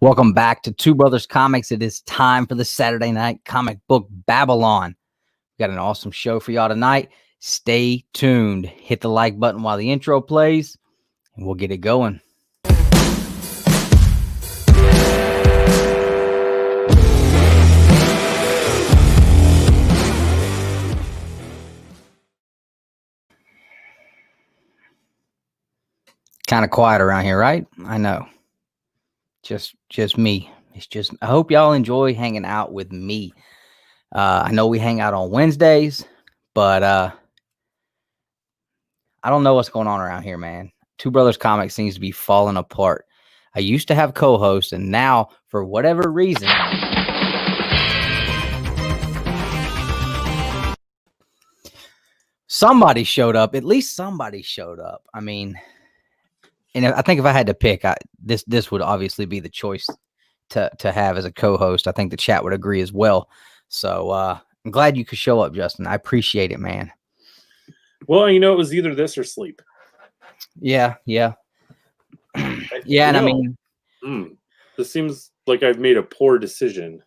Welcome back to Two Brothers Comics. It is time for the Saturday night comic book Babble-on. We got an awesome show for y'all tonight. Stay tuned. Hit the like button while the intro plays, and we'll get it going. Kind of quiet around here, right? I know. Just me. It's just, I hope y'all enjoy hanging out with me. I know we hang out on Wednesdays, but I don't know what's going on around here, man. Two Brothers Comics seems to be falling apart. I used to have co-hosts, and now, for whatever reason, somebody showed up. At least somebody showed up. I mean, and I think if I had to pick, this would obviously be the choice to have as a co-host. I think the chat would agree as well. So I'm glad you could show up, Justin. I appreciate it, man. Well, you know, it was either this or sleep. Yeah. Yeah, and I mean, this seems like I've made a poor decision.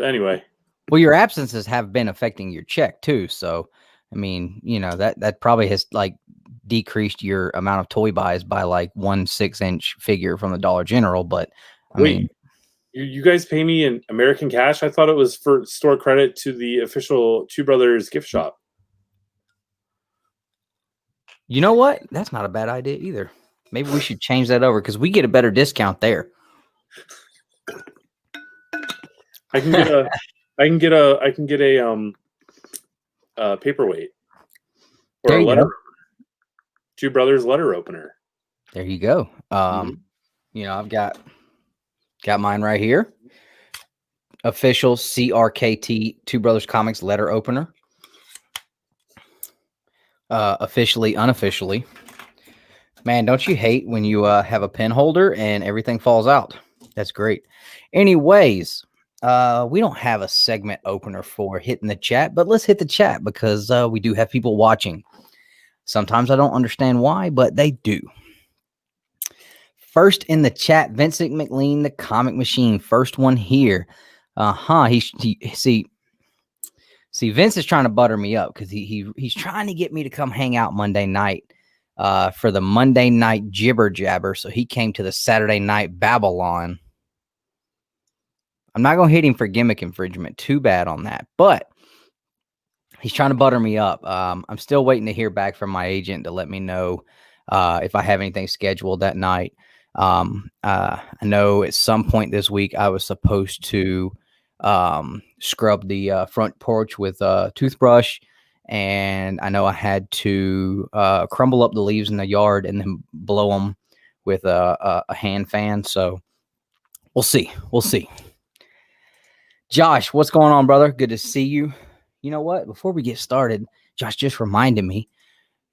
Anyway. Well, your absences have been affecting your check too. So, I mean, you know, that probably has like decreased your amount of toy buys by like 1 6-inch figure from the Dollar General. But I mean, you guys pay me in American cash? I thought it was for store credit to the official Two Brothers gift shop. You know what? That's not a bad idea either. Maybe we should change that over because we get a better discount there. I can get a paperweight or there a letter. Go. Two Brothers letter opener. There you go. You know, I've got mine right here. Official CRKT Two Brothers Comics letter opener. Officially, unofficially. Man, don't you hate when you have a pen holder and everything falls out? That's great. Anyways, we don't have a segment opener for hitting the chat, but let's hit the chat because we do have people watching. Sometimes I don't understand why, but they do. First in the chat, Vincent McLean, the Comic Machine. First one here. See, Vince is trying to butter me up because he's trying to get me to come hang out Monday night for the Monday night jibber jabber. So he came to the Saturday night Babble-on. I'm not going to hit him for gimmick infringement. Too bad on that. But he's trying to butter me up. I'm still waiting to hear back from my agent to let me know if I have anything scheduled that night. I know at some point this week I was supposed to scrub the front porch with a toothbrush, and I know I had to crumble up the leaves in the yard and then blow them with a hand fan. So we'll see. Josh, what's going on, brother? Good to see you. You know what? Before we get started, Josh just reminded me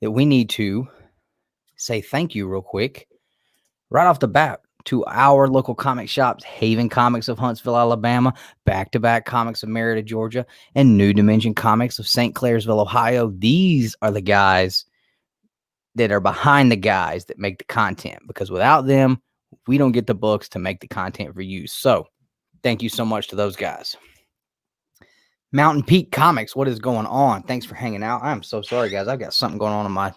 that we need to say thank you real quick right off the bat to our local comic shops, Haven Comics of Huntsville, Alabama, Back to Back Comics of Merida, Georgia, and New Dimension Comics of St. Clairsville, Ohio. These are the guys that are behind the guys that make the content, because without them, we don't get the books to make the content for you. So thank you so much to those guys. Mountain Peak Comics, what is going on? Thanks for hanging out. I'm so sorry, guys. I've got something going on in my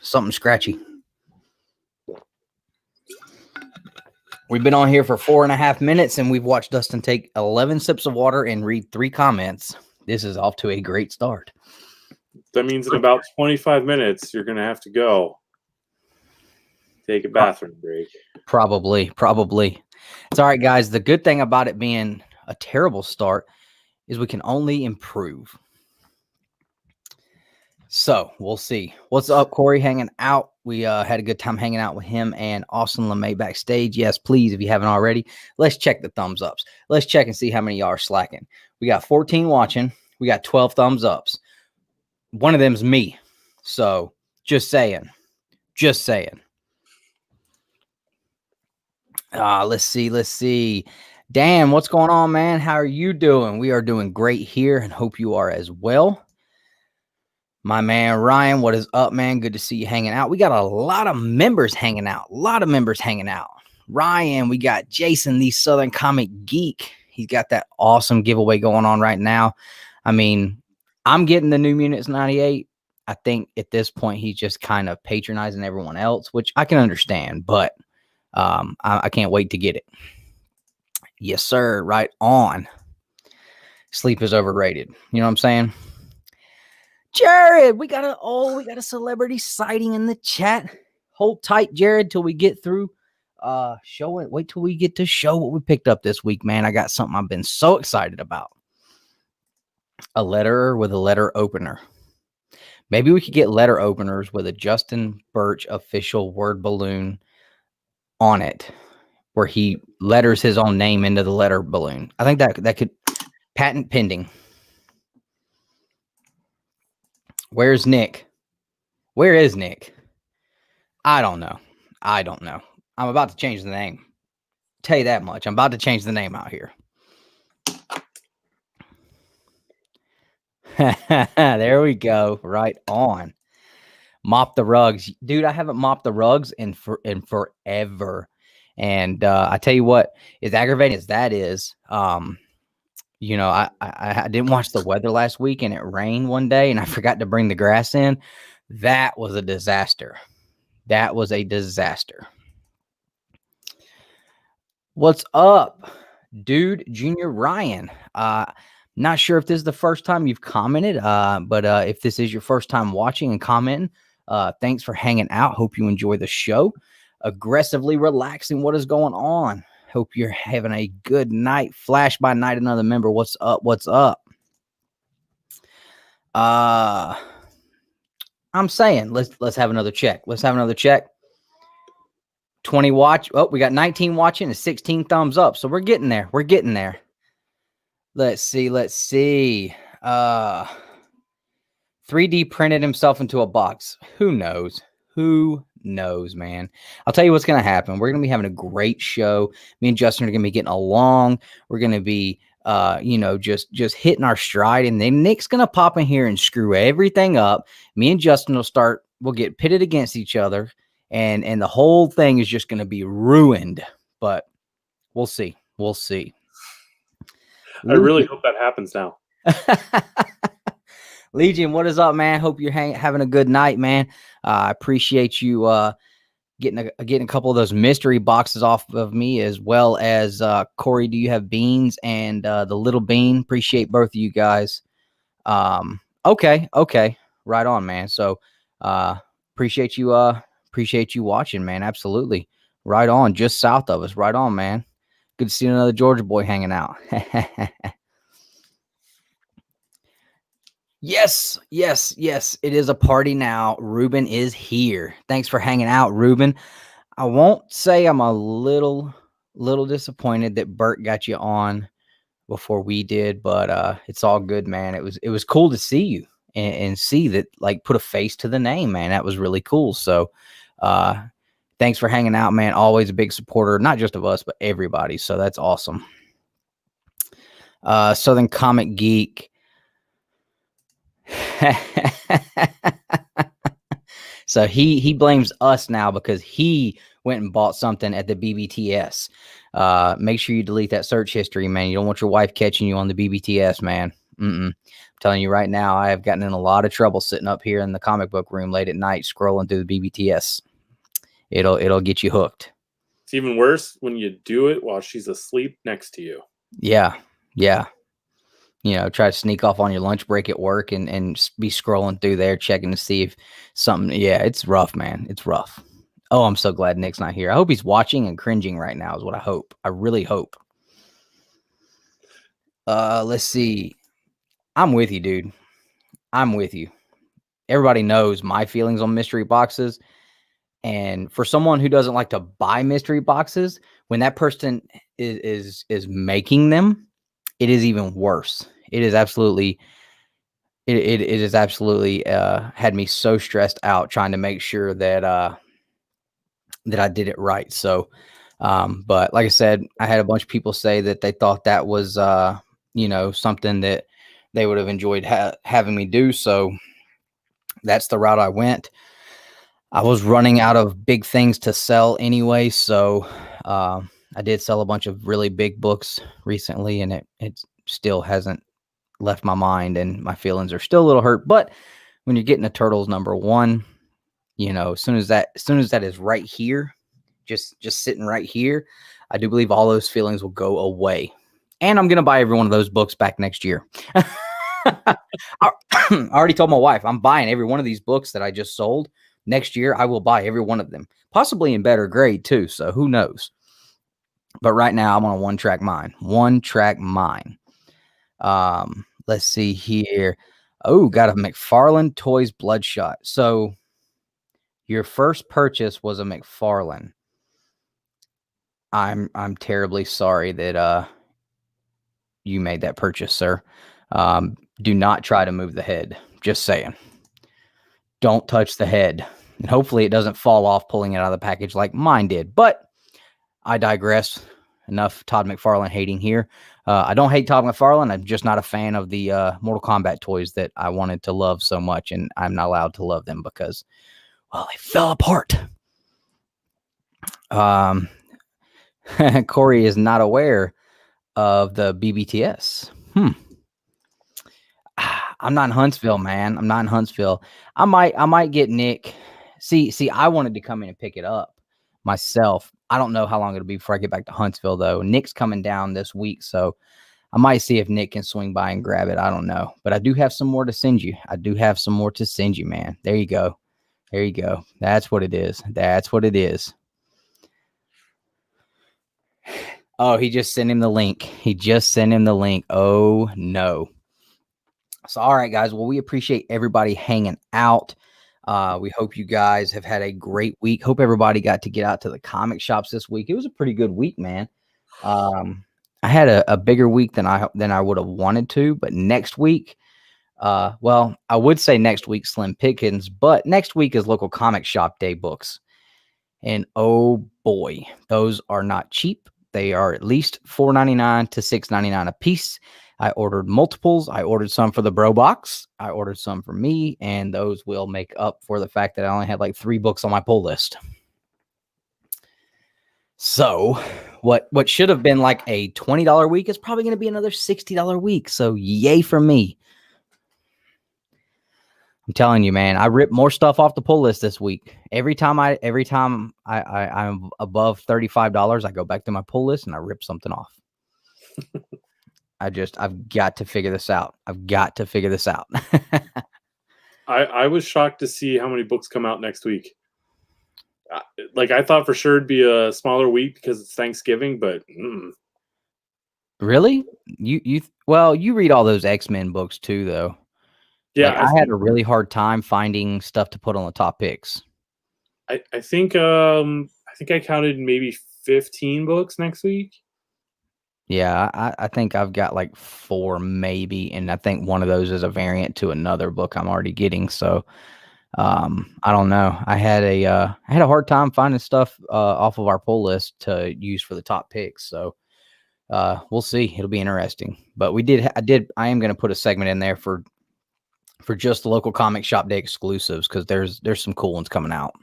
something scratchy. We've been on here for 4.5 minutes, and we've watched Dustin take 11 sips of water and read 3 comments. This is off to a great start. That means in about 25 minutes, you're going to have to go take a bathroom break. Probably. It's all right, guys. The good thing about it being a terrible start is we can only improve. So we'll see. What's up, Corey? Hanging out. We had a good time hanging out with him and Austin LeMay backstage. Yes, please, if you haven't already, let's check the thumbs ups. Let's check and see how many y'all are slacking. We got 14 watching. We got 12 thumbs ups. One of them's me. So just saying. Let's see. Dan, what's going on, man? How are you doing? We are doing great here and hope you are as well. My man Ryan, what is up, man? Good to see you hanging out. We got a lot of members hanging out. Ryan, we got Jason, the Southern Comic Geek. He's got that awesome giveaway going on right now. I mean, I'm getting the New Mutants 98. I think at this point he's just kind of patronizing everyone else, which I can understand, but I can't wait to get it. Yes, sir. Right on. Sleep is overrated. You know what I'm saying? Jared, we got a celebrity sighting in the chat. Hold tight, Jared, till we get through showing. Wait till we get to show what we picked up this week, man. I got something I've been so excited about. A letter with a letter opener. Maybe we could get letter openers with a Justin Birch official word balloon on it, where he letters his own name into the letter balloon. I think that could, patent pending. Where's Nick? Where is Nick? I don't know. I'm about to change the name. Tell you that much. I'm about to change the name out here. There we go. Right on. Mop the rugs. Dude, I haven't mopped the rugs in forever. And I tell you what, as aggravating as that is, you know, I didn't watch the weather last week and it rained one day and I forgot to bring the grass in. That was a disaster. What's up, dude? Junior Ryan. Not sure if this is the first time you've commented, but if this is your first time watching and commenting, thanks for hanging out. Hope you enjoy the show. Aggressively relaxing. What is going on? Hope you're having a good night. Flash by night, another member. What's up? I'm saying let's have another check. 20 watch. Oh, we got 19 watching and 16 thumbs up. So we're getting there. Let's see. 3D printed himself into a box. Who knows, man? I'll tell you what's going to happen. We're going to be having a great show. Me and Justin are going to be getting along. We're going to be, just hitting our stride. And then Nick's going to pop in here and screw everything up. Me and Justin we'll get pitted against each other. And the whole thing is just going to be ruined. But we'll see. I really hope that happens now. Legion, what is up, man? Hope you're having a good night, man. I appreciate you getting a couple of those mystery boxes off of me, as well as Corey. Do you have beans and the little bean? Appreciate both of you guys. Okay, right on, man. So appreciate you watching, man. Absolutely, right on. Just south of us, right on, man. Good to see another Georgia boy hanging out. Yes. It is a party now. Ruben is here. Thanks for hanging out, Ruben. I won't say I'm a little disappointed that Bert got you on before we did, but it's all good, man. It was cool to see you and see that, like, put a face to the name, man. That was really cool. So thanks for hanging out, man. Always a big supporter, not just of us, but everybody. So that's awesome. Southern Comic Geek. So he blames us now because he went and bought something at the BBTS. Make sure you delete that search history, man. You don't want your wife catching you on the BBTS, man. I'm telling you right now, I have gotten in a lot of trouble sitting up here in the comic book room late at night scrolling through the BBTS. It'll get you hooked. It's even worse when you do it while she's asleep next to you. Yeah. You know, try to sneak off on your lunch break at work and be scrolling through there, checking to see if something. Yeah, it's rough, man. It's rough. Oh, I'm so glad Nick's not here. I hope he's watching and cringing right now is what I hope. I really hope. Let's see. I'm with you, dude. I'm with you. Everybody knows my feelings on mystery boxes. And for someone who doesn't like to buy mystery boxes, when that person is making them, it is even worse. It is absolutely had me so stressed out trying to make sure that I did it right. So, but like I said, I had a bunch of people say that they thought that was, something that they would have enjoyed having me do. So that's the route I went. I was running out of big things to sell anyway, so I did sell a bunch of really big books recently, and it still hasn't left my mind, and my feelings are still a little hurt. But when you're getting a Turtles #1, you know, as soon as that is right here, just sitting right here, I do believe all those feelings will go away. And I'm gonna buy every one of those books back next year. I already told my wife I'm buying every one of these books that I just sold. Next year, I will buy every one of them, possibly in better grade too. So who knows? But right now, I'm on a one-track mind. Let's see here. Oh, got a McFarlane Toys Bloodshot. So your first purchase was a McFarlane. I'm terribly sorry that you made that purchase, sir. Do not try to move the head. Just saying. Don't touch the head. And hopefully it doesn't fall off pulling it out of the package like mine did. But I digress. Enough Todd McFarlane hating here. I don't hate Todd McFarlane. I'm just not a fan of the Mortal Kombat toys that I wanted to love so much, and I'm not allowed to love them because, well, they fell apart. Corey is not aware of the BBTS. I'm not in Huntsville, man. I'm not in Huntsville. I might get Nick. See, I wanted to come in and pick it up myself. I don't know how long it'll be before I get back to Huntsville, though. Nick's coming down this week, so I might see if Nick can swing by and grab it. I don't know. But I do have some more to send you. Man. There you go. That's what it is. Oh, he just sent him the link. Oh, no. So, all right, guys. Well, we appreciate everybody hanging out. We hope you guys have had a great week. Hope everybody got to get out to the comic shops this week. It was a pretty good week, man. I had a bigger week than I would have wanted to, but next week, well, I would say next week slim pickings, but next week is local comic shop day books. And oh boy, those are not cheap. They are at least $4.99 to $6.99 a piece. I ordered multiples. I ordered some for the bro box. I ordered some for me, and those will make up for the fact that I only had like 3 books on my pull list. So what should have been like a $20 week is probably going to be another $60 week. So yay for me. I'm telling you, man, I ripped more stuff off the pull list this week. Every time I'm above $35, I go back to my pull list and I rip something off. I've got to figure this out. I was shocked to see how many books come out next week. Like, I thought for sure it'd be a smaller week because it's Thanksgiving, but really, you read all those X-Men books too, though. Yeah, like, I had a really hard time finding stuff to put on the top picks. I think I counted maybe 15 books next week. Yeah, I think I've got like 4 maybe, and I think one of those is a variant to another book I'm already getting. So I don't know. I had a hard time finding stuff off of our pull list to use for the top picks. So we'll see. It'll be interesting. But I am going to put a segment in there for just the local comic shop day exclusives, because there's some cool ones coming out.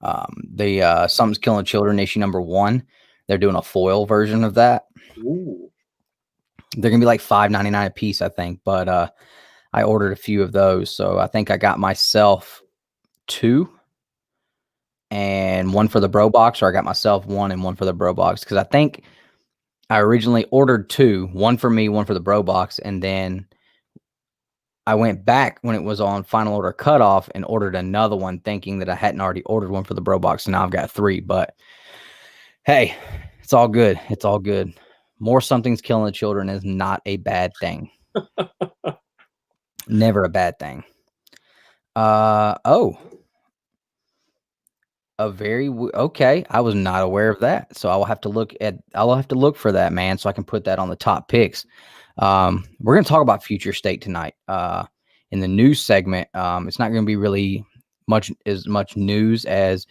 The Something's Killing Children issue #1. They're doing a foil version of that. Ooh. They're gonna be like $5.99 a piece, I think. But I ordered a few of those, so I think I got myself 2 and 1 for the bro box, or I got myself 1 and 1 for the bro box, because I think I originally ordered 2, 1 for me, 1 for the bro box, and then I went back when it was on final order cutoff and ordered another one, thinking that I hadn't already ordered 1 for the bro box, and now I've got 3. But hey, it's all good. It's all good. More Something's Killing the Children is not a bad thing. Never a bad thing. Okay. I was not aware of that. So I'll have to look for that, man, so I can put that on the top picks. We're going to talk about Future State tonight. In the news segment, it's not going to be really much news as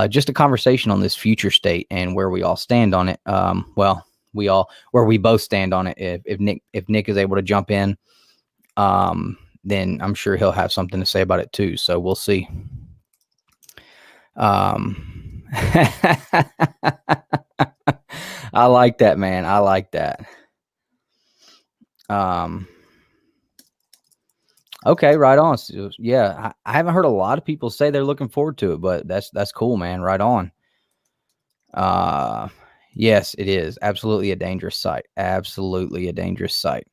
just a conversation on this Future State and where we all stand on it. Where we both stand on it. If Nick is able to jump in, then I'm sure he'll have something to say about it too. So we'll see. I like that, man. I like that. Okay, right on. So, yeah, I haven't heard a lot of people say they're looking forward to it, but that's cool, man. Right on. Yes, it is absolutely a dangerous site. Absolutely a dangerous site.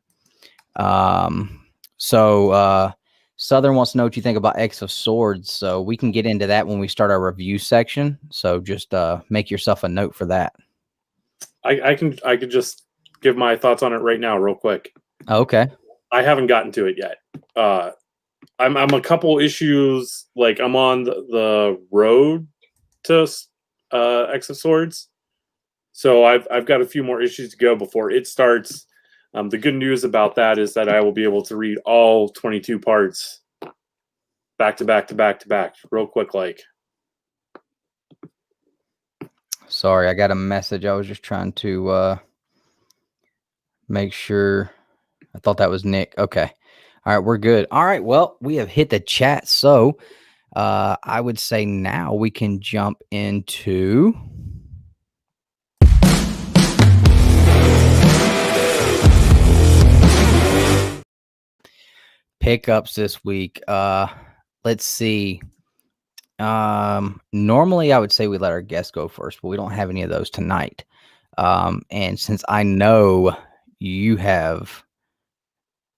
So Southern wants to know what you think about X of Swords. So we can get into that when we start our review section. So just make yourself a note for that. I could just give my thoughts on it right now, real quick. Okay. I haven't gotten to it yet. I'm a couple issues, like I'm on the road to X of Swords, so I've got a few more issues to go before it starts. The good news about that is that I will be able to read all 22 parts back to back to back to back, real quick. Like, sorry, I got a message. I was just trying to make sure. I thought that was Nick. Okay. All right, we're good. All right, well, we have hit the chat. So I would say now we can jump into pickups this week. Let's see. Normally I would say we let our guests go first, but we don't have any of those tonight. And since I know you have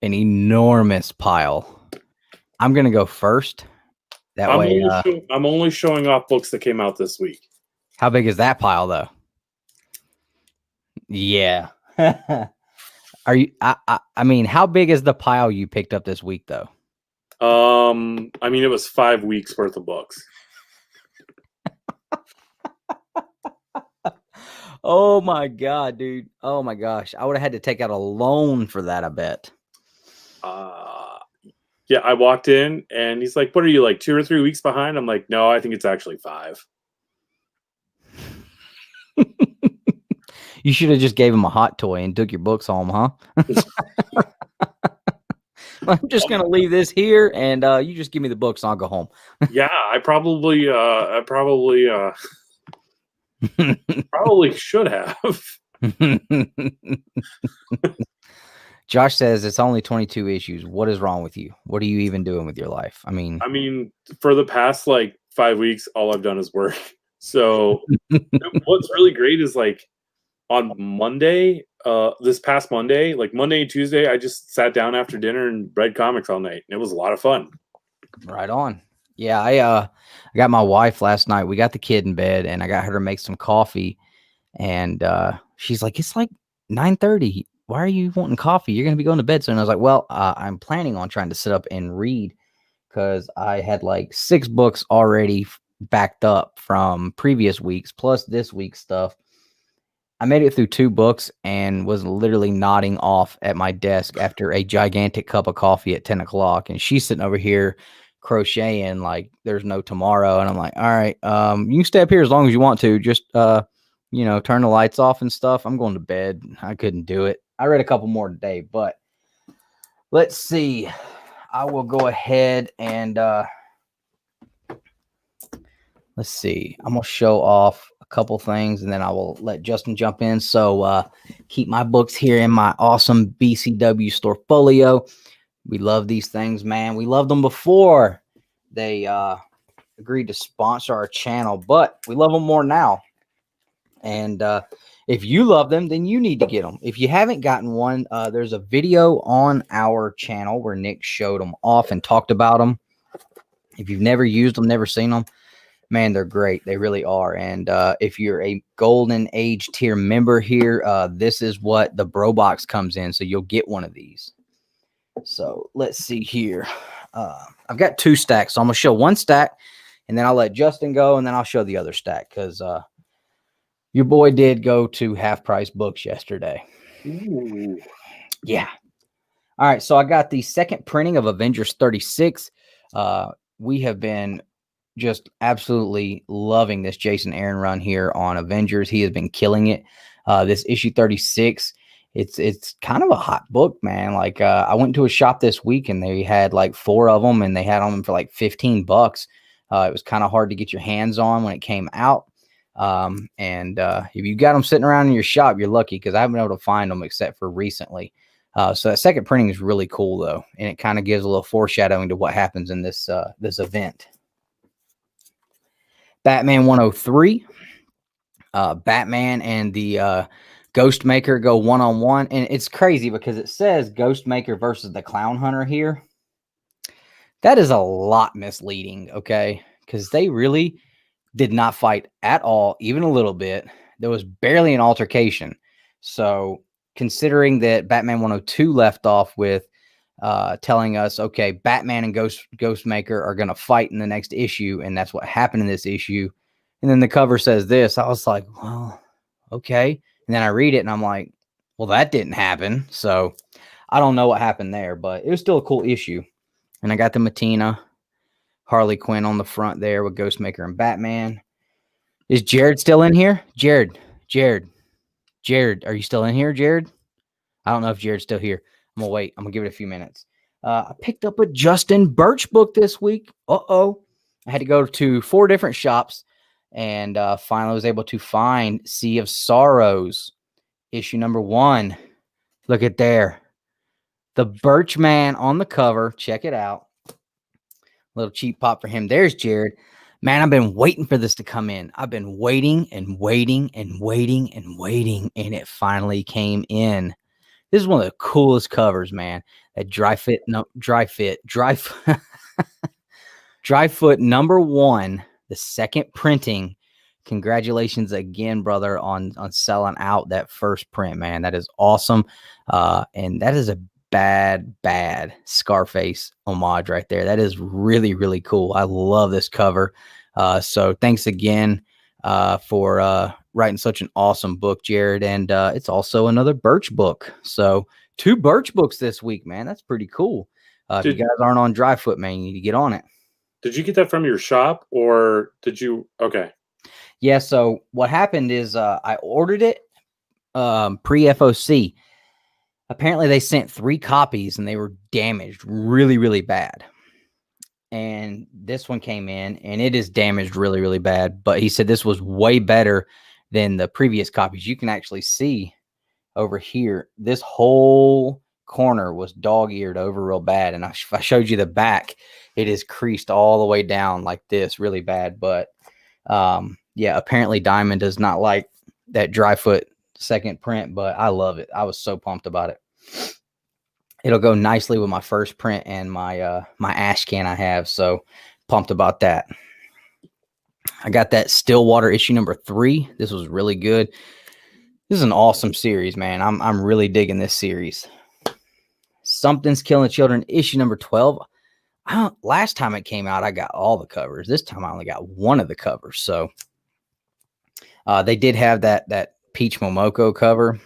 an enormous pile, I'm gonna go first. That I'm only showing off books that came out this week. How big is that pile, though? Yeah. Are you? I mean, how big is the pile you picked up this week, though? I mean, it was 5 weeks worth of books. Oh my god, dude! Oh my gosh, I would have had to take out a loan for that. I bet. Yeah, I walked in and he's like, "What are you, like 2 or 3 weeks behind?" I'm like, "No, I think it's actually 5." You should have just gave him a hot toy and took your books home, huh? I'm just gonna leave this here, and you just give me the books, and I'll go home. Yeah, I probably should have. Josh says it's only 22 issues. What is wrong with you? What are you even doing with your life? I mean, for the past like 5 weeks, all I've done is work. So what's really great is like on Monday, this past Monday, like Monday and Tuesday, I just sat down after dinner and read comics all night. And it was a lot of fun. Right on. Yeah, I got my wife last night. We got the kid in bed, and I got her to make some coffee. And she's like, "It's like 9:30. Why are you wanting coffee? You're going to be going to bed soon." I was like, "Well, I'm planning on trying to sit up and read because I had like 6 books already backed up from previous weeks, plus this week's stuff." I made it through 2 books and was literally nodding off at my desk after a gigantic cup of coffee at 10 o'clock. And she's sitting over here crocheting like there's no tomorrow. And I'm like, "All right, you can stay up here as long as you want to. Just, turn the lights off and stuff. I'm going to bed." I couldn't do it. I read a couple more today, but let's see. I will go ahead and let's see. I'm going to show off a couple things, and then I will let Justin jump in. So keep my books here in my awesome BCW Storefolio. We love these things, man. We loved them before they agreed to sponsor our channel, but we love them more now. And if you love them, then you need to get them. If you haven't gotten one, there's a video on our channel where Nick showed them off and talked about them. If you've never used them, never seen them, man, they're great. They really are. And if you're a golden age tier member here, this is what the bro box comes in. So you'll get one of these. So let's see here. I've got 2 stacks. So I'm going to show one stack, and then I'll let Justin go, and then I'll show the other stack because your boy did go to Half Price Books yesterday. Ooh. Yeah. All right. So I got the second printing of Avengers 36. We have been just absolutely loving this Jason Aaron run here on Avengers. He has been killing it. This issue 36 it's kind of a hot book, man. Like I went to a shop this week and they had like 4 of them and they had them for like $15. It was kind of hard to get your hands on when it came out. If you got them sitting around in your shop, you're lucky, because I haven't been able to find them except for recently. So that second printing is really cool though, and it kind of gives a little foreshadowing to what happens in this this event. Batman 103. Batman and the Ghostmaker go one-on-one, and it's crazy because it says Ghostmaker versus the Clown Hunter here. That is a lot misleading, okay? Because they really did not fight at all, even a little bit. There was barely an altercation. So considering that Batman 102 left off with telling us, okay, Batman and Ghostmaker are going to fight in the next issue, and that's what happened in this issue. And then the cover says this. I was like, well, okay. And then I read it and I'm like, well, that didn't happen. So I don't know what happened there, but it was still a cool issue. And I got the Matina Harley Quinn on the front there with Ghostmaker and Batman. Is Jared still in here? Jared, are you still in here, Jared? I don't know if Jared's still here. I'm going to wait. I'm going to give it a few minutes. I picked up a Justin Birch book this week. I had to go to 4 different shops. And finally was able to find Sea of Sorrows, issue number 1. Look at there. The Birch man on the cover. Check it out. Little cheap pop for him. There's Jared. Man, I've been waiting for this to come in. I've been waiting and waiting and waiting and waiting, and it finally came in. This is one of the coolest covers, man. That dry foot number 1. The second printing. Congratulations again, brother, on selling out that first print, man. That is awesome. And that is a bad Scarface homage right there. That is really, really cool. I love this cover. So thanks again for writing such an awesome book, Jared. And it's also another Birch book. So 2 Birch books this week, man. That's pretty cool. If you guys aren't on Dryfoot, man, you need to get on it. Did you get that from your shop, or did you? Okay. Yeah, so what happened is I ordered it pre-FOC. Apparently, they sent 3 copies, and they were damaged really, really bad. And this one came in, and it is damaged really, really bad. But he said this was way better than the previous copies. You can actually see over here, this whole corner was dog-eared over real bad. And if I showed you the back, it is creased all the way down like this, really bad. But yeah, apparently Diamond does not like that Dryfoot second print, but I love it. I was so pumped about it. It'll go nicely with my first print and my my ash can I have, so pumped about that. I got that Stillwater issue number 3. This was really good. This is an awesome series, man. I'm really digging this series. Something's Killing the Children issue number 12. Last time it came out, I got all the covers. This time I only got one of the covers. So they did have that Peach Momoko cover.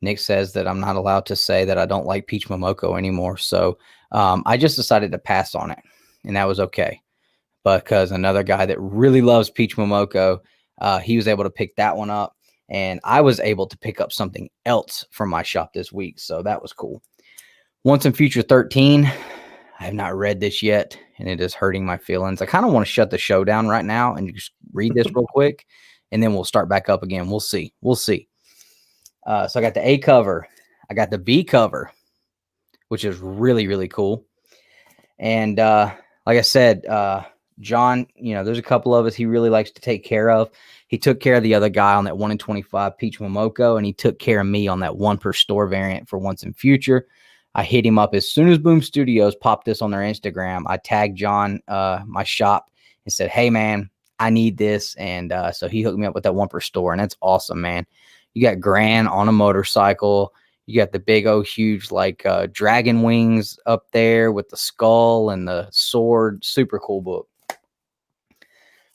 Nick says that I'm not allowed to say that I don't like Peach Momoko anymore. So I just decided to pass on it, and that was okay. Because another guy that really loves Peach Momoko, he was able to pick that one up, and I was able to pick up something else from my shop this week. So that was cool. Once and Future 13. I have not read this yet, and it is hurting my feelings. I kind of want to shut the show down right now and just read this real quick, and then we'll start back up again. We'll see. We'll see. So I got the A cover. I got the B cover, which is really, really cool. And like I said, John, there's a couple of us he really likes to take care of. He took care of the other guy on that 1 in 25 Peach Momoko, and he took care of me on that 1 per store variant for Once and Future. I hit him up as soon as Boom Studios popped this on their Instagram. I tagged John, my shop, and said, hey, man, I need this. And so he hooked me up with that 1 per store, and that's awesome, man. You got Gran on a motorcycle. You got the big old huge dragon wings up there with the skull and the sword. Super cool book.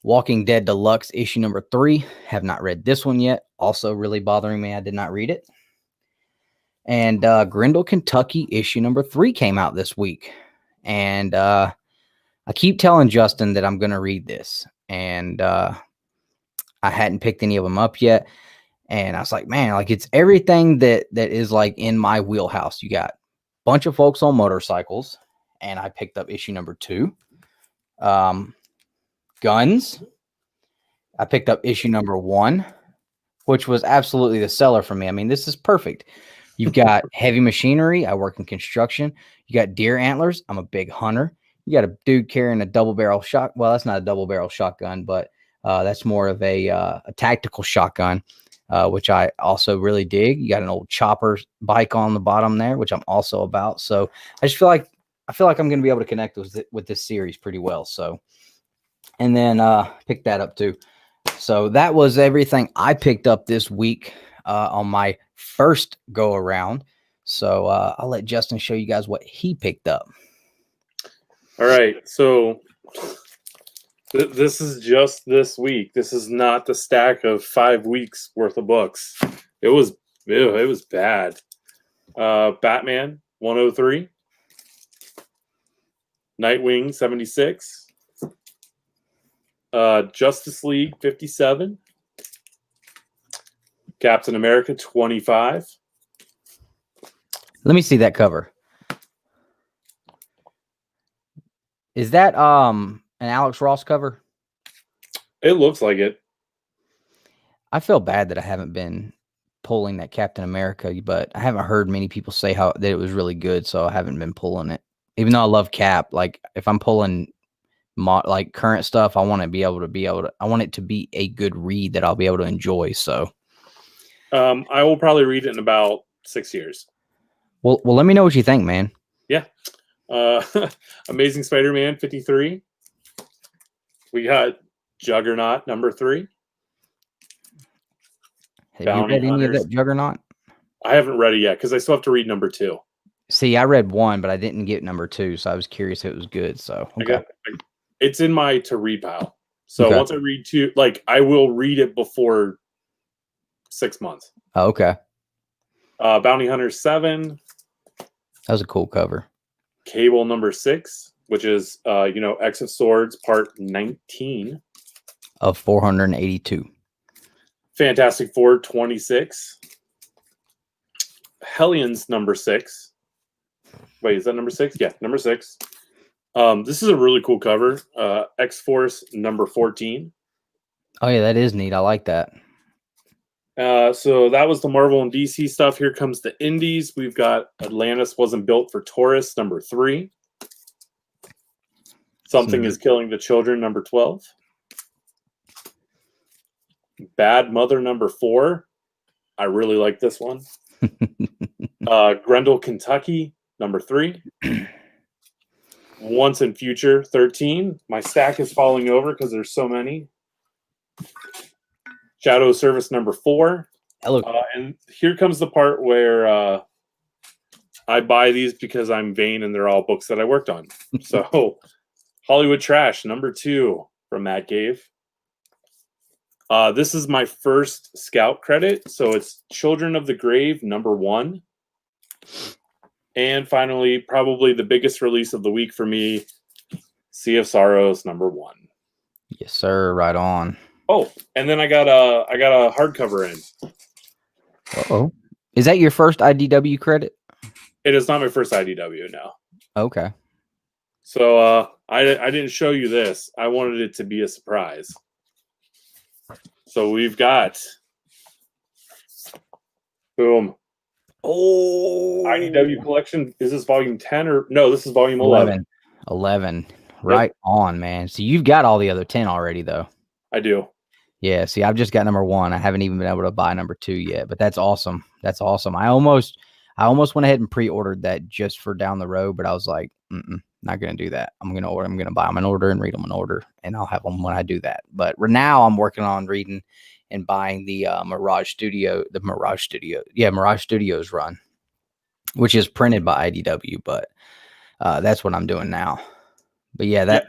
Walking Dead Deluxe issue number 3. Have not read this one yet. Also really bothering me. I did not read it. And Grindel, Kentucky issue number 3 came out this week. And I keep telling Justin that I'm going to read this. And I hadn't picked any of them up yet. And I was like, man, like it's everything that is like in my wheelhouse. You got a bunch of folks on motorcycles, and I picked up issue number 2. Guns. I picked up issue number 1, which was absolutely the seller for me. I mean, this is perfect. You've got heavy machinery. I work in construction. You got deer antlers. I'm a big hunter. You got a dude carrying a double barrel shot. Well, that's not a double barrel shotgun, but that's more of a tactical shotgun, which I also really dig. You got an old chopper bike on the bottom there, which I'm also about. So I just feel like I'm going to be able to connect with this series pretty well. So, and then pick that up too. So that was everything I picked up this week on my first go around. So I'll let Justin show you guys what he picked up. All right. So this is just this week. This is not the stack of 5 weeks worth of books. It was bad. Batman 103, Nightwing 76, Justice League 57, Captain America 25. Let me see that cover. Is that an Alex Ross cover? It looks like it. I feel bad that I haven't been pulling that Captain America, but I haven't heard many people say that it was really good, so I haven't been pulling it. Even though I love Cap, like if I'm pulling like current stuff, I want to I want it to be a good read that I'll be able to enjoy. So I will probably read it in about 6 years. Well, let me know what you think, man. Yeah. Amazing Spider-Man 53. We got Juggernaut number 3. Have you read any of that Juggernaut? I haven't read it yet because I still have to read number 2. See, I read 1, but I didn't get number 2, so I was curious if it was good. So okay. It's in my to read pile. So once I read 2, like I will read it before 6 months. Oh, okay. Bounty Hunter 7. That was a cool cover. Cable number 6, which is X of Swords part 19 of 482. Fantastic Four 26. Hellions number 6. Wait, is that number 6? Yeah, number 6. This is a really cool cover. X-Force number 14. Oh yeah, that is neat. I like that. So that was the Marvel and DC stuff. Here comes the indies. We've got Atlantis Wasn't Built for Tourists number 3. Something is Killing the Children number 12. Bad Mother number 4. I really like this one. Grendel, Kentucky number 3. Once and Future 13. My stack is falling over because there's so many. Shadow Service number 4. Hello. And here comes the part where I buy these because I'm vain and they're all books that I worked on. So Hollywood Trash number 2 from Matt Gave. This is my first Scout credit. So it's Children of the Grave number 1. And finally, probably the biggest release of the week for me, Sea of Sorrows number 1. Yes, sir. Right on. Oh, and then I got a hardcover in. Uh-oh. Is that your first IDW credit? It is not my first IDW, no. Okay. So I didn't show you this. I wanted it to be a surprise. So we've got boom. Oh, IDW collection. Is this volume 10 or no? This is volume 11. 11. Right on, man. So you've got all the other 10 already, though. I do. Yeah. See, I've just got number 1. I haven't even been able to buy number 2 yet, but that's awesome. That's awesome. I almost went ahead and pre-ordered that just for down the road, but I was like, not going to do that. I'm going to buy them in order and read them in order, and I'll have them when I do that. But now I'm working on reading and buying the Mirage Studios run, which is printed by IDW, but that's what I'm doing now. But yeah,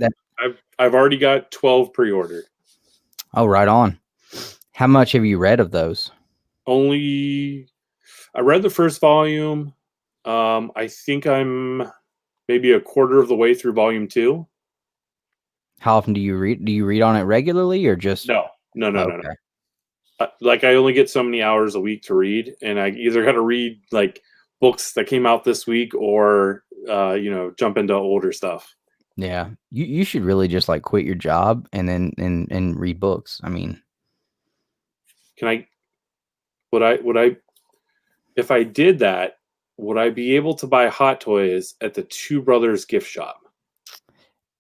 I've already got 12 pre-ordered. Oh, right on. How much have you read of those? I read the first volume. I think I'm maybe a quarter of the way through volume 2. How often do you read? Do you read on it regularly or just no? like I only get so many hours a week to read, and I either got to read like books that came out this week or jump into older stuff. Yeah, you should really just like quit your job and then and read books. I mean, would I if I did that, would I be able to buy Hot Toys at the Two Brothers gift shop?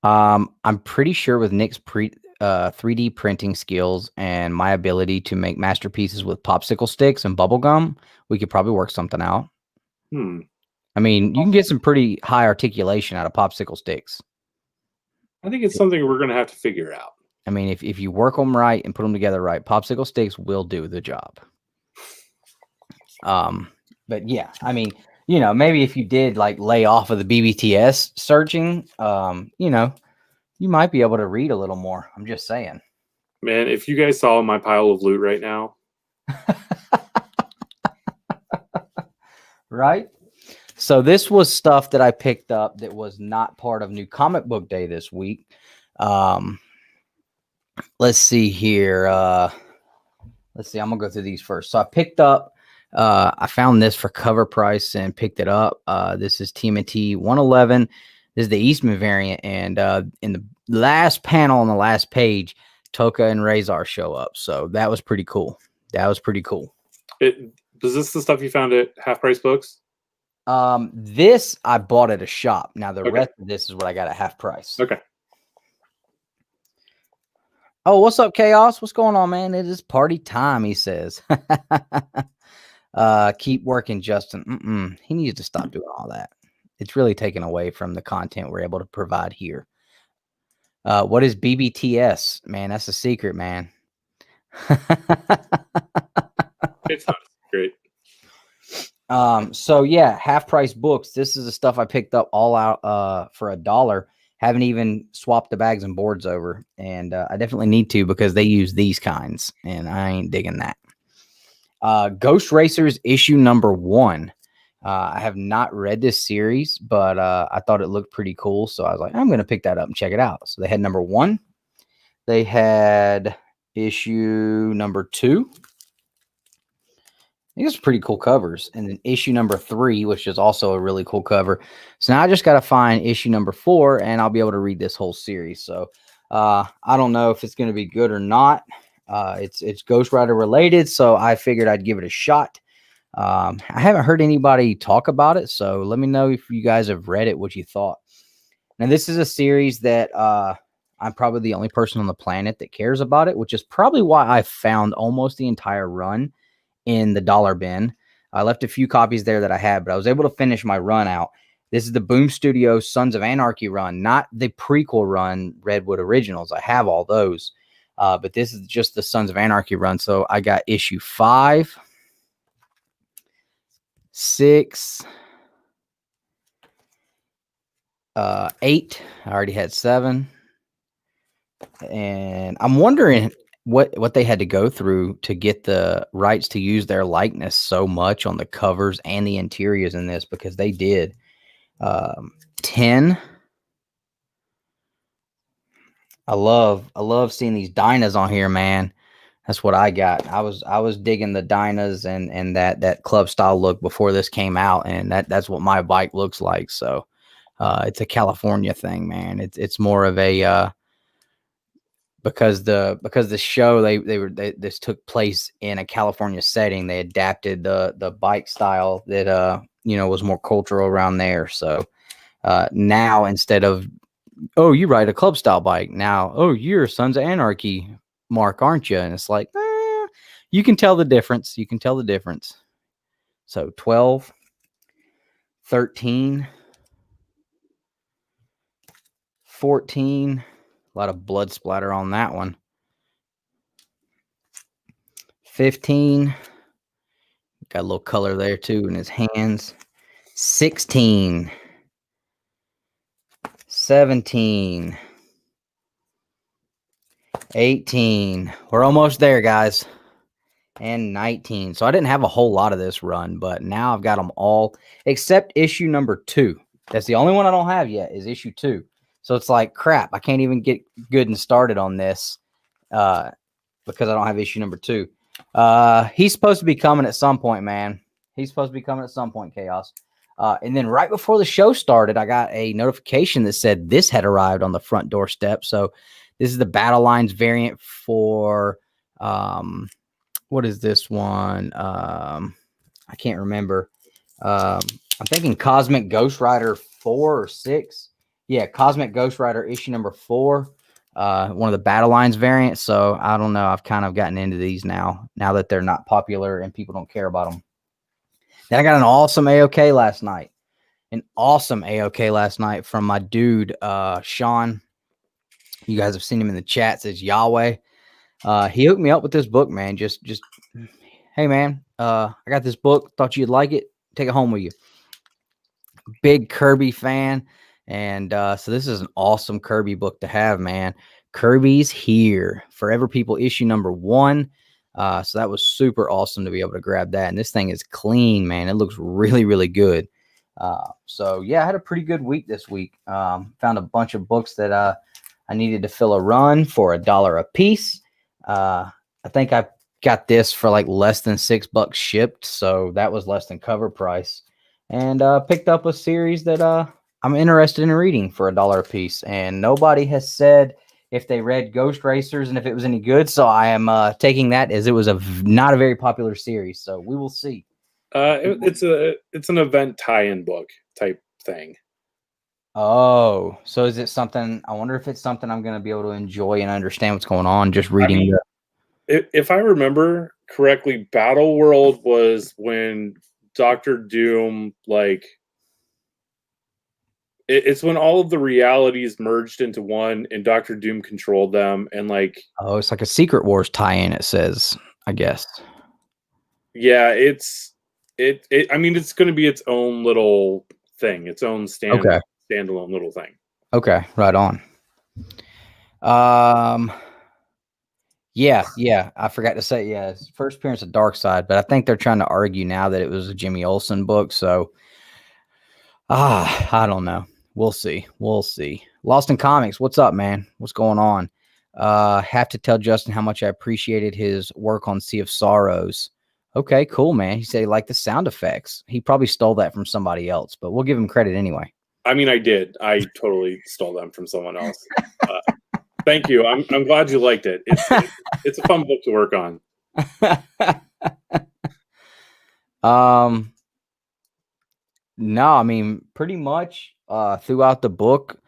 I'm pretty sure with Nick's 3D printing skills and my ability to make masterpieces with popsicle sticks and bubble gum, we could probably work something out. I mean, you can get some pretty high articulation out of popsicle sticks. I think it's something we're going to have to figure out. I mean, if you work them right and put them together right, popsicle sticks will do the job. But yeah, I mean, maybe if you did like lay off of the BBTS searching, you might be able to read a little more. I'm just saying. Man, if you guys saw my pile of loot right now. Right? So this was stuff that I picked up that was not part of New Comic Book Day this week. Let's see here. Let's see. I'm going to go through these first. So I picked up, I found this for cover price and picked it up. This is TMNT 111. This is the Eastman variant. And in the last panel on the last page, Toka and Razor show up. So that was pretty cool. Was this the stuff you found at Half Price Books? This I bought at a shop. Now the rest of this is what I got at half price. Okay. Oh, what's up, Chaos? What's going on, man? It is party time, he says. Keep working, Justin. He needs to stop doing all that. It's really taken away from the content we're able to provide here. What is BBTS? Man, that's a secret, man. It's not great. So yeah, Half Price Books. This is the stuff I picked up all out for $1. Haven't even swapped the bags and boards over, and I definitely need to because they use these kinds, and I ain't digging that. Ghost Racers issue number 1. I have not read this series, but I thought it looked pretty cool, so I was like, I'm going to pick that up and check it out. So they had number 1. They had issue number 2. I think it's pretty cool covers. And then issue number 3, which is also a really cool cover. So now I just got to find issue number 4, and I'll be able to read this whole series. So I don't know if it's going to be good or not. It's Ghost Rider related, so I figured I'd give it a shot. I haven't heard anybody talk about it, so let me know if you guys have read it, what you thought. Now, this is a series that I'm probably the only person on the planet that cares about it, which is probably why I found almost the entire run in the dollar bin. I left a few copies there that I had, but I was able to finish my run out. This is the Boom Studios Sons of Anarchy run, not the prequel run, Redwood Originals. I have all those, but this is just the Sons of Anarchy run. So I got issue 5, 6, 8. I already had 7. And I'm wondering what they had to go through to get the rights to use their likeness so much on the covers and the interiors in this, because they did. 10. I love seeing these Dynas on here, man. That's what I got. I was digging the Dynas and that club style look before this came out, and that's what my bike looks like. So it's a California thing, man. It's more of a because the show this took place in a California setting. They adapted the bike style that was more cultural around there. So now, instead of, oh, you ride a club style bike, now, oh, you're Sons of Anarchy mark, aren't you? And it's like, you can tell the difference. You can tell the difference. So 12, 13, 14. A lot of blood splatter on that one. 15. Got a little color there too in his hands. 16. 17. 18. We're almost there, guys. And 19. So I didn't have a whole lot of this run, but now I've got them all except issue number 2. That's the only one I don't have yet, is issue 2. So it's like, crap, I can't even get good and started on this because I don't have issue number 2. He's supposed to be coming at some point, man. He's supposed to be coming at some point, Chaos. And then right before the show started, I got a notification that said this had arrived on the front doorstep. So this is the Battle Lines variant for, what is this one? I can't remember. I'm thinking Cosmic Ghost Rider 4 or 6. Yeah, Cosmic Ghost Rider issue number 4. One of the Battle Lines variants. So I don't know. I've kind of gotten into these now that they're not popular and people don't care about them. Then I got an awesome AOK last night. From my dude, Sean. You guys have seen him in the chat. It says Yahweh. He hooked me up with this book, man. Just, hey, man, I got this book. Thought you'd like it. Take it home with you. Big Kirby fan. And so this is an awesome Kirby book to have, man. Kirby's Here. Forever People issue number 1. So that was super awesome to be able to grab that. And this thing is clean, man. It looks really, really good. So, yeah, I had a pretty good week this week. Found a bunch of books that I needed to fill a run for $1 a piece. I think I got this for like less than $6 shipped. So that was less than cover price. And picked up a series that I'm interested in reading for $1 a piece. And nobody has said if they read Ghost Racers and if it was any good. So I am taking that as it was not a very popular series. So we will see. It's an event tie-in book type thing. Oh, so is it something? I wonder if it's something I'm going to be able to enjoy and understand what's going on just reading. If I remember correctly, Battle World was when Dr. Doom, like, it's when all of the realities merged into one and Dr. Doom controlled them. And like, oh, it's like a Secret Wars tie-in, it says, I guess. Yeah, I mean, it's going to be its own little thing, its own standalone little thing. Okay, right on. Yeah, I forgot to say, it's first appearance of Darkseid, but I think they're trying to argue now that it was a Jimmy Olsen book, so I don't know. We'll see. Lost in Comics, what's up, man? What's going on? Have to tell Justin how much I appreciated his work on Sea of Sorrows. Okay, cool, man. He said he liked the sound effects. He probably stole that from somebody else, but we'll give him credit anyway. I mean, I did. I totally stole them from someone else. Thank you. I'm glad you liked it. It's a fun book to work on. No, I mean, pretty much throughout the book,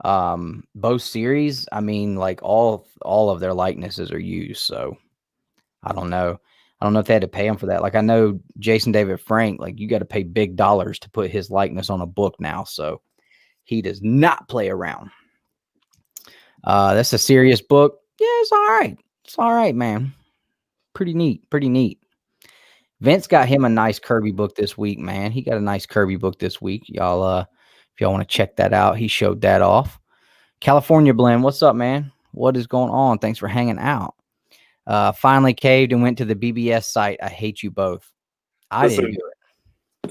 both series, I mean, like all of their likenesses are used. So I don't know. I don't know if they had to pay him for that. Like I know Jason David Frank, like you got to pay big dollars to put his likeness on a book now. So he does not play around. That's a serious book. Yeah, it's all right. It's all right, man. Pretty neat. Vince got him a nice Kirby book this week, man. He got a nice Kirby book this week. Y'all, if y'all want to check that out, he showed that off. California Blend, what's up, man? What is going on? Thanks for hanging out. Finally caved and went to the BBS site. I hate you both. Didn't do it.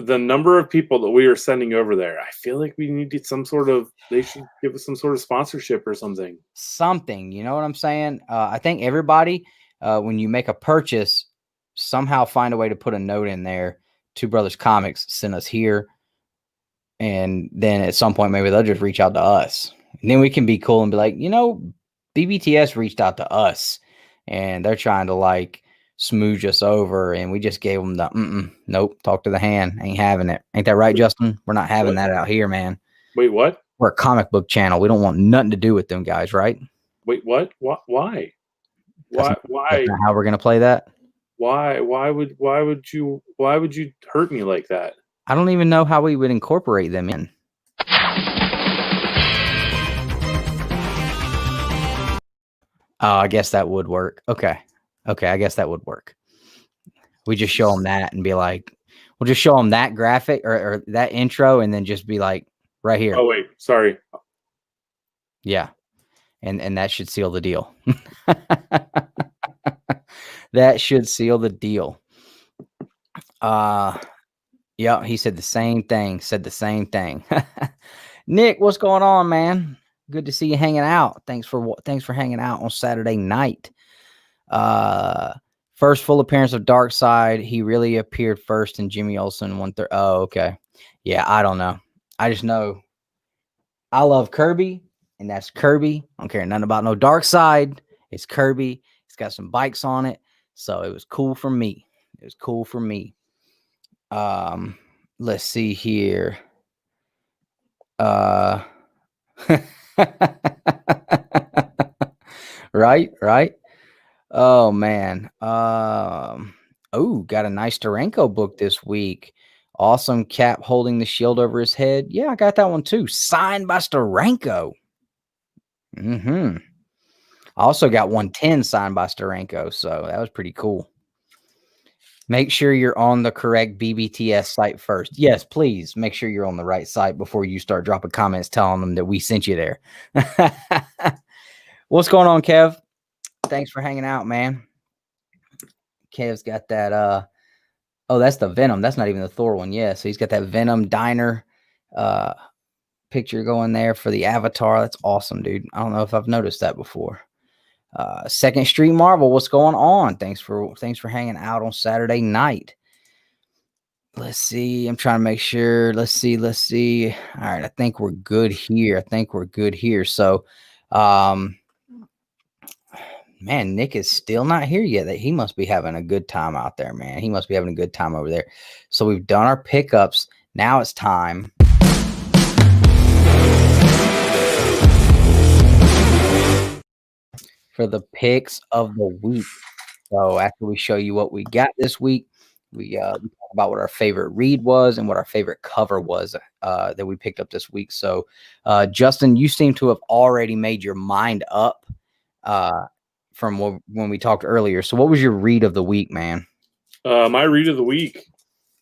The number of people that we are sending over there, I feel like we need they should give us some sort of sponsorship or something. Something, you know what I'm saying? I think everybody, when you make a purchase, somehow find a way to put a note in there. Two Brothers Comics sent us here. And then at some point, maybe they'll just reach out to us. And then we can be cool and be like, BBTS reached out to us. And they're trying to like smooch us over. And we just gave them the, nope, talk to the hand. Ain't having it. Ain't that right, Justin? We're not having that out here, man. Wait, what? We're a comic book channel. We don't want nothing to do with them guys, right? Wait, what? Why? Why? That's not how we're going to play that? Why would you hurt me like that? I don't even know how we would incorporate them in. Oh, I guess that would work. Okay, I guess that would work. We just show them that and be like, we'll just show them that graphic or that intro and then just be like, right here. Oh, wait, sorry. Yeah, and that should seal the deal. That should seal the deal. Yeah, he said the same thing. Nick, what's going on, man? Good to see you hanging out. Thanks for hanging out on Saturday night. First full appearance of Darkseid. He really appeared first in Jimmy Olsen 1/3. Oh, okay. Yeah, I don't know. I just know I love Kirby, and that's Kirby. I don't care nothing about no Darkseid. It's Kirby. It's got some bikes on it. So it was cool for me. It was cool for me. Let's see here. Right. Oh man. Oh, got a nice Steranko book this week. Awesome Cap holding the shield over his head. Yeah, I got that one too. Signed by Steranko. I also got 110 signed by Steranko, so that was pretty cool. Make sure you're on the correct BBTS site first. Yes, please make sure you're on the right site before you start dropping comments telling them that we sent you there. What's going on, Kev? Thanks for hanging out, man. Kev's got that oh, that's the Venom. That's not even the Thor one. Yeah, so he's got that Venom diner picture going there for the Avatar. That's awesome, dude. I don't know if I've noticed that before. Second Street Marvel, what's going on? Thanks for hanging out on Saturday night. Let's see. I'm trying to make sure. Let's see. All right, I think we're good here. So, man, Nick is still not here yet. He must be having a good time out there, man. He must be having a good time over there. So we've done our pickups. Now it's time for the picks of the week. So after we show you what we got this week, we talk about what our favorite read was and what our favorite cover was that we picked up this week. So, Justin, you seem to have already made your mind up from when we talked earlier. So what was your read of the week, man? My read of the week,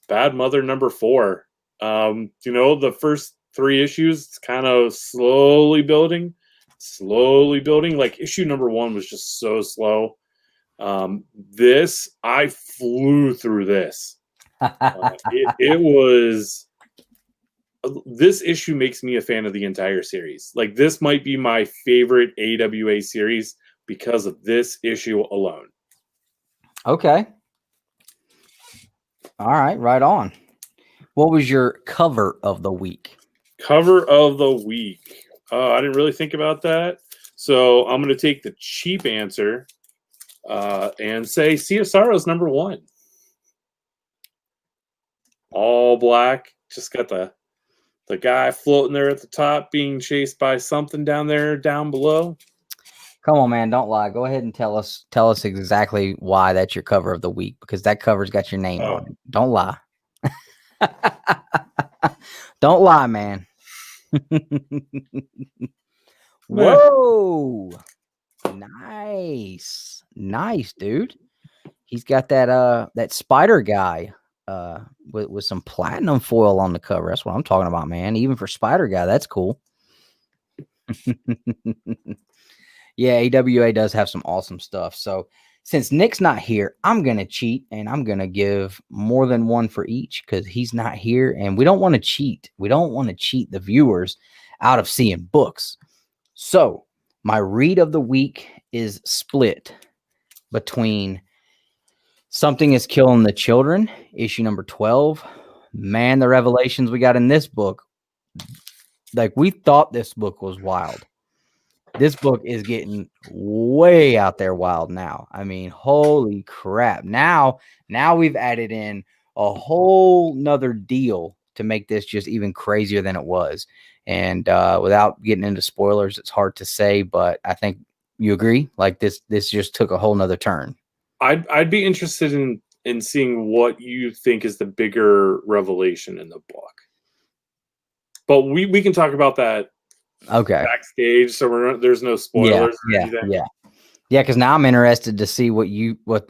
Bad Mother #4. The first 3 issues, it's kind of slowly building. Like issue #1 was just so slow. I flew through this. It was. This issue makes me a fan of the entire series. Like, this might be my favorite AWA series because of this issue alone. Okay. All right on. What was your cover of the week? Cover of the week. I didn't really think about that. So I'm going to take the cheap answer and say Sea of Sorrows #1. All black. Just got the guy floating there at the top being chased by something down below. Come on, man. Don't lie. Go ahead and tell us exactly why that's your cover of the week, because that cover's got your name on it. Don't lie. Don't lie, man. Whoa. Nice, dude. He's got that spider guy with some platinum foil on the cover. That's what I'm talking about, man. Even for Spider Guy, that's cool. Yeah, AWA does have some awesome stuff. So since Nick's not here, I'm going to cheat, and I'm going to give more than one for each because he's not here, and we don't want to cheat. We don't want to cheat the viewers out of seeing books. So my read of the week is split between Something is Killing the Children, issue #12. Man, the revelations we got in this book. Like, we thought this book was wild. This book is getting way out there wild now. I mean, holy crap. Now we've added in a whole nother deal to make this just even crazier than it was. And without getting into spoilers, it's hard to say, but I think you agree. Like, this just took a whole nother turn. I'd be interested in seeing what you think is the bigger revelation in the book. But we can talk about that backstage, so there's no spoilers. Yeah. Because now I'm interested to see what your other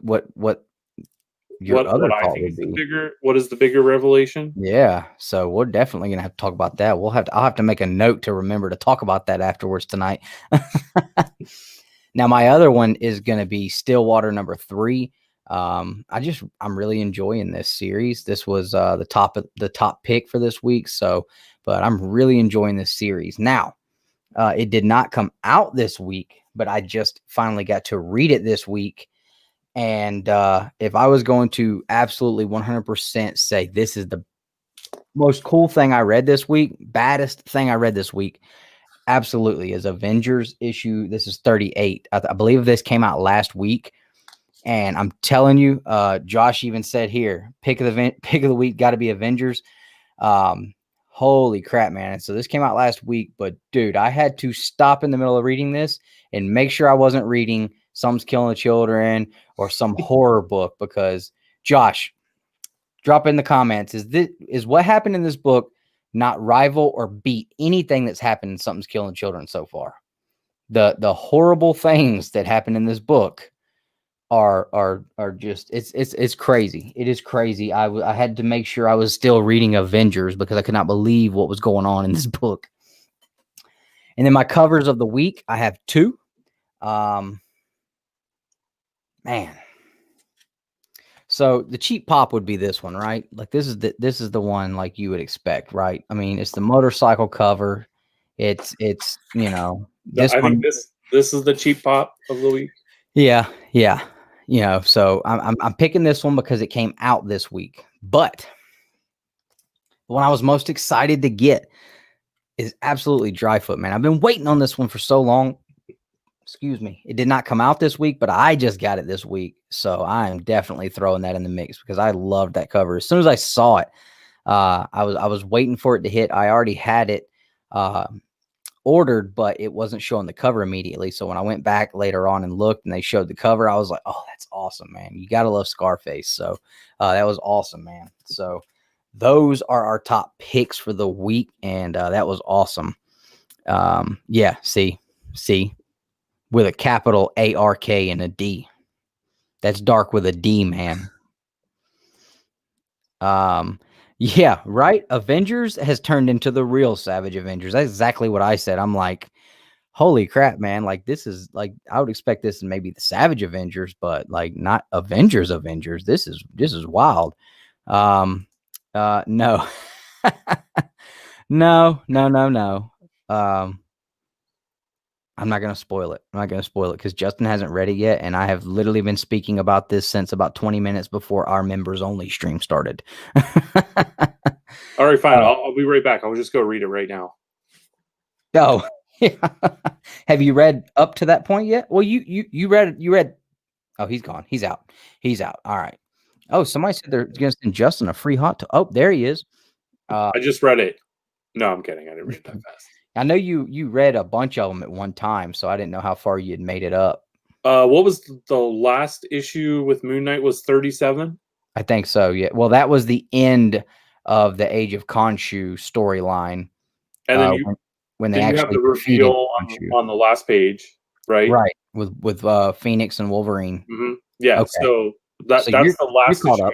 thought would be. What is the bigger revelation? Yeah, so we're definitely gonna have to talk about that. I'll have to make a note to remember to talk about that afterwards tonight. Now my other one is gonna be Stillwater #3. I'm really enjoying this series. This was the top pick for this week. So, but I'm really enjoying this series. Now, it did not come out this week, but I just finally got to read it this week. And if I was going to absolutely 100% say this is the most cool thing I read this week, baddest thing I read this week, absolutely is Avengers issue. This is 38. I believe this came out last week. And I'm telling you, Josh even said here, pick of the week got to be Avengers. Holy crap, man. And so this came out last week, but dude, I had to stop in the middle of reading this and make sure I wasn't reading Some's Killing the Children or some horror book, because Josh, drop in the comments. Is what happened in this book not rival or beat anything that's happened in Something's Killing Children so far? The horrible things that happen in this book are just it's crazy. It is crazy. I had to make sure I was still reading Avengers because I could not believe what was going on in this book. And then my covers of the week, I have two. Man. So the cheap pop would be this one, right? Like this is the one like you would expect, right? I mean, it's the motorcycle cover. It's you know, this I one. think this is the cheap pop of the week. Yeah. You know, so I'm picking this one because it came out this week. But the one I was most excited to get is absolutely Dryfoot, man. I've been waiting on this one for so long. Excuse me. It did not come out this week, but I just got it this week. So I am definitely throwing that in the mix because I loved that cover. As soon as I saw it, I was waiting for it to hit. I already had it ordered, but it wasn't showing the cover immediately. So when I went back later on and looked and they showed the cover, I was like, oh, that's awesome, man. You got to love Scarface. So that was awesome, man. So those are our top picks for the week. And that was awesome. Yeah. See, with a capital ARK and a D. That's dark with a D, man. Yeah, right. Avengers has turned into the real Savage Avengers. That's exactly what I said. I'm like, holy crap, man. Like, this is like, I would expect this in maybe the Savage Avengers, but like not Avengers. This is wild. No. No. I'm not going to spoil it. I'm not going to spoil it because Justin hasn't read it yet. And I have literally been speaking about this since about 20 minutes before our members only stream started. All right, fine. I'll be right back. I'll just go read it right now. Oh, yeah. Have you read up to that point yet? Well, you read. Oh, he's gone. He's out. All right. Oh, somebody said they're going to send Justin a free hot. Oh, there he is. I just read it. No, I'm kidding. I didn't read that fast. I know you read a bunch of them at one time, so I didn't know how far you had made it up. What was the last issue with Moon Knight? Was 37? I think so, yeah. Well, that was the end of the Age of Khonshu storyline. And then when they actually have the reveal on the last page, right? Right, with Phoenix and Wolverine. Mm-hmm. Yeah, okay. So that's the last issue I read.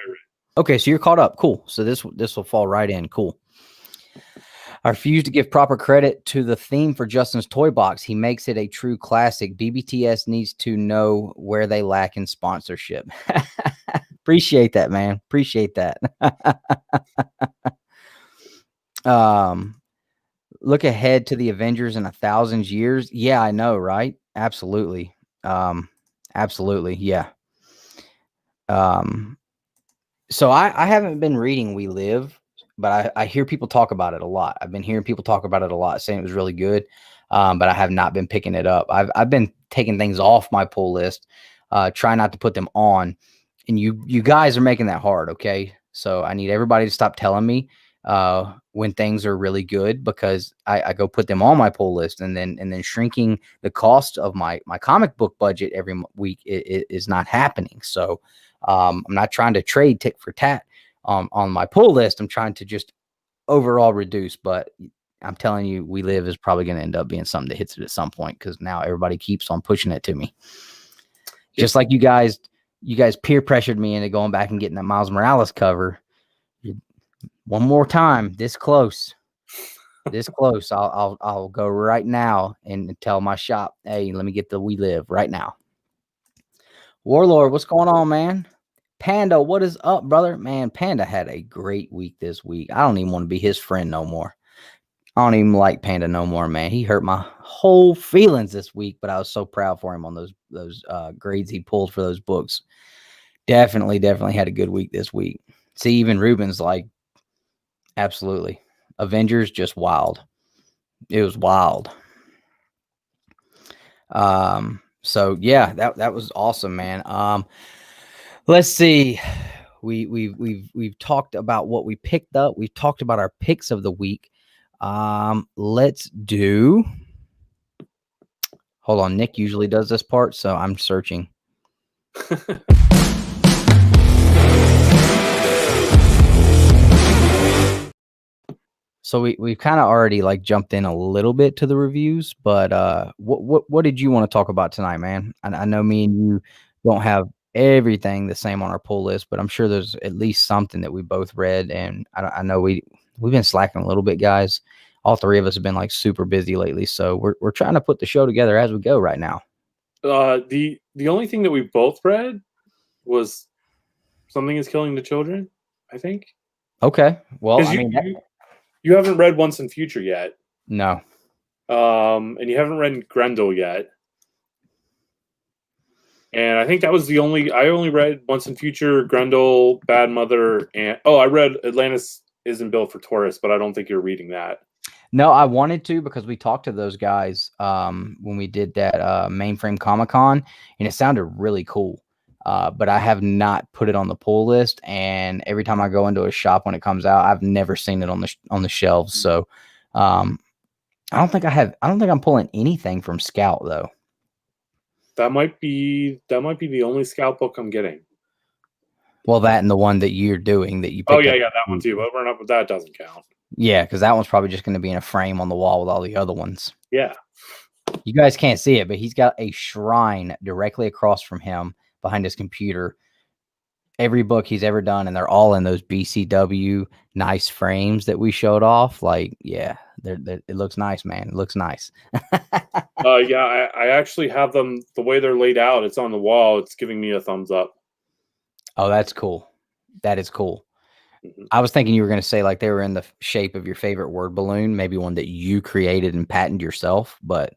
Okay, so you're caught up. Cool. So this will fall right in. Cool. I refuse to give proper credit to the theme for Justin's toy box. He makes it a true classic. BBTS needs to know where they lack in sponsorship. Appreciate that, man. Appreciate that. Look ahead to the Avengers in 1,000 years. Yeah, I know, right? Absolutely. Absolutely. Yeah. So I haven't been reading We Live, but I hear people talk about it a lot. I've been hearing people talk about it a lot, saying it was really good. But I have not been picking it up. I've been taking things off my pull list, try not to put them on. And you guys are making that hard, okay? So I need everybody to stop telling me when things are really good, because I go put them on my pull list, and then shrinking the cost of my comic book budget every week is not happening. So I'm not trying to trade tick for tat on my pull list. I'm trying to just overall reduce, but I'm telling you, We Live is probably going to end up being something that hits it at some point, because now everybody keeps on pushing it to me. Yeah. Just like you guys peer pressured me into going back and getting that Miles Morales cover. One more time, this close. I'll go right now and tell my shop, hey, let me get the We Live right now. Warlord, what's going on, man? Panda, what is up, brother? Man, Panda had a great week this week. I don't even want to be his friend no more. I don't even like Panda no more, man. He hurt my whole feelings this week, but I was so proud for him on those grades he pulled for those books. Definitely had a good week this week. See, even Ruben's like, absolutely. Avengers, just wild. It was wild. So yeah, that was awesome, man. Let's see. We've talked about what we picked up. We've talked about our picks of the week. Let's do. Hold on, Nick usually does this part, so I'm searching. So we've kind of already like jumped in a little bit to the reviews, but what did you want to talk about tonight, man? I know me and you don't have everything the same on our pull list, but I'm sure there's at least something that we both read, and I know we've been slacking a little bit, guys. All three of us have been like super busy lately, so we're trying to put the show together as we go right now. The only thing that we both read was Something is Killing the Children, I think. Okay, well, I mean, you haven't read Once and Future yet. No. And you haven't read Grendel yet. And I think that was I only read Once and Future, Grendel, Bad Mother, and I read Atlantis Isn't Built for Tourists, but I don't think you're reading that. No, I wanted to because we talked to those guys when we did that mainframe ComiKon, and it sounded really cool. But I have not put it on the pull list, and every time I go into a shop when it comes out, I've never seen it on the shelves. So I don't think I'm pulling anything from Scout though. That might be the only Scout book I'm getting. Well, that and the one that you're doing that you picked Oh yeah, up. that one too. But that doesn't count. Yeah, because that one's probably just going to be in a frame on the wall with all the other ones. Yeah. You guys can't see it, but he's got a shrine directly across from him behind his computer. Every book he's ever done, and they're all in those BCW nice frames that we showed off. Like, yeah, it looks nice, man. It looks nice. Yeah, I actually have them the way they're laid out. It's on the wall. It's giving me a thumbs up. Oh, that's cool. That is cool. I was thinking you were going to say like they were in the shape of your favorite word balloon, maybe one that you created and patented yourself. But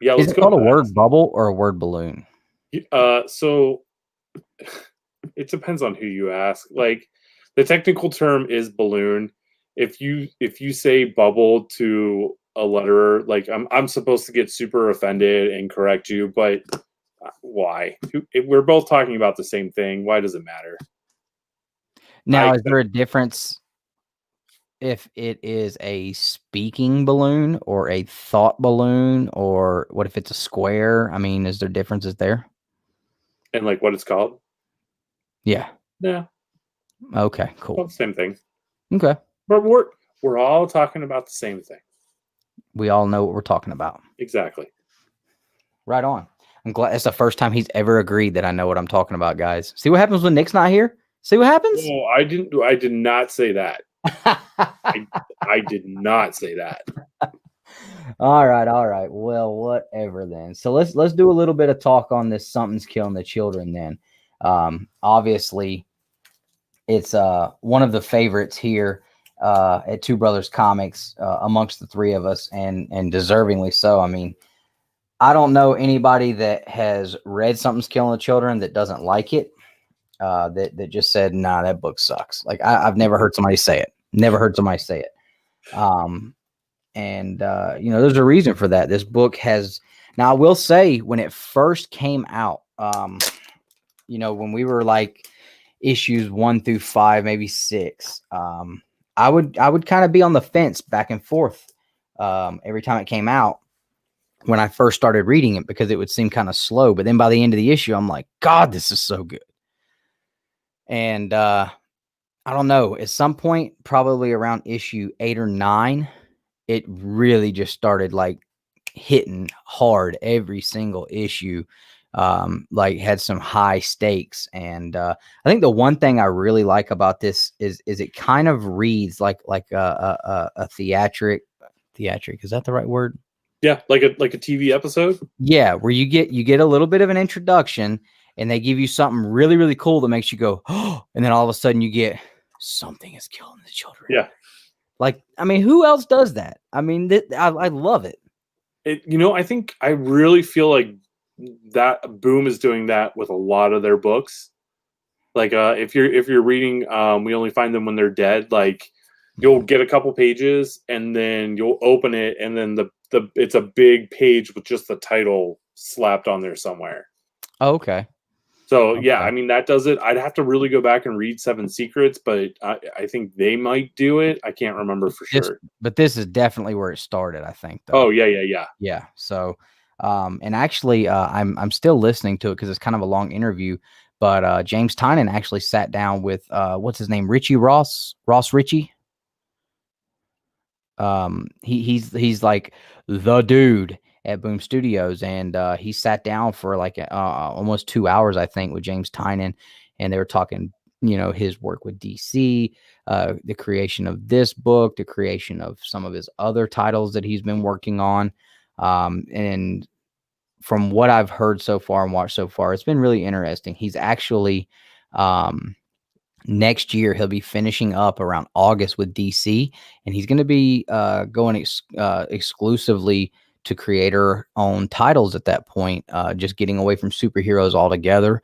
yeah, is it called a word bubble or a word balloon? So it depends on who you ask. Like the technical term is balloon. If you say bubble to a letterer, like I'm supposed to get super offended and correct you, but why? We're both talking about the same thing. Why does it matter? Now, is there a difference if it is a speaking balloon or a thought balloon, or what if it's a square? I mean, is there differences there? And like what it's called? Yeah. Yeah. Okay, cool. Well, same thing. Okay. But we're all talking about the same thing. We all know what we're talking about. Exactly. Right on. I'm glad it's the first time he's ever agreed that I know what I'm talking about, guys. See what happens when Nick's not here? See what happens? No, I did not say that. I did not say that. All right. Well, whatever then. So let's do a little bit of talk on this Something's Killing the Children then. Obviously, it's one of the favorites here at Two Brothers Comics amongst the three of us, and deservingly so. I mean, I don't know anybody that has read Something's Killing the Children that doesn't like it. That just said, nah, that book sucks. Like I've never heard somebody say it. And there's a reason for that. This book has, now I will say when it first came out, when we were like issues 1 through 5, maybe 6, I would kind of be on the fence back and forth every time it came out when I first started reading it, because it would seem kind of slow. But then by the end of the issue, I'm like, God, this is so good. And I don't know, at some point, probably around issue 8 or 9, it really just started like hitting hard every single issue. Like had some high stakes. And I think the one thing I really like about this is it kind of reads like a theatric. Is that the right word? Yeah, like a TV episode. Yeah, where you get a little bit of an introduction, and they give you something really, really cool that makes you go, oh, and then all of a sudden you get Something is Killing the Children. Yeah. Like, I mean, who else does that? I mean, I love it. I think I really feel like that Boom is doing that with a lot of their books. Like, if you're reading, We Only Find Them When They're Dead. Like, you'll get a couple pages, and then you'll open it, and then it's a big page with just the title slapped on there somewhere. Oh, okay. So Okay. yeah, I mean that does it. I'd have to really go back and read Seven Secrets, but I think they might do it. I can't remember for sure. But this is definitely where it started, I think, though. Oh yeah. Yeah. So, and actually, I'm still listening to it because it's kind of a long interview. But James Tynion actually sat down with what's his name, Richie Ross Ritchie. He's like the dude at Boom Studios, and he sat down for like almost 2 hours, I think, with James Tynion, and they were talking, his work with DC, the creation of this book, the creation of some of his other titles that he's been working on, and from what I've heard so far and watched so far, it's been really interesting. He's actually next year he'll be finishing up around August with DC, and he's going to be going exclusively to creator-owned titles at that point, just getting away from superheroes altogether.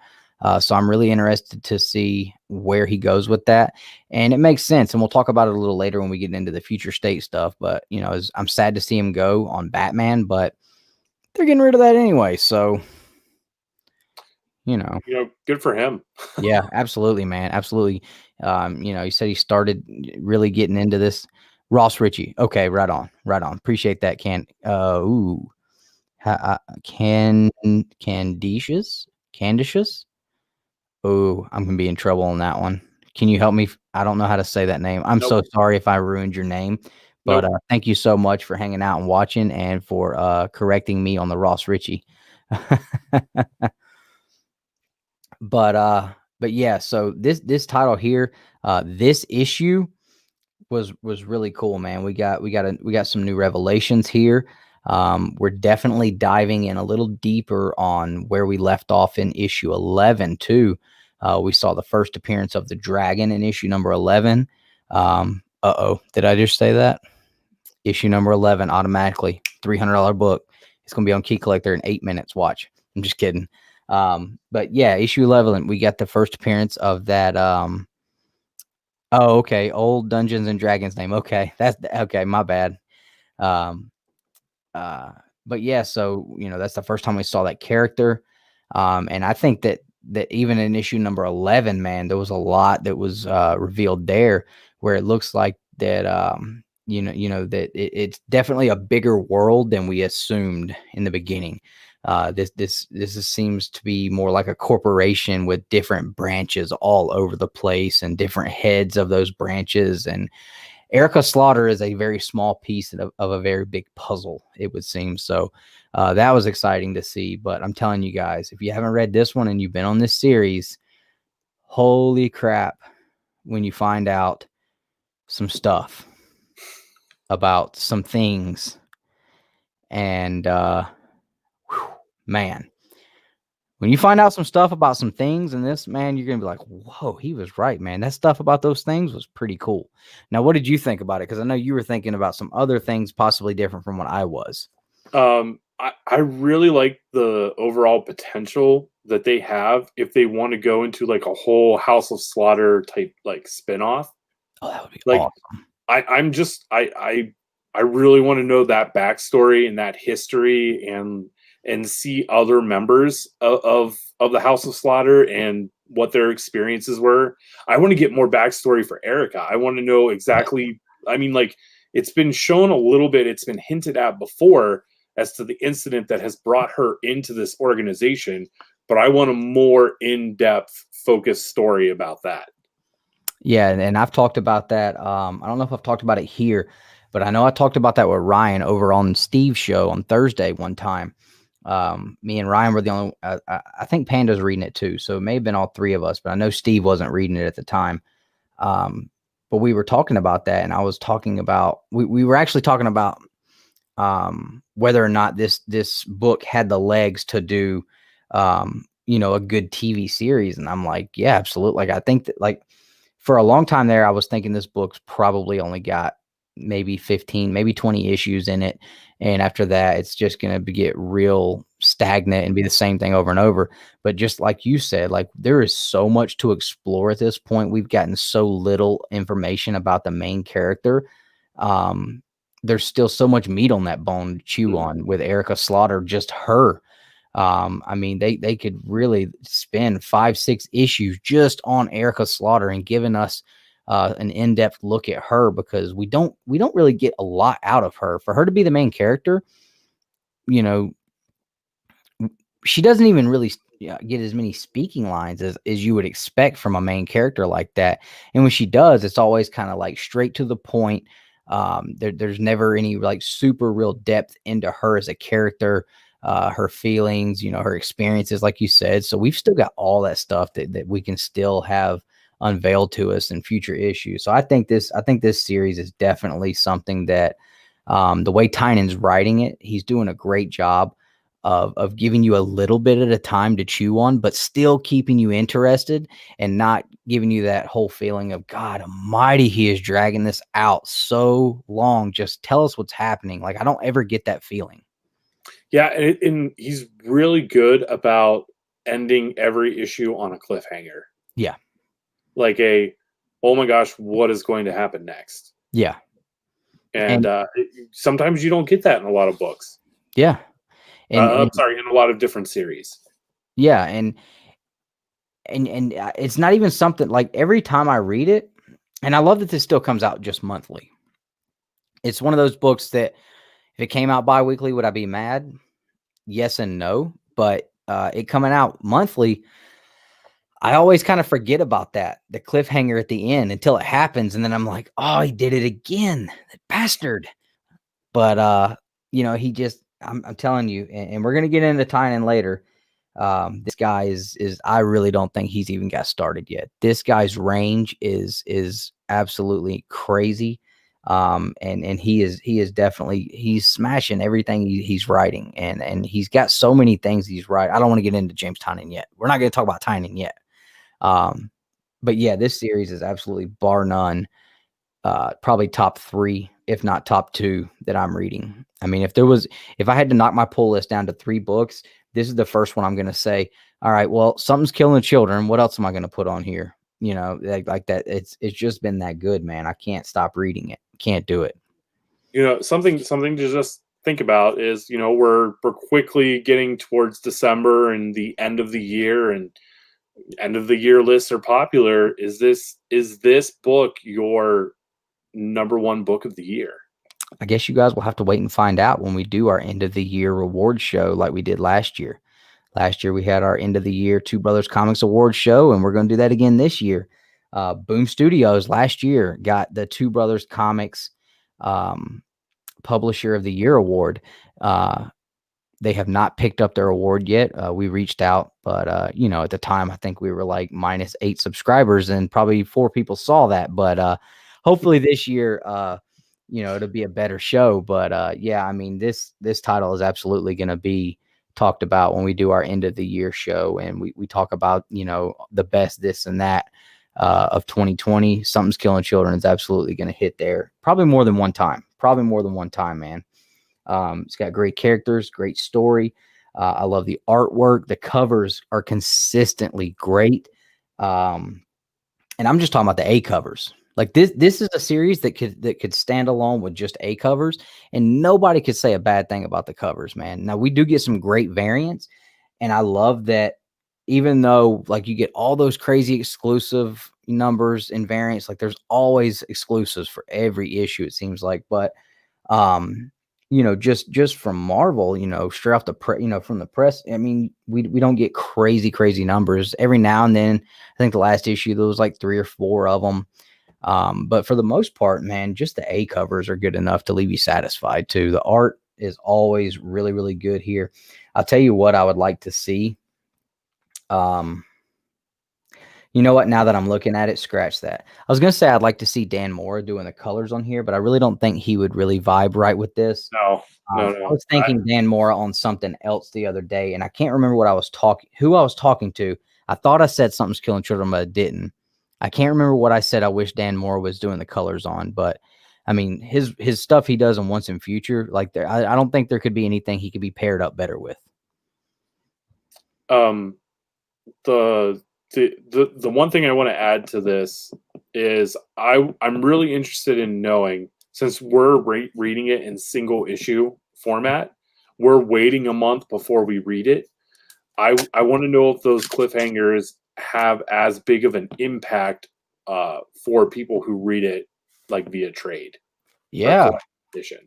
So I'm really interested to see where he goes with that, and it makes sense. And we'll talk about it a little later when we get into the future state stuff. But I'm sad to see him go on Batman, but they're getting rid of that anyway. So good for him. Yeah, absolutely, man. Absolutely. He said he started really getting into this. Ross Ritchie. Okay, right on. Appreciate that. Candacious. Oh, I'm gonna be in trouble on that one. Can you help me? I don't know how to say that name. I'm so sorry if I ruined your name, but thank you so much for hanging out and watching, and for correcting me on the Ross Ritchie. But yeah, so this title here, this issue was really cool, man. We got some new revelations here. We're definitely diving in a little deeper on where we left off in issue 11 too. We saw the first appearance of the dragon in issue number 11. Did I just say that? Issue number 11 automatically $300 book. It's gonna be on Key Collector in 8 minutes. Watch. I'm just kidding. But yeah, issue 11, we got the first appearance of that. Okay. Old Dungeons and Dragons name. Okay. That's okay. My bad. But yeah, so, that's the first time we saw that character. And I think that even in issue number 11, man, there was a lot that was, revealed there, where it looks like that, that it's definitely a bigger world than we assumed in the beginning. This seems to be more like a corporation with different branches all over the place and different heads of those branches. And Erica Slaughter is a very small piece of a very big puzzle, it would seem. So that was exciting to see. But I'm telling you guys, if you haven't read this one and you've been on this series, holy crap, when you find out some stuff about some things, and man, when you find out some stuff about some things in this, man, you're going to be like, whoa, he was right, man. That stuff about those things was pretty cool. Now, what did you think about it? Because I know you were thinking about some other things possibly different from what I was. I really like the overall potential that they have if they want to go into like a whole House of Slaughter type like spinoff. Oh, that would be like awesome. I really want to know that backstory and that history and see other members of the House of Slaughter and what their experiences were. I want to get more backstory for Erica. I want to know exactly. I mean, like, it's been shown a little bit. It's been hinted at before as to the incident that has brought her into this organization, but I want a more in-depth, focused story about that. Yeah, and I've talked about that. I don't know if I've talked about it here, but I know I talked about that with Ryan over on Steve's show on Thursday one time. Me and Ryan were the only. I think Panda's reading it too, so it may have been all three of us, but I know Steve wasn't reading it at the time. But we were talking about that, and I was talking about we were actually talking about whether or not this book had the legs to do a good TV series. And I'm like, yeah, absolutely. Like, I think that, like, for a long time there, I was thinking this book's probably only got maybe 15, maybe 20 issues in it. And after that, it's just going to get real stagnant and be the same thing over and over. But just like you said, like there is so much to explore at this point. We've gotten so little information about the main character. There's still so much meat on that bone to chew on with Erica Slaughter, just her. I mean, they could really spend 5-6 issues just on Erica Slaughter and giving us an in-depth look at her, because we don't really get a lot out of her. For her to be the main character, you know, she doesn't even really get as many speaking lines as you would expect from a main character like that. And when she does, it's always kind of like straight to the point. There's never any like super real depth into her as a character, her feelings, you know, her experiences, like you said. So we've still got all that stuff that we can still have unveiled to us in future issues. So I think this series is definitely something that the way Tynan's writing it, he's doing a great job of giving you a little bit at a time to chew on, but still keeping you interested and not giving you that whole feeling of, God almighty, he is dragging this out so long. Just tell us what's happening. Like, I don't ever get that feeling. Yeah, and he's really good about ending every issue on a cliffhanger. Yeah. Like oh my gosh, what is going to happen next? Yeah. And sometimes you don't get that in a lot of books. Yeah. I'm sorry, in a lot of different series. Yeah, and it's not even something like every time I read it, and I love that this still comes out just monthly. It's one of those books that if it came out bi-weekly, would I be mad? Yes and no. But it coming out monthly, I always kind of forget about that, the cliffhanger at the end, until it happens. And then I'm like, oh, he did it again, that bastard. But, you know, he just, I'm telling you, and we're going to get into Tynan later. This guy is I really don't think he's even got started yet. This guy's range is absolutely crazy. And he is definitely, he's smashing everything he's writing, and he's got so many things he's writing. I don't want to get into James Tynan yet. We're not going to talk about Tynan yet. But yeah, this series is absolutely bar none, probably top 3, if not top 2 that I'm reading. I mean, if I had to knock my pull list down to 3 books, this is the first one I'm going to say, all right, well, something's killing the children. What else am I going to put on here? You know, like that. It's just been that good, man. I can't stop reading it. Can't do it. You know, something to just think about is, you know, we're quickly getting towards December and the end of the year, and end of the year lists are popular. Is this book your number 1 book of the year? I guess you guys will have to wait and find out when we do our end of the year reward show like we did last year. Last year we had our end of the year Two Brothers Comics Award show, and we're going to do that again this year. Boom Studios last year got the Two Brothers Comics Publisher of the Year award. They have not picked up their award yet. We reached out, but you know, at the time I think we were like -8 subscribers, and probably 4 people saw that. But hopefully this year, you know, it'll be a better show. But yeah, I mean, this title is absolutely going to be talked about when we do our end of the year show, and we talk about, you know, the best this and that of 2020. Something's Killing Children is absolutely going to hit there, probably more than one time, man. It's got great characters, great story. I love the artwork. The covers are consistently great. And I'm just talking about the A covers. Like this is a series that could stand alone with just A covers, and nobody could say a bad thing about the covers, man. Now we do get some great variants, and I love that. Even though like you get all those crazy exclusive numbers and variants, like there's always exclusives for every issue, it seems like. But you know, just from Marvel, you know, straight off the from the press, I mean, we don't get crazy numbers. Every now and then, I think the last issue there was like 3 or 4 of them. But for the most part, man, just the A covers are good enough to leave you satisfied too. The art is always really good here. I'll tell you what I would like to see. You know what? Now that I'm looking at it, scratch that. I was going to say I'd like to see Dan Mora doing the colors on here, but I really don't think he would really vibe right with this. No. I was thinking Dan Mora on something else the other day, and I can't remember who I was talking to. I thought I said Something's Killing Children, but I didn't. I can't remember what I said I wish Dan Mora was doing the colors on, but I mean, his stuff he does in Once and Future, like there, I don't think there could be anything he could be paired up better with. The one thing I want to add to this is I'm really interested in knowing, since we're reading it in single issue format, we're waiting a month before we read it. I want to know if those cliffhangers have as big of an impact for people who read it like via trade. Yeah. Edition.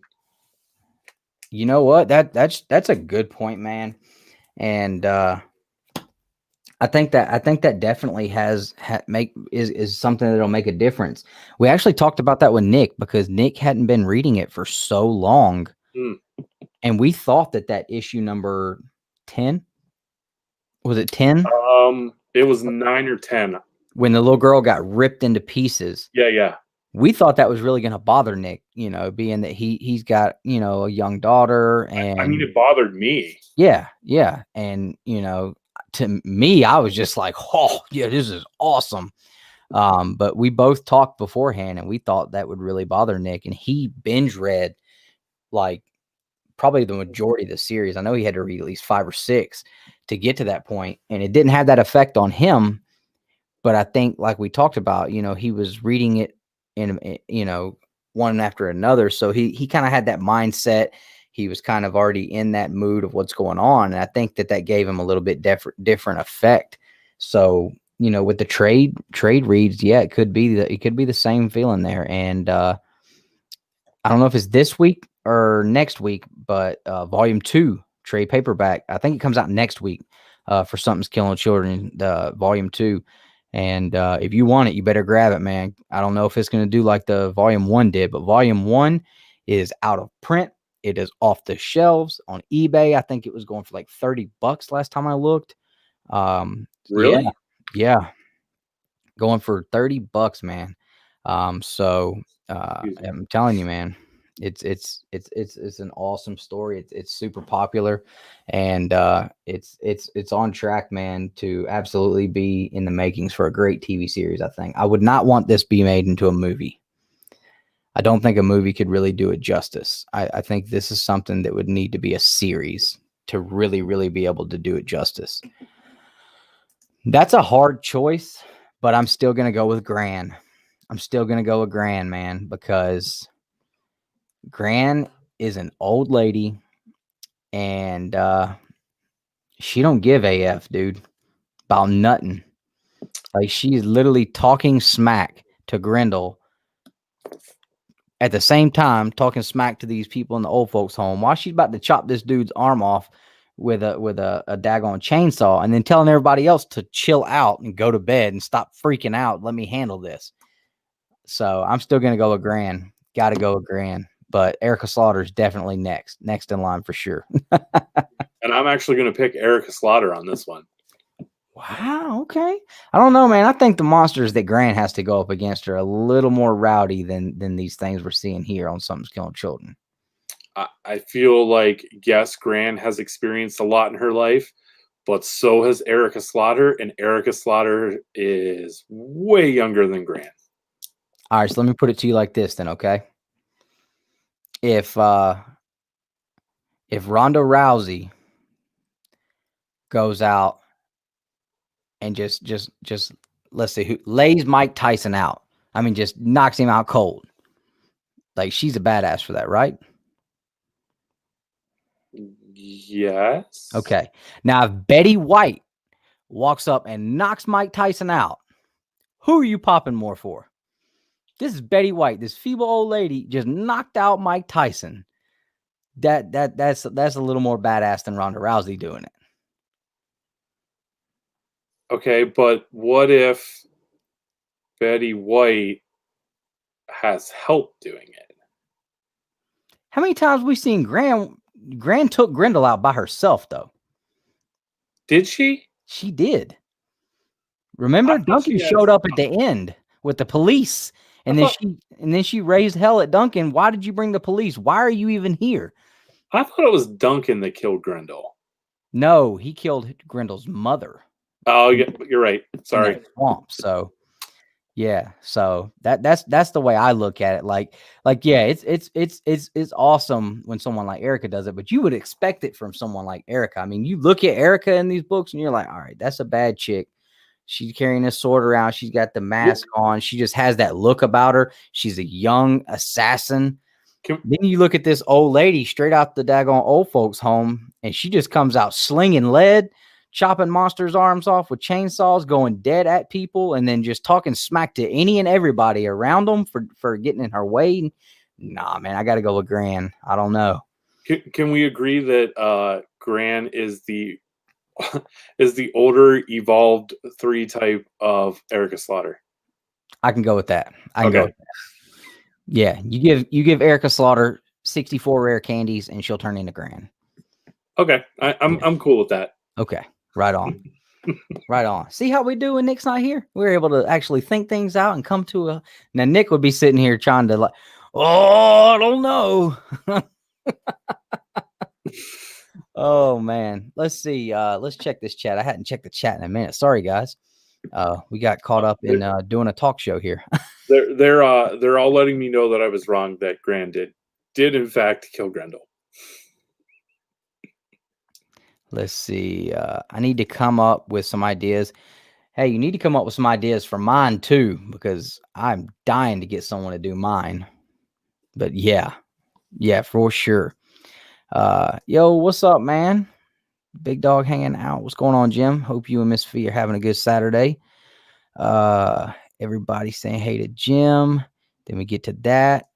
You know what? That's a good point, man. And I think that definitely is something that'll make a difference. We actually talked about that with Nick because Nick hadn't been reading it for so long, and we thought that issue number 10 was it 10? It was 9 or 10 when the little girl got ripped into pieces. Yeah. We thought that was really going to bother Nick, being that he's got a young daughter, and I mean, it bothered me. Yeah, and to me, I was just like, oh yeah, this is awesome. But we both talked beforehand, and we thought that would really bother Nick, and he binge read like probably the majority of the series. I know he had to read at least 5 or 6 to get to that point, and it didn't have that effect on him. But I think, like we talked about, he was reading it in, one after another. So he kind of had that mindset. He was kind of already in that mood of what's going on. And I think that gave him a little bit different effect. So, with the trade reads, yeah, it could be the same feeling there. And I don't know if it's this week or next week, but volume 2 trade paperback, I think it comes out next week for Something's Killing Children, the volume 2. And if you want it, you better grab it, man. I don't know if it's going to do like the volume 1 did, but volume 1 is out of print. It is off the shelves on eBay. I think it was going for like $30 last time I looked. Really? Yeah. Going for $30, man. So I'm telling you, man, it's an awesome story. It's super popular, and it's on track, man, to absolutely be in the makings for a great TV series. I think I would not want this be made into a movie. I don't think a movie could really do it justice. I think this is something that would need to be a series to really, really be able to do it justice. That's a hard choice, but I'm still going to go with Gran. I'm still going to go with Gran, man, because Gran is an old lady, and she don't give AF, dude, about nothing. Like, she's literally talking smack to Grendel at the same time, talking smack to these people in the old folks' home while she's about to chop this dude's arm off with a daggone chainsaw, and then telling everybody else to chill out and go to bed and stop freaking out. Let me handle this. So I'm still going to go with Gran. Got to go with Gran. But Erica Slaughter is definitely next in line for sure. And I'm actually going to pick Erica Slaughter on this one. Wow. Okay. I don't know, man. I think the monsters that Gran has to go up against are a little more rowdy than these things we're seeing here on Something's Killing Children. I feel like, yes, Gran has experienced a lot in her life, but so has Erica Slaughter, and Erica Slaughter is way younger than Gran. All right, so let me put it to you like this then, okay? If Ronda Rousey goes out and just let's see, who lays Mike Tyson out. I mean, just knocks him out cold. Like, she's a badass for that, right? Yes. Okay. Now, if Betty White walks up and knocks Mike Tyson out, who are you popping more for? This is Betty White, this feeble old lady, just knocked out Mike Tyson. That's a little more badass than Ronda Rousey doing it. Okay, but what if Betty White has help doing it? How many times have we seen Gran took Grendel out by herself, though? Did she? She did. Remember, Duncan showed up at the end with the police, and then she raised hell at Duncan. Why did you bring the police? Why are you even here? I thought it was Duncan that killed Grendel. No, he killed Grendel's mother. Oh, yeah, you're right. Sorry. Swamp. So, Yeah, so that's the way I look at it. Like yeah, it's awesome when someone like Erica does it, but you would expect it from someone like Erica. I mean, you look at Erica in these books and you're like, all right, that's a bad chick. She's carrying a sword around. She's got the mask on. She just has that look about her. She's a young assassin. Then you look at this old lady straight out the daggone old folks' home, and she just comes out slinging lead, chopping monsters' arms off with chainsaws, going dead at people, and then just talking smack to any and everybody around them for getting in her way. Nah, man, I got to go with Gran. I don't know. Can we agree that Gran is the older evolved 3 type of Erica Slaughter? I can go with that. I can go with that. Yeah, you give Erica Slaughter 64 rare candies, and she'll turn into Gran. Okay, I'm cool with that. Okay, right on. Right on. See how we do when Nick's not here? We're able to actually think things out and come to a. Now Nick would be sitting here trying to like, oh, I don't know. Oh man, let's see. Let's check this chat. I hadn't checked the chat in a minute. Sorry, guys. We got caught up in doing a talk show here. They're all letting me know that I was wrong. That Gran did in fact kill Grendel. Let's see. I need to come up with some ideas. Hey, you need to come up with some ideas for mine too, because I'm dying to get someone to do mine. But yeah, for sure. Yo, what's up, man? Big dog hanging out. What's going on, Jim? Hope you and Miss Fee are having a good Saturday. Everybody saying hey to Jim. Then we get to that.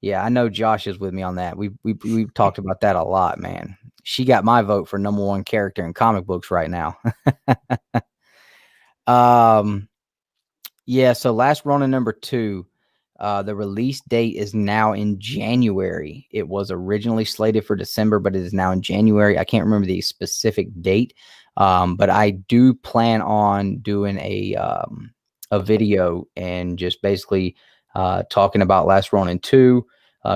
Yeah, I know Josh is with me on that. We've talked about that a lot, man. She got my vote for #1 character in comic books right now. Yeah, so Last Ronin #2, the release date is now in January. It was originally slated for December, but it is now in January. I can't remember the specific date, but I do plan on doing a video and just basically talking about Last Ronin 2,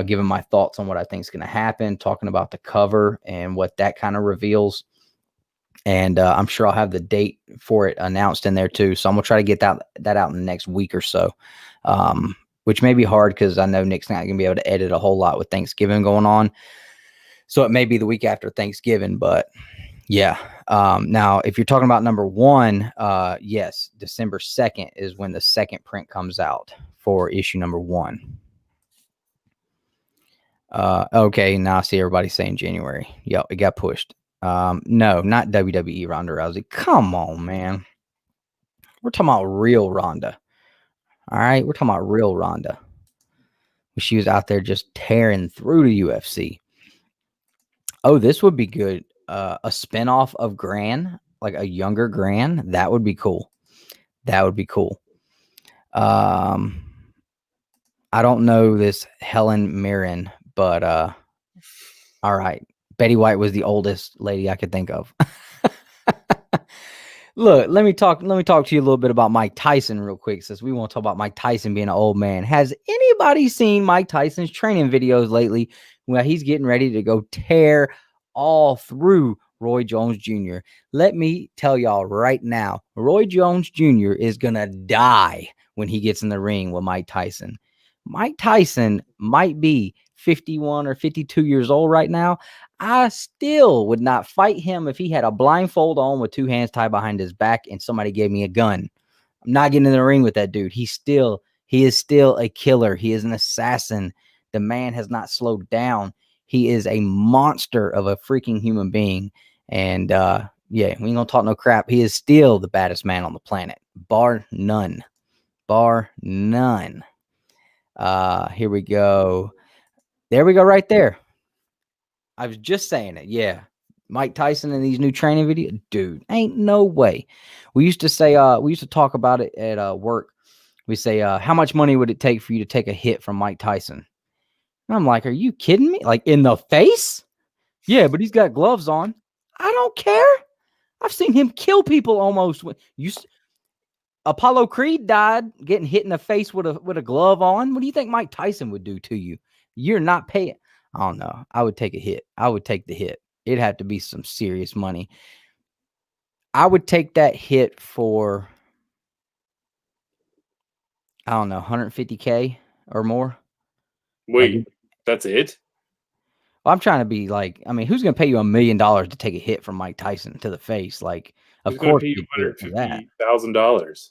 giving my thoughts on what I think is going to happen, talking about the cover and what that kind of reveals. And I'm sure I'll have the date for it announced in there too. So I'm gonna try to get that out in the next week or so, which may be hard because I know Nick's not gonna be able to edit a whole lot with Thanksgiving going on. So it may be the week after Thanksgiving, but yeah. Now, if you're talking about #1, yes, December 2nd is when the second print comes out for issue #1. Okay, now I see everybody saying January. Yep, it got pushed. No, not WWE Ronda Rousey. Come on, man. We're talking about real Ronda. All right, we're talking about real Ronda. She was out there just tearing through the UFC. Oh, this would be good. A spinoff of Gran, like a younger Gran. That would be cool. That would be cool. I don't know this Helen Mirren, but all right. Betty White was the oldest lady I could think of. Look, let me talk to you a little bit about Mike Tyson real quick, since we want to talk about Mike Tyson being an old man. Has anybody seen Mike Tyson's training videos lately where he's getting ready to go tear all through Roy Jones Jr.? Let me tell y'all right now, Roy Jones Jr. is going to die when he gets in the ring with Mike Tyson. Mike Tyson might be 51 or 52 years old right now. I still would not fight him if he had a blindfold on with 2 hands tied behind his back and somebody gave me a gun. I'm not getting in the ring with that dude. He is still a killer. He is an assassin. The man has not slowed down. He is a monster of a freaking human being. And yeah, we ain't gonna talk no crap. He is still the baddest man on the planet, bar none. Bar none. Here we go. There we go, right there. I was just saying it. Yeah. Mike Tyson in these new training videos. Dude, ain't no way. We used to say, we used to talk about it at work. We say, how much money would it take for you to take a hit from Mike Tyson? And I'm like, are you kidding me? Like, in the face? Yeah, but he's got gloves on. I don't care. I've seen him kill people almost. Apollo Creed died getting hit in the face with a glove on. What do you think Mike Tyson would do to you? You're not paying. I don't know. I would take a hit. I would take the hit. It'd have to be some serious money. I would take that hit for I don't know, 150K or more. Wait, Like, that's it? I'm trying to be like, I mean, who's going to pay you $1 million to take a hit from Mike Tyson to the face? Like, of Who's going to course pay you you'd do it for that. $150,000?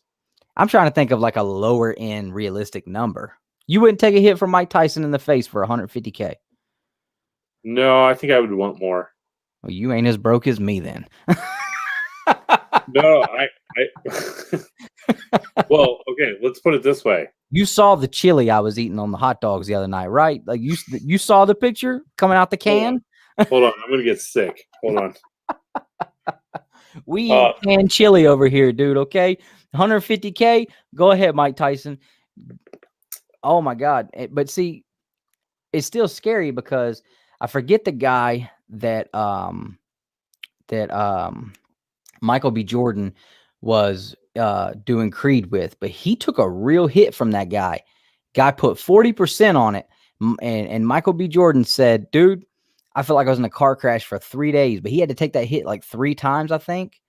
I'm trying to think of like a lower end realistic number. You wouldn't take a hit from Mike Tyson in the face for 150K. No, I think I would want more. Well, you ain't as broke as me then. No, I well, okay, let's put it this way. You saw the chili I was eating on the hot dogs the other night, right? Like you saw the picture coming out the can. Hold on, I'm gonna get sick. Hold on. We eat canned chili over here, dude. Okay, 150K. Go ahead, Mike Tyson. Oh my God! But see, it's still scary because I forget the guy that Michael B. Jordan was doing Creed with, but he took a real hit from that guy. Guy put 40% on it, and Michael B. Jordan said, "Dude, I feel like I was in a car crash for 3 days," but he had to take that hit like 3 times, I think,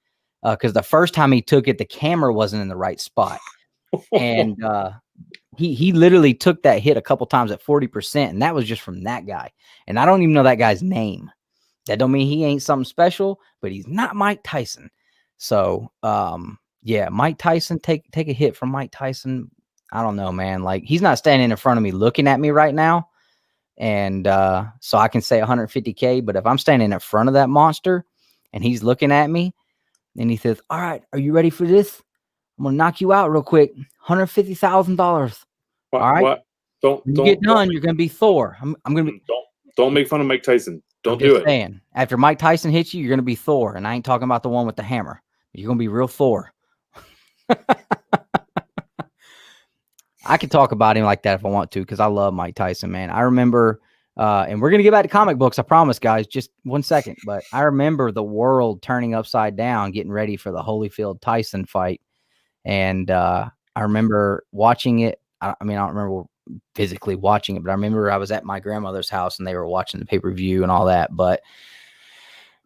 because the first time he took it, the camera wasn't in the right spot, and he literally took that hit a couple times at 40%, and that was just from that guy. And I don't even know that guy's name. That don't mean he ain't something special, but he's not Mike Tyson. So, yeah, Mike Tyson, take a hit from Mike Tyson. I don't know, man. Like, he's not standing in front of me looking at me right now. And so I can say 150K, but if I'm standing in front of that monster and he's looking at me and he says, "All right, are you ready for this? I'm gonna knock you out real quick. $150,000. All right. What? When you get done, you're gonna be Thor. I'm gonna be. Don't make fun of Mike Tyson. Don't I'm do just it. saying, after Mike Tyson hits you, you're gonna be Thor, and I ain't talking about the one with the hammer. You're gonna be real Thor." I could talk about him like that if I want to, because I love Mike Tyson, man. I remember, and we're gonna get back to comic books, I promise, guys. Just 1 second, but I remember the world turning upside down, getting ready for the Holyfield Tyson fight, and I remember watching it. I mean, I don't remember physically watching it, but I remember I was at my grandmother's house and they were watching the pay-per-view and all that. But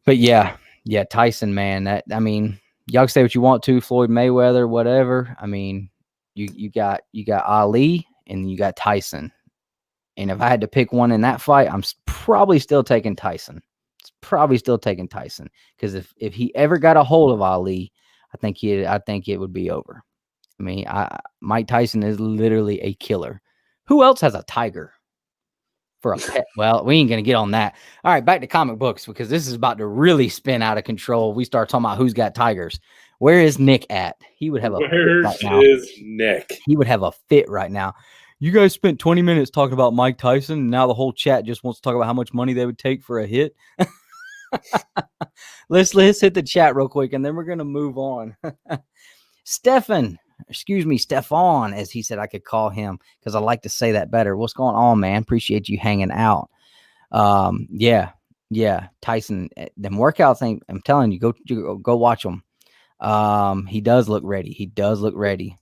yeah, Tyson, man. That, I mean, y'all can say what you want to, Floyd Mayweather, whatever. I mean, you got Ali and you got Tyson. And if I had to pick one in that fight, I'm probably still taking Tyson. It's probably still taking Tyson, because if he ever got a hold of Ali, I think it would be over. I mean, Mike Tyson is literally a killer. Who else has a tiger for a pet? Well, we ain't gonna get on that. All right, back to comic books, because this is about to really spin out of control. We start talking about who's got tigers. Where is Nick at? He would have a fit right now. Where is Nick? He would have a fit right now. You guys spent 20 minutes talking about Mike Tyson, and now the whole chat just wants to talk about how much money they would take for a hit. Let's hit the chat real quick, and then we're gonna move on. Stefan, as he said I could call him, because I like to say that better. What's going on, man? Appreciate you hanging out. Yeah, Tyson, them workout thing, I'm telling you, go watch them. He does look ready.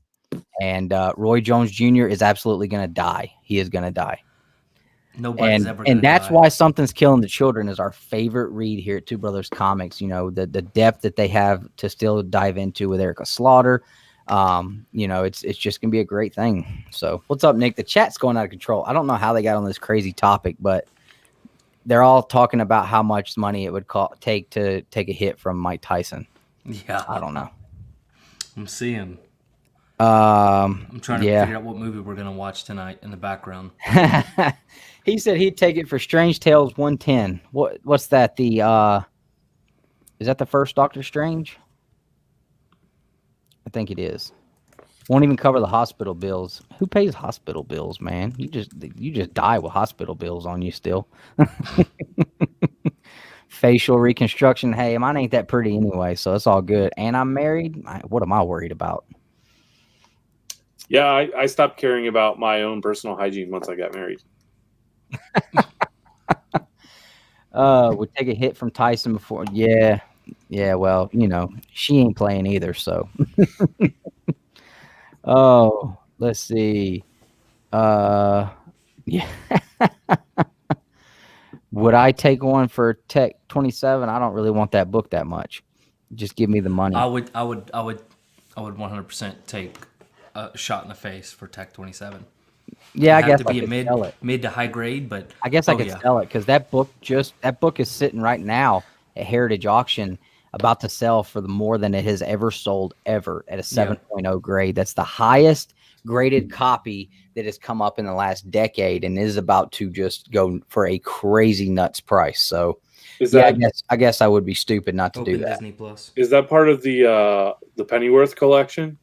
And Roy Jones Jr. is absolutely going to die. He is going to die. Nobody's ever gonna and that's die. why Something's Killing the Children is our favorite read here at Two Brothers Comics. You know, the depth that they have to still dive into with Erica Slaughter. You know, it's just gonna be a great thing. So what's up, Nick? The chat's going out of control. I don't know how they got on this crazy topic, but they're all talking about how much money it would take to take a hit from Mike Tyson. Yeah, I don't know. I'm seeing. I'm trying to figure out what movie we're gonna watch tonight in the background. He said he'd take it for Strange Tales 110. What's that? Is that the first Doctor Strange? I think it is. Won't even cover the hospital bills. Who pays hospital bills, man? You just die with hospital bills on you still. Facial reconstruction. Hey, mine ain't that pretty anyway, so it's all good. And I'm married. What am I worried about? Yeah, I stopped caring about my own personal hygiene once I got married. Would take a hit from Tyson before. Yeah. Well, you know, she ain't playing either, so. Oh, let's see. Yeah. Would I take one for Tech 27? I don't really want that book that much. Just give me the money. I would 100% take a shot in the face for Tech 27. Yeah, I Have guess to I be a could sell it. mid to high grade, but I guess I could yeah. sell it because that book is sitting right now at Heritage Auction, about to sell for more than it has ever sold ever at a 7.0 grade. That's the highest graded copy that has come up in the last decade, and is about to just go for a crazy nuts price. So, I guess I would be stupid not to do Open that. Disney Plus. Is that part of the Pennyworth collection?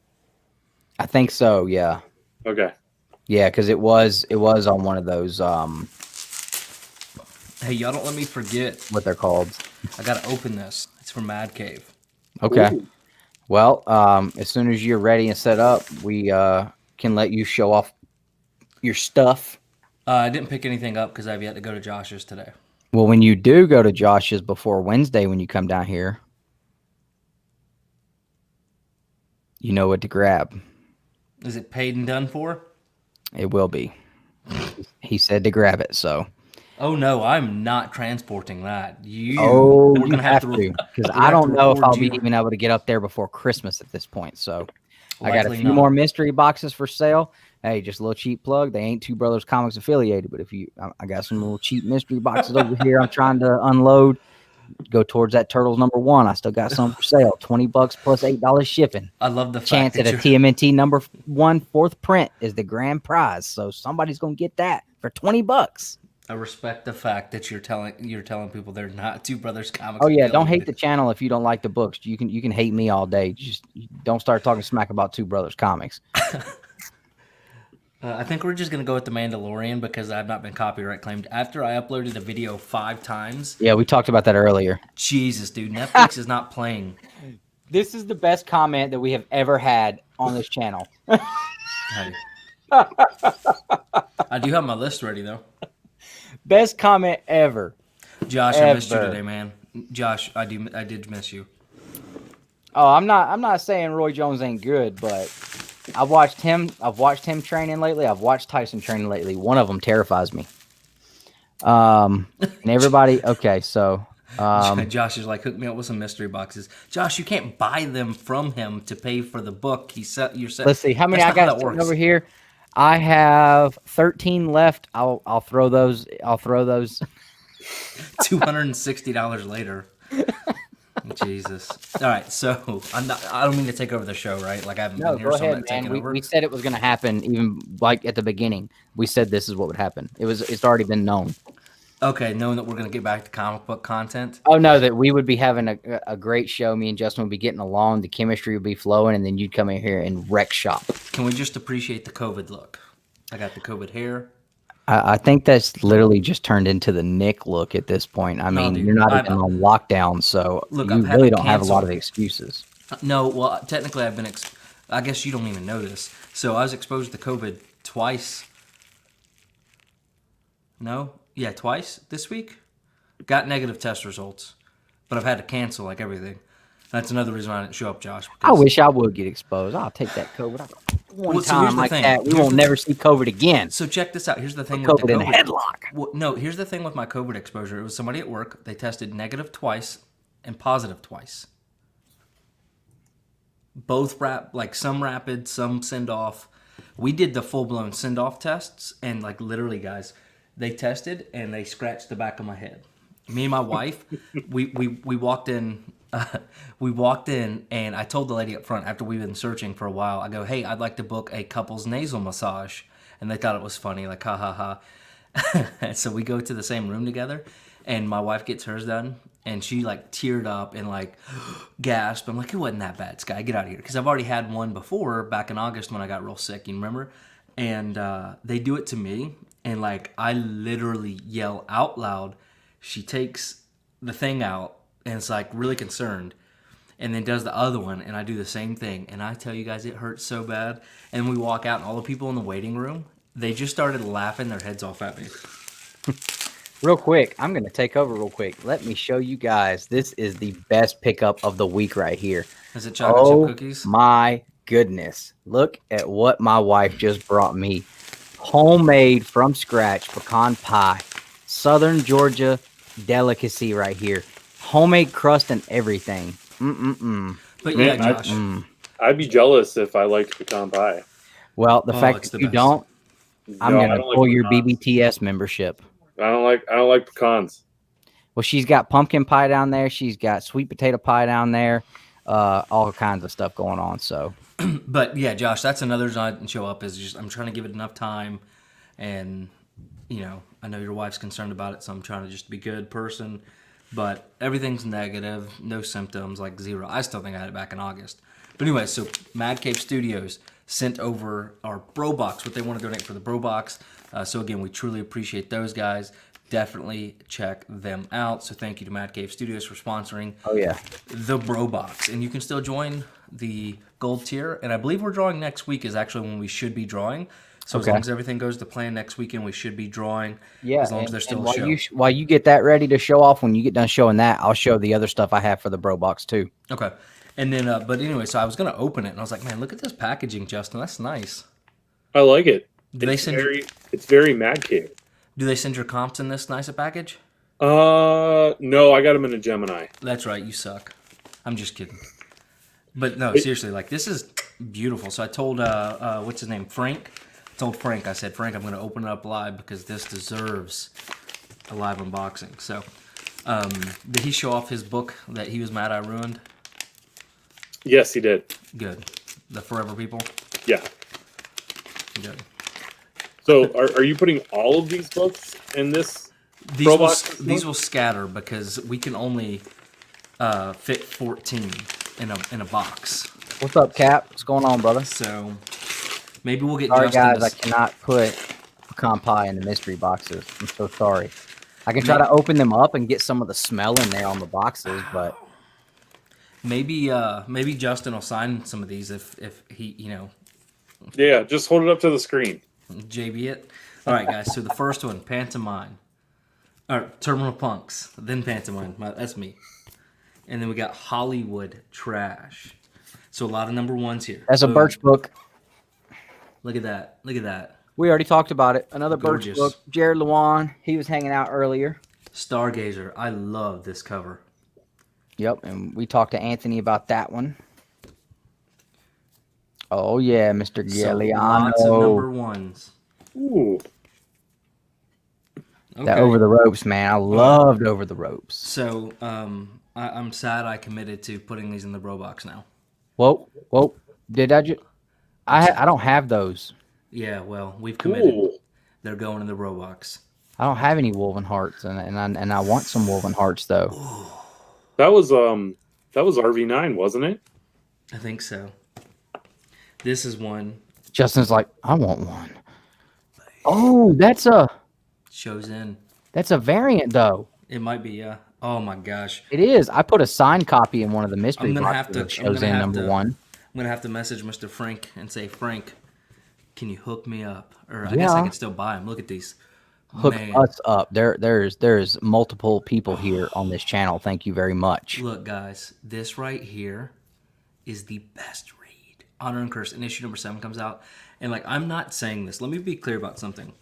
I think so. Yeah. Okay. Yeah, because it was on one of those Hey, y'all don't let me forget. what they're called. I gotta open this. It's from Mad Cave. Okay. Ooh. Well, as soon as you're ready and set up, we can let you show off your stuff. I didn't pick anything up because I've yet to go to Josh's today. Well, when you do go to Josh's before Wednesday, when you come down here, you know what to grab. Is it paid and done for? It will be. He said to grab it, so. Oh no, I'm not transporting that. You gonna have to, because I don't know if I'll be even able to get up there before Christmas at this point. So I got a few more mystery boxes for sale. Hey, just a little cheap plug. They ain't Two Brothers Comics affiliated, but I got some little cheap mystery boxes over here. I'm trying to unload. Go towards that Turtles #1. I still got some for sale. $20 plus $8 shipping. I love the chance fact at a TMNT #1 4th print is the grand prize. So somebody's gonna get that for $20. I respect the fact that you're telling people they're not Two Brothers Comics. Oh yeah, don't hate the channel if you don't like the books. You can hate me all day. Just don't start talking smack about Two Brothers Comics. I think we're just going to go with The Mandalorian because I've not been copyright claimed. After I uploaded a video 5 times. Yeah, we talked about that earlier. Jesus, dude. Netflix is not playing. This is the best comment that we have ever had on this channel. Hey. I do have my list ready, though. Best comment ever. Josh, I missed you today, man. Josh, I did miss you. Oh, I'm not saying Roy Jones ain't good, but I've watched him training lately. I've watched Tyson training lately. One of them terrifies me. And everybody, okay, so Josh is like, hook me up with some mystery boxes. Josh, you can't buy them from him to pay for the book. Let's see how many I got over here. I have 13 left. I'll throw those. $260 later. Jesus. All right, so I don't mean to take over the show, right? Like I haven't been here, go so I'm ahead, not taking man. over. We said it was going to happen, even like at the beginning. We said this is what would happen. It's already been known. Okay, knowing that we're going to get back to comic book content. Oh no, that we would be having a great show. Me and Justin would be getting along. The chemistry would be flowing, and then you'd come in here and wreck shop. Can we just appreciate the COVID look? I got the COVID hair. I think that's literally just turned into the Nick look at this point. I mean, dude, you're not even on lockdown, so look, you really don't have a lot of excuses. No, well, technically I've been, I guess you don't even know this. So I was exposed to COVID twice. No? Yeah, twice this week. Got negative test results, but I've had to cancel like everything. That's another reason I didn't show up, Josh. I wish I would get exposed. I'll take that COVID. One time like that, we won't never see COVID again. So check this out. Here's the thing with with the COVID in a headlock. Well, no, here's the thing with my COVID exposure. It was somebody at work. They tested negative twice and positive twice. Both some rapid, some send off. We did the full blown send off tests, and like literally, guys, they tested and they scratched the back of my head. Me and my wife, we walked in. We walked in, and I told the lady up front after we've been searching for a while. I go, "Hey, I'd like to book a couple's nasal massage," and they thought it was funny, like ha ha ha. So we go to the same room together, and my wife gets hers done, and she like teared up and like gasped. I'm like, "It wasn't that bad, Sky. Get out of here," because I've already had one before back in August when I got real sick. You remember? And they do it to me, and like I literally yell out loud. She takes the thing out. And it's like really concerned, and then does the other one, and I do the same thing, and I tell you guys it hurts so bad. And we walk out, and all the people in the waiting room, they just started laughing their heads off at me. Real quick, I'm going to take over real quick. Let me show you guys. This is the best pickup of the week right here. Is it chocolate chip cookies? My goodness. Look at what my wife just brought me. Homemade from scratch pecan pie. Southern Georgia delicacy right here. Homemade crust and everything. But yeah, Josh. I'd be jealous if I liked pecan pie. Well, the fact it's that the you best. don't, I'm No, going I to don't pull like your pecans. BBTS membership. I don't like pecans. Well, she's got pumpkin pie down there. She's got sweet potato pie down there. All kinds of stuff going on. So, But yeah, Josh, that's another reason I didn't show up. Is just I'm trying to give it enough time, and I know your wife's concerned about it, so I'm trying to just be a good person. But everything's negative, no symptoms, like zero. I still think I had it back in August. But anyway, so Mad Cave Studios sent over our Bro Box, what they want to donate for the Bro Box. So again, we truly appreciate those guys. Definitely check them out. So thank you to Mad Cave Studios for sponsoring oh yeah, the Bro Box. And you can still join the gold tier. And I believe we're drawing next week is actually when we should be drawing. So as long as everything goes to plan next weekend, we should be drawing. yeah. As long as there's still a show. While you get that ready to show off, when you get done showing that, I'll show the other stuff I have for the Bro Box too. Okay. And then, but anyway, so I was going to open it, and I was like, man, look at this packaging, Justin. That's nice. I like it. It's very Mad Cave. Do they send your comps in this nice a package? No, I got them in a Gemini. That's right. You suck. I'm just kidding. But no, seriously, like this is beautiful. So I told, what's his name? Frank. I told Frank, I said, Frank, I'm going to open it up live because this deserves a live unboxing. So, did he show off his book that he was mad I ruined? Yes, he did. Good. The Forever People? Yeah. Good. So, are you putting all of these books in this? These will scatter because we can only fit 14 in a box. What's up, Cap? What's going on, brother? So maybe we'll get Sorry, Justin guys, I cannot put pecan pie in the mystery boxes. I'm so sorry. I can try to open them up and get some of the smell in there on the boxes, but maybe Justin will sign some of these if he Yeah, just hold it up to the screen. JB it. All right, guys. So the first one, Pantomime, or Terminal Punks, then Pantomime. That's me. And then we got Hollywood Trash. So a lot of number ones here. that's a Boom. Birch book. Look at that. Look at that. We already talked about it. Another Gorgeous. Birch book. Jared Lewan, he was hanging out earlier. Stargazer. I love this cover. Yep, and we talked to Anthony about that one. Oh yeah, Mr. So Galliano. lots of number ones. Ooh. That Over the Ropes, man. I loved Over the Ropes. So I'm sad I committed to putting these in the Bro Box now. Whoa. Did I I don't have those. Yeah, well, we've committed. Ooh. They're going in the Bro Box. I don't have any Woven Hearts, and I want some Woven Hearts though. That was RV9, wasn't it? I think so. This is one. Justin's like, I want one. Oh, that's a Shows in. variant though. It might be, yeah. Oh my gosh. It is. I put a signed copy in one of the mystery I'm gonna boxes have to- that I'm shows gonna in have number to- one. I'm going to have to message Mr. Frank and say, Frank, can you hook me up? Or I guess I Yeah. can still buy them. Look at these. Hook Man. us up. There's multiple people here on this channel. Thank you very much. Look, guys, this right here is the best read. Honor and Curse, and issue number 7 comes out. And, like, I'm not saying this. Let me be clear about something.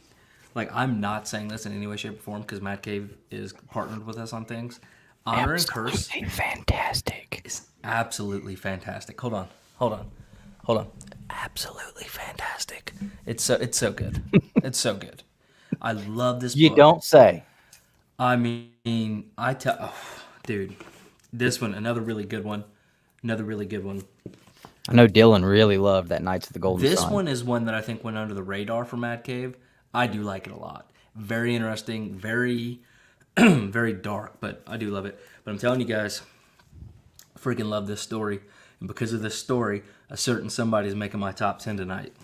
Like, I'm not saying this in any way, shape, or form because Mad Cave is partnered with us on things. Honor and Curse Fantastic. is absolutely fantastic. Hold on. Absolutely fantastic. It's so good. It's so good. I love this You book. don't say. I mean, dude, this one, another really good one. I know Dylan really loved that Knights of the Golden This Sun. one is one that I think went under the radar for Mad Cave. I do like it a lot. Very interesting, very, very dark, but I do love it. But I'm telling you guys, I freaking love this story. And because of this story, a certain somebody's making my top 10 tonight.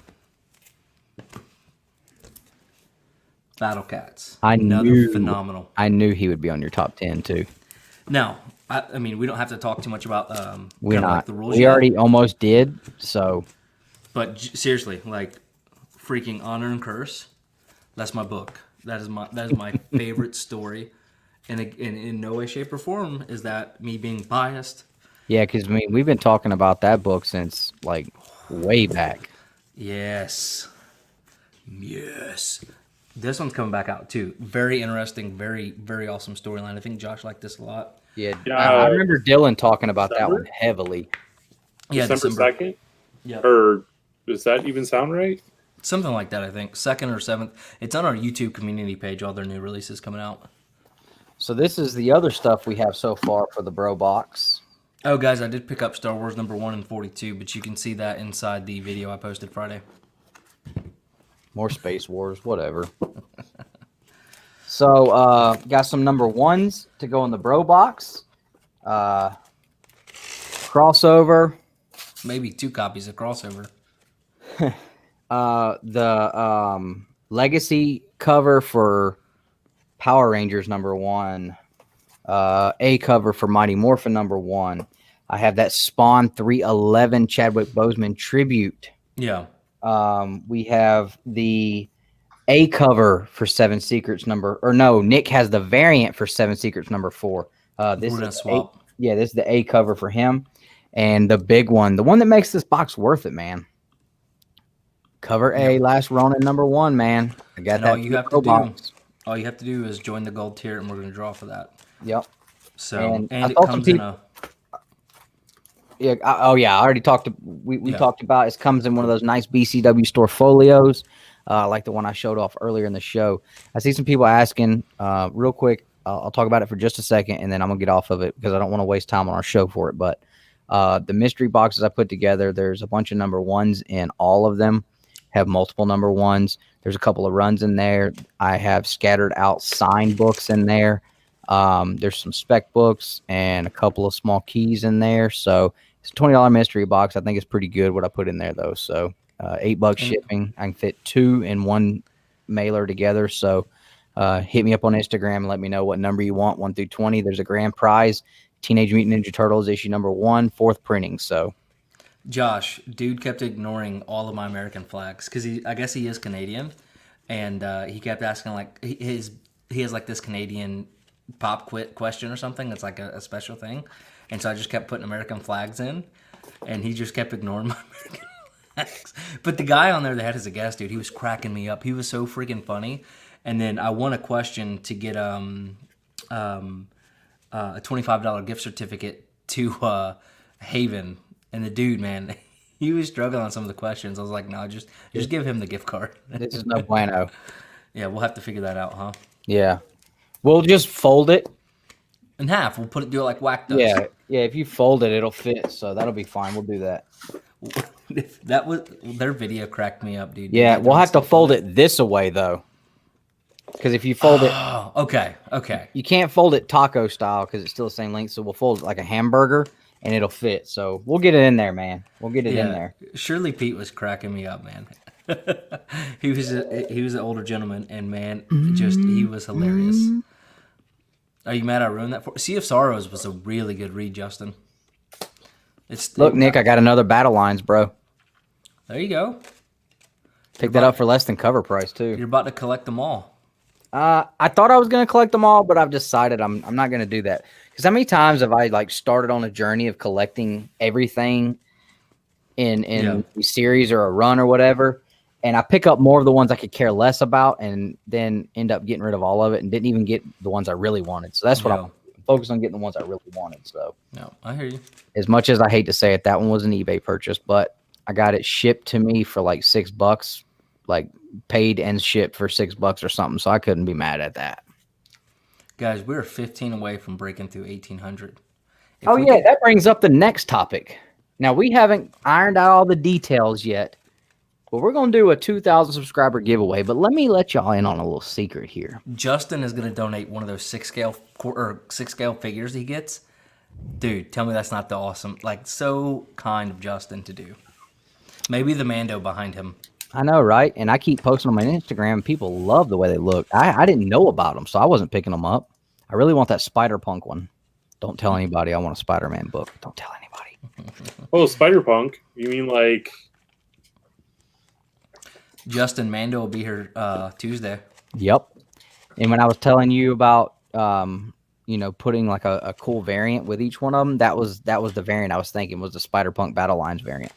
Battle Cats. Another phenomenal. I knew he would be on your top 10 too. Now, I mean, we don't have to talk too much about We're kinda not. like the rules We yet. already almost did. So But seriously, like freaking Honor and Curse, that's my book. That is my favorite story. And in no way, shape, or form is that me being biased. yeah, because we've been talking about that book since like way back. Yes. This one's coming back out too. Very interesting, very, very awesome storyline. I think Josh liked this a lot. Yeah, Yeah, I remember Dylan talking about that December? one heavily. Yeah, December 2nd? Yep. Or Does that even sound right? Something like that, I think. 2nd or 7th. It's on our YouTube community page, all their new releases coming out. So this is the other stuff we have so far for the Bro Box. Oh, guys, I did pick up Star Wars #1 and 42, but you can see that inside the video I posted Friday. More Space Wars, whatever. So, got some #1s to go in the Bro Box. Crossover. Maybe 2 copies of crossover. The Legacy cover for Power Rangers #1. A cover for Mighty Morphin #1. I have that Spawn 311 Chadwick Boseman tribute. Yeah. We have the A cover for Seven Secrets Nick has the variant for Seven Secrets #4. This We're gonna is swap. this is the A cover for him. And the big one, the one that makes this box worth it, man. Cover A, Last Ronin #1, man. I got And that. all you have to do is join the gold tier, and we're gonna draw for that. Yep. So And it comes in a. Yeah. I already talked. We talked about it. Comes in one of those nice BCW store folios, like the one I showed off earlier in the show. I see some people asking. Real quick, I'll talk about it for just a second, and then I'm gonna get off of it because I don't want to waste time on our show for it. But the mystery boxes I put together, there's a bunch of #1s in all of them. Have multiple #1s. There's a couple of runs in there. I have scattered out signed books in there. There's some spec books and a couple of small keys in there. So it's a $20 mystery box. I think it's pretty good what I put in there though. So $8 shipping. I can fit 2 in one mailer together. So hit me up on Instagram and let me know what number you want, 1 through 20. There's a grand prize. Teenage Mutant Ninja Turtles issue #1, 4th printing. So Josh, dude kept ignoring all of my American flags because I guess he is Canadian, and he kept asking like he has like this Canadian pop quit question or something. That's like a special thing, and so I just kept putting American flags in, and he just kept ignoring my American flags. But the guy on there that had as a guest, dude, he was cracking me up. He was so freaking funny. And then I won a question to get a $25 gift certificate to Haven. And the dude, man, he was struggling on some of the questions. I was like, no, just give him the gift card. this is no bueno. Yeah, we'll have to figure that out, huh? Yeah. We'll just fold it. In half. We'll do it like Whack does. Yeah. If you fold it, it'll fit. So that'll be fine. We'll do that. That was their video cracked me up, dude. Yeah, we'll have to fold it this away though. Because if you fold it, okay. you can't fold it taco style because it's still the same length. So we'll fold it like a hamburger and it'll fit. So we'll get it in there, man. We'll get it in there. Shirley Pete was cracking me up, man. he was an older gentleman, and man, he was hilarious. Are you mad I ruined that for? Sea of Sorrows was a really good read, Justin. Look, Nick, I got another Battle Lines, bro. There you go. Pick that up for less than cover price too. You're about to collect them all. I thought I was gonna collect them all, but I've decided I'm not gonna do that. Because how many times have I like started on a journey of collecting everything in a series or a run or whatever, and I pick up more of the ones I could care less about, and then end up getting rid of all of it and didn't even get the ones I really wanted. So that's what I'm focused on, getting the ones I really wanted. So no, I hear you. As much as I hate to say it, that one was an eBay purchase, but I got it shipped to me for like $6, like paid and shipped for $6 or something. So I couldn't be mad at that. Guys, we're 15 away from breaking through 1,800. That brings up the next topic. Now, we haven't ironed out all the details yet, but we're going to do a 2,000 subscriber giveaway. But let me let y'all in on a little secret here. Justin is going to donate one of those 6 scale figures he gets. Dude, tell me that's not the awesome, like so kind of Justin to do. Maybe the Mando behind him. I know, right? And I keep posting on my Instagram. People love the way they look. I didn't know about them, so I wasn't picking them up. I really want that Spider-Punk one. Don't tell anybody I want a Spider-Man book. Don't tell anybody. Oh, Spider-Punk? You mean like... Justin, Mando will be here Tuesday. Yep. And when I was telling you about, putting like a cool variant with each one of them, that was the variant I was thinking was the Spider-Punk Battle Lines variant.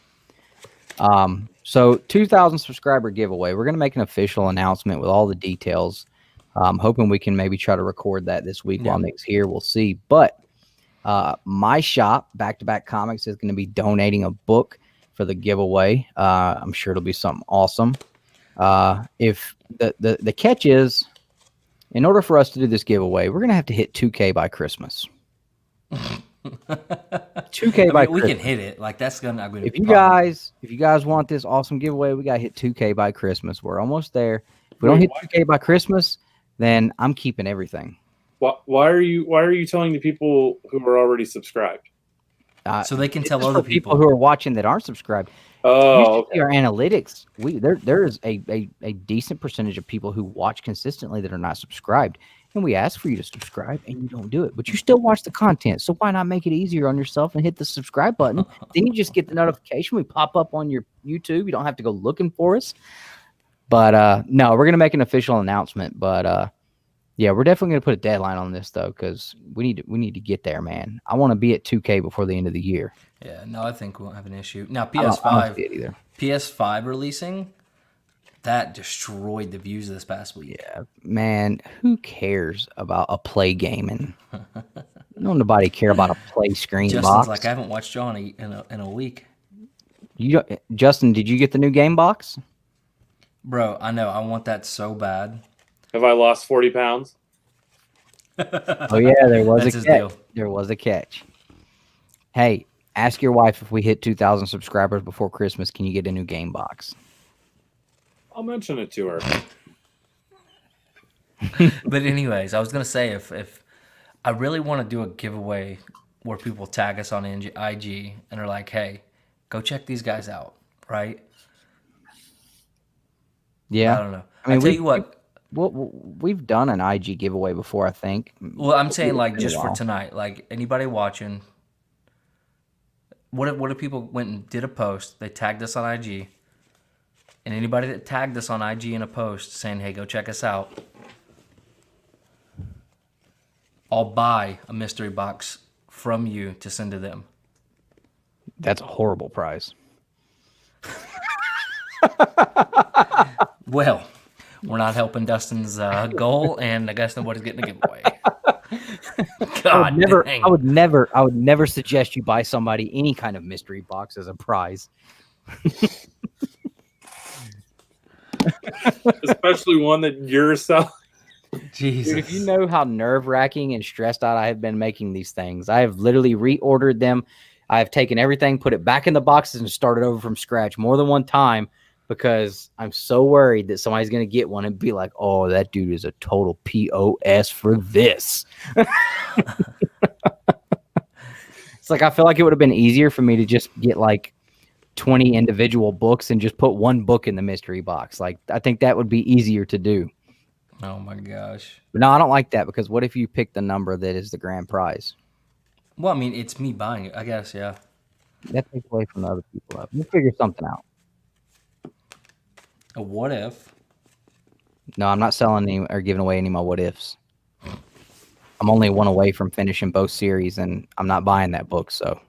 So 2,000 subscriber giveaway. We're going to make an official announcement with all the details. I'm hoping we can maybe try to record that this week while Nick's here. We'll see. But my shop, Back to Back Comics, is going to be donating a book for the giveaway. I'm sure it'll be something awesome. If the catch is, in order for us to do this giveaway, we're gonna have to hit 2K by Christmas. 2K by we Christmas. can hit it. Like that's gonna. If you guys want this awesome giveaway, we gotta hit 2K by Christmas. We're almost there. If we don't hit 2K by Christmas, then I'm keeping everything. Why are you telling the people who are already subscribed? So they can tell This is other for people who are watching that aren't subscribed. Oh, okay. Our analytics, there is a decent percentage of people who watch consistently that are not subscribed, and we ask for you to subscribe, and you don't do it, but you still watch the content. So why not make it easier on yourself and hit the subscribe button? Then you just get the notification. We pop up on your YouTube. You don't have to go looking for us. But no, we're gonna make an official announcement. But yeah, we're definitely gonna put a deadline on this though, because we need to get there, man. I want to be at 2K before the end of the year. Yeah, no, I think we won't have an issue. Now I don't see it either. PS5 releasing, that destroyed the views this past week. Yeah, man, who cares about a play gaming? No, nobody care about a play screen Justin's box. like, I haven't watched Johnny in a week. Justin, did you get the new game box? Bro, I know. I want that so bad. have I lost 40 pounds? Oh yeah, there was That's a his catch. deal. There was a catch. Hey, ask your wife if we hit 2,000 subscribers before Christmas, can you get a new game box? I'll mention it to her. But anyways, I was gonna say if I really want to do a giveaway where people tag us on IG and are like, "Hey, go check these guys out," right? Yeah, I don't know. I mean, tell you what. We've done an IG giveaway before, I think. Well, I'm saying like just for tonight, like anybody watching. What if people went and did a post? They tagged us on IG, and anybody that tagged us on IG in a post saying, "Hey, go check us out," I'll buy a mystery box from you to send to them. That's a horrible prize. Well, we're not helping Dustin's goal, and I guess nobody's getting a giveaway. God, dang. I would never suggest you buy somebody any kind of mystery box as a prize. Especially one that you're selling. Jesus. Dude, if you know how nerve-wracking and stressed out I have been making these things, I have literally reordered them. I have taken everything, put it back in the boxes, and started over from scratch more than one time because I'm so worried that somebody's going to get one and be like, oh, that dude is a total POS for this. It's like I feel like it would have been easier for me to just get like 20 individual books and just put one book in the mystery box. Like I think that would be easier to do. Oh my gosh. But no, I don't like that because what if you pick the number that is the grand prize? Well, I mean, it's me buying it, I guess, yeah. That takes away from the other people. We'll figure something out. A what if? No, I'm not selling any or giving away any of my what ifs. I'm only one away from finishing both series, and I'm not buying that book, so.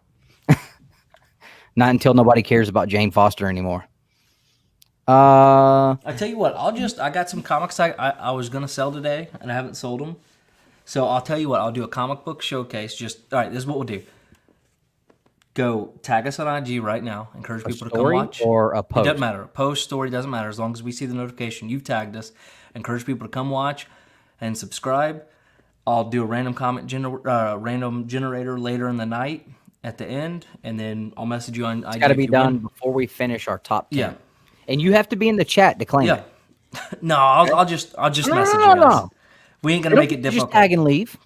Not until nobody cares about Jane Foster anymore. I tell you what, I got some comics I was going to sell today, and I haven't sold them. So I'll tell you what, I'll do a comic book showcase. All right, this is what we'll do. Go tag us on IG right now. Encourage people to come watch. Or a post. It doesn't matter. Post, story, doesn't matter. As long as we see the notification, you've tagged us. Encourage people to come watch and subscribe. I'll do a random random generator later in the night at the end, and then I'll message you on IG. It's got to be done before we finish our top 10. Yeah. And you have to be in the chat to claim it. No, I'll just message you guys. No. We ain't gonna make it difficult. Just tag and leave.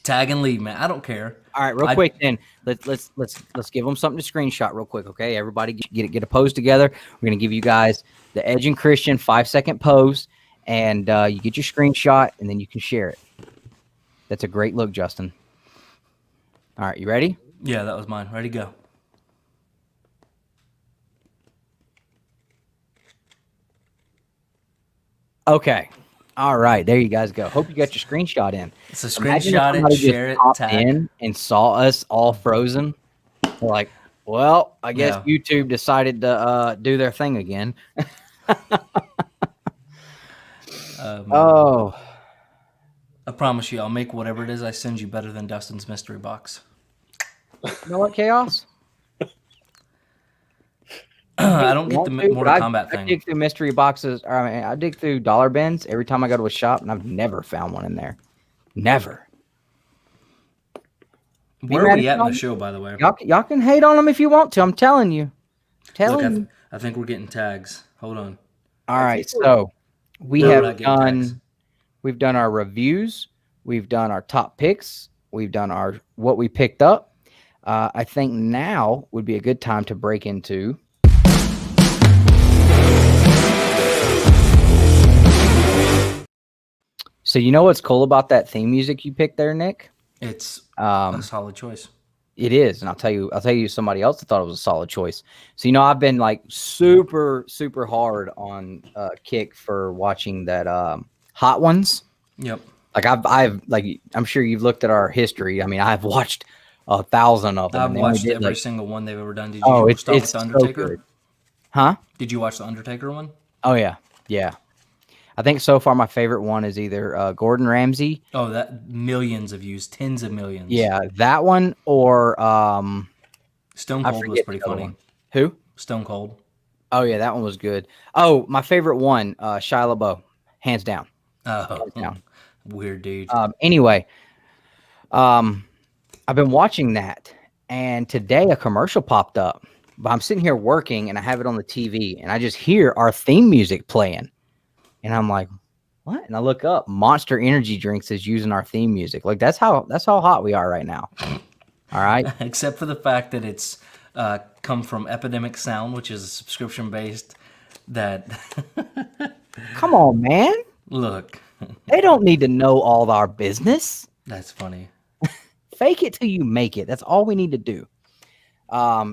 Tag and leave, man. I don't care. All right, real quick then. Let's give them something to screenshot real quick, okay? Everybody get a pose together. We're gonna give you guys the Edge and Christian 5-second pose, and you get your screenshot, and then you can share it. That's a great look, Justin. All right, you ready? Yeah, that was mine. Ready to go. Okay. All right, there you guys go. Hope you got your screenshot in. So screenshot it, share it, tag. In and saw us all frozen. They're like, well, I guess YouTube decided to do their thing again. Oh. I promise you, I'll make whatever it is I send you better than Dustin's mystery box. You know what, Chaos? I don't get the Mortal Kombat I thing. dig through mystery boxes. Or, I mean, I dig through dollar bins every time I go to a shop, and I've never found one in there. Never. Where are we at in the show, by the way? Y'all can hate on them if you want to. I'm telling you. Look, I think we're getting tags. Hold on. All right, so we've done our reviews, we've done our top picks, we've done our what we picked up. I think now would be a good time to break into So you know what's cool about that theme music you picked there, Nick? It's a solid choice. It is, and I'll tell you somebody else that thought it was a solid choice. So I've been like super hard on Kick for watching that Hot Ones. Yep. Like I've I'm sure you've looked at our history. I mean, I've watched 1,000 of them. I've watched every single one they've ever done. Did you start with the Undertaker? So huh? Did you watch the Undertaker one? Oh yeah. I think so far my favorite one is either Gordon Ramsay. Oh, that millions of views, tens of millions. Yeah, that one or Stone Cold was pretty funny. One. Who? Stone Cold. Oh yeah, that one was good. Oh, my favorite one, Shia LaBeouf, hands down. Oh, weird dude. Anyway, I've been watching that, and today a commercial popped up. But I'm sitting here working, and I have it on the TV, and I just hear our theme music playing. And I'm like, what? And I look up, Monster Energy Drinks is using our theme music. Like that's how hot we are right now. All right. Except for the fact that it's come from Epidemic Sound, which is a subscription based. That. Come on, man. Look. They don't need to know all our business. That's funny. Fake it till you make it. That's all we need to do.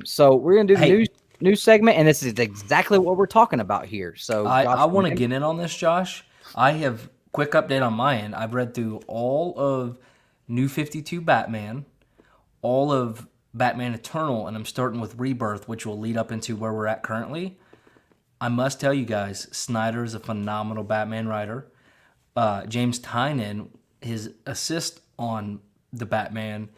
So we're gonna do the news segment, and this is exactly what we're talking about here. So I want to get in on this, Josh. I have quick update on my end. I've read through all of New 52 Batman, all of Batman Eternal, and I'm starting with Rebirth, which will lead up into where we're at currently. I must tell you guys, Snyder is a phenomenal Batman writer. James Tynion, his assist on the Batman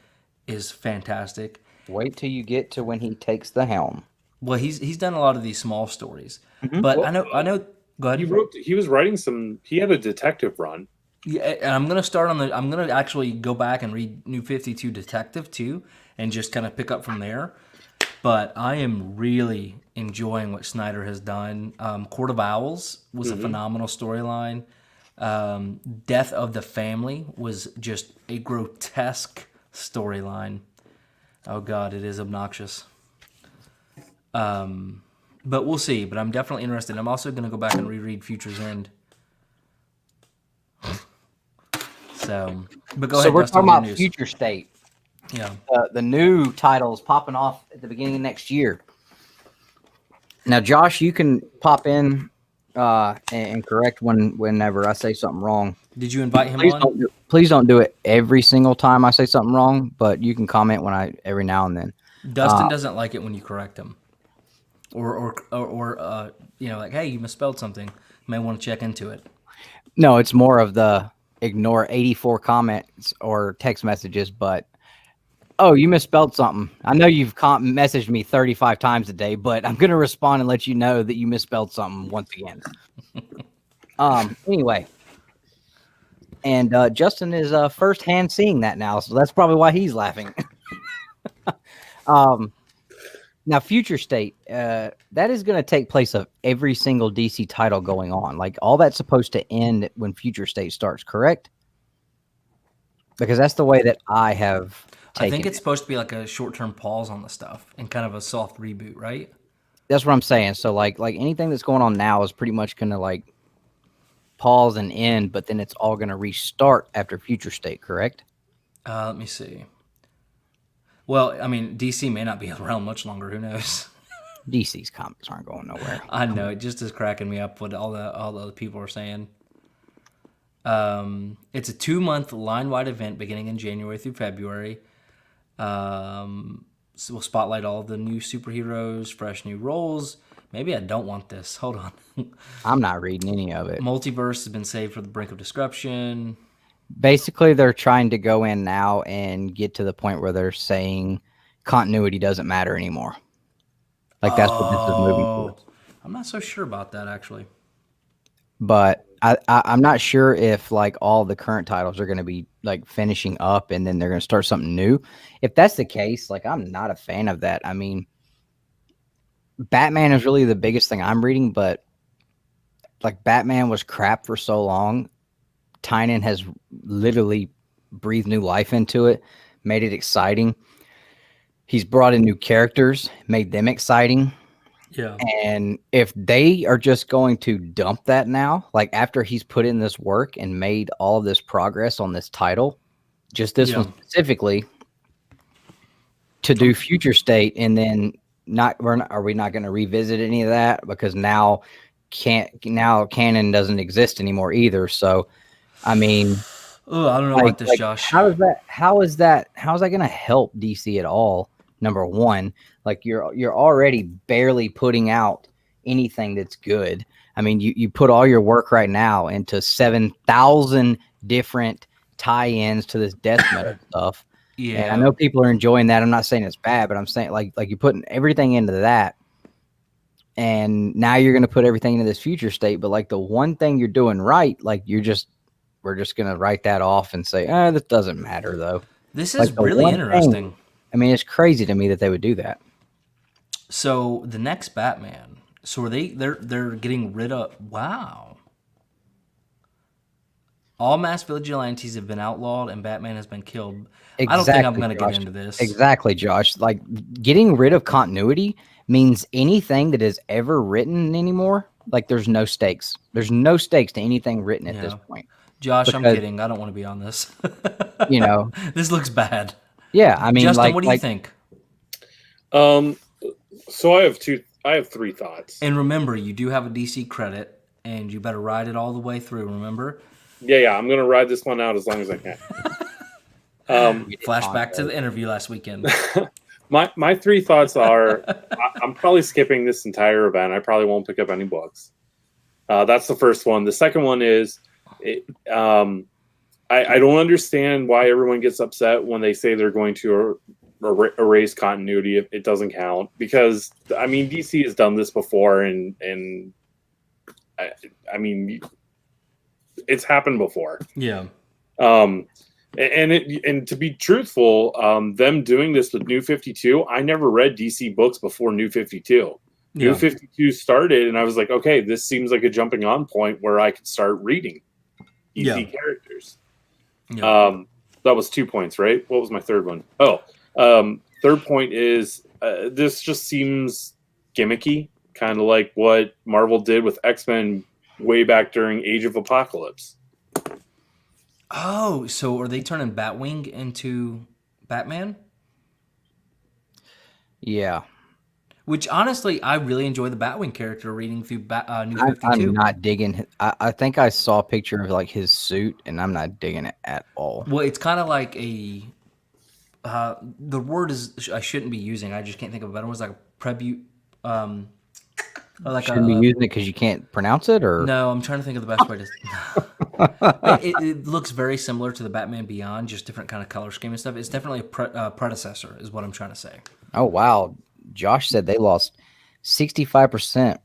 is fantastic. Wait till you get to when he takes the helm. Well, he's done a lot of these small stories, but I know. Go ahead. He was writing some. He had a detective run. Yeah, and I'm gonna actually go back and read New 52 Detective too, and just kind of pick up from there. But I am really enjoying what Snyder has done. Court of Owls was a phenomenal storyline. Death of the Family was just a grotesque storyline. Oh God, it is obnoxious. But we'll see. But I'm definitely interested. I'm also going to go back and reread Future's End. So, but go ahead. So we're Dustin, talking about Future State. Yeah. The new titles popping off at the beginning of next year. Now, Josh, you can pop in and correct whenever I say something wrong. Did you invite him on? Please don't do it every single time I say something wrong, but you can comment every now and then. Dustin doesn't like it when you correct him. Or like, hey, you misspelled something. You may want to check into it. No, it's more of the ignore 84 comments or text messages, but you misspelled something. I know you've messaged me 35 times a day, but I'm going to respond and let you know that you misspelled something once again. Anyway. And Justin is firsthand seeing that now, so that's probably why he's laughing. Now, Future State, that is going to take place of every single DC title going on. Like, all that's supposed to end when Future State starts, correct? Because that's the way that I have taken I think it's supposed to be like a short-term pause on the stuff and kind of a soft reboot, right? That's what I'm saying. So, like anything that's going on now is pretty much going to, like, pause and end, but then it's all going to restart after Future State, correct? Let me see. Well, I mean, DC may not be around much longer. Who knows? DC's comics aren't going nowhere. I know. It just is cracking me up what all the other people are saying. It's a 2-month line-wide event beginning in January through February. So we'll spotlight all the new superheroes, fresh new roles. Maybe I don't want this. Hold on. I'm not reading any of it. Multiverse has been saved for the brink of disruption. Basically, they're trying to go in now and get to the point where they're saying continuity doesn't matter anymore. Like that's what this is moving towards. I'm not so sure about that actually. But I'm not sure if like all the current titles are going to be like finishing up and then they're going to start something new. If that's the case, like I'm not a fan of that. I mean, Batman is really the biggest thing I'm reading, but like Batman was crap for so long. Tynan has literally breathed new life into it, made it exciting. He's brought in new characters, made them exciting. Yeah. And if they are just going to dump that now, like after he's put in this work and made all of this progress on this title, just this one specifically, to do Future State, and then are we not going to revisit any of that because now canon doesn't exist anymore either. So, I mean, I don't know about this, Josh. How is that going to help DC at all? Number one, like you're already barely putting out anything that's good. I mean, you put all your work right now into 7,000 different tie-ins to this death metal stuff. Yeah, and I know people are enjoying that. I'm not saying it's bad, but I'm saying like you're putting everything into that, and now you're going to put everything into this Future State. But like the one thing you're doing right, like we're just going to write that off and say, that doesn't matter though. This is really interesting. I mean, it's crazy to me that they would do that. So the next Batman. So they're getting rid of. Wow. All mass vigilantes have been outlawed and Batman has been killed. Exactly, I don't think I'm going to get into this. Exactly, Josh. Like getting rid of continuity means anything that is ever written anymore. Like there's no stakes. There's no stakes to anything written at this point. Josh, I'm kidding. I don't want to be on this. This looks bad. Yeah, I mean, Justin, what do you think? So I have three thoughts. And remember, you do have a DC credit, and you better ride it all the way through. Remember? Yeah. I'm gonna ride this one out as long as I can. Flashback to the interview last weekend. My three thoughts are: I'm probably skipping this entire event. I probably won't pick up any books. That's the first one. The second one is, I don't understand why everyone gets upset when they say they're going to erase continuity if it doesn't count. Because I mean, DC has done this before, and I mean, it's happened before. Yeah. And to be truthful, them doing this with New 52, I never read DC books before New 52. Yeah. New 52 started, and I was like, okay, this seems like a jumping on point where I could start reading DC characters. Yeah. That was 2 points, right? What was my third one? Third point is this just seems gimmicky, kind of like what Marvel did with X-Men way back during Age of Apocalypse. Oh, so are they turning Batwing into Batman? Yeah. Which, honestly, I really enjoy the Batwing character reading through New 52. I'm not digging. I think I saw a picture of like his suit, and I'm not digging it at all. Well, it's kind of like a... the word is I shouldn't be using. I just can't think of a better one. It's like a prebut... like shouldn't be using it because you can't pronounce it, or no? I'm trying to think of the best way to. It looks very similar to the Batman Beyond, just different kind of color scheme and stuff. It's definitely a predecessor, is what I'm trying to say. Oh wow! Josh said they lost 65%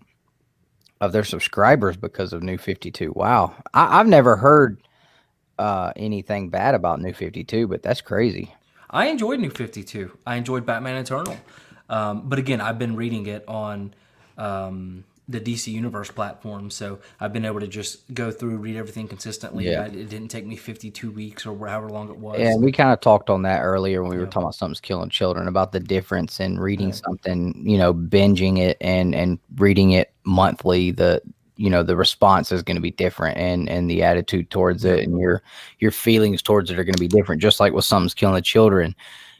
of their subscribers because of New 52. Wow, I've never heard anything bad about New 52, but that's crazy. I enjoyed New 52. I enjoyed Batman Eternal, but again, I've been reading it on. The DC Universe platform, so I've been able to just go through, read everything consistently. Yeah. It didn't take me 52 weeks or however long it was. Yeah, we kind of talked on that earlier when we were talking about Something's Killing Children, about the difference in reading something, binging it and reading it monthly. The response is going to be different, and the attitude towards it and your feelings towards it are going to be different, just like with Something's Killing the Children.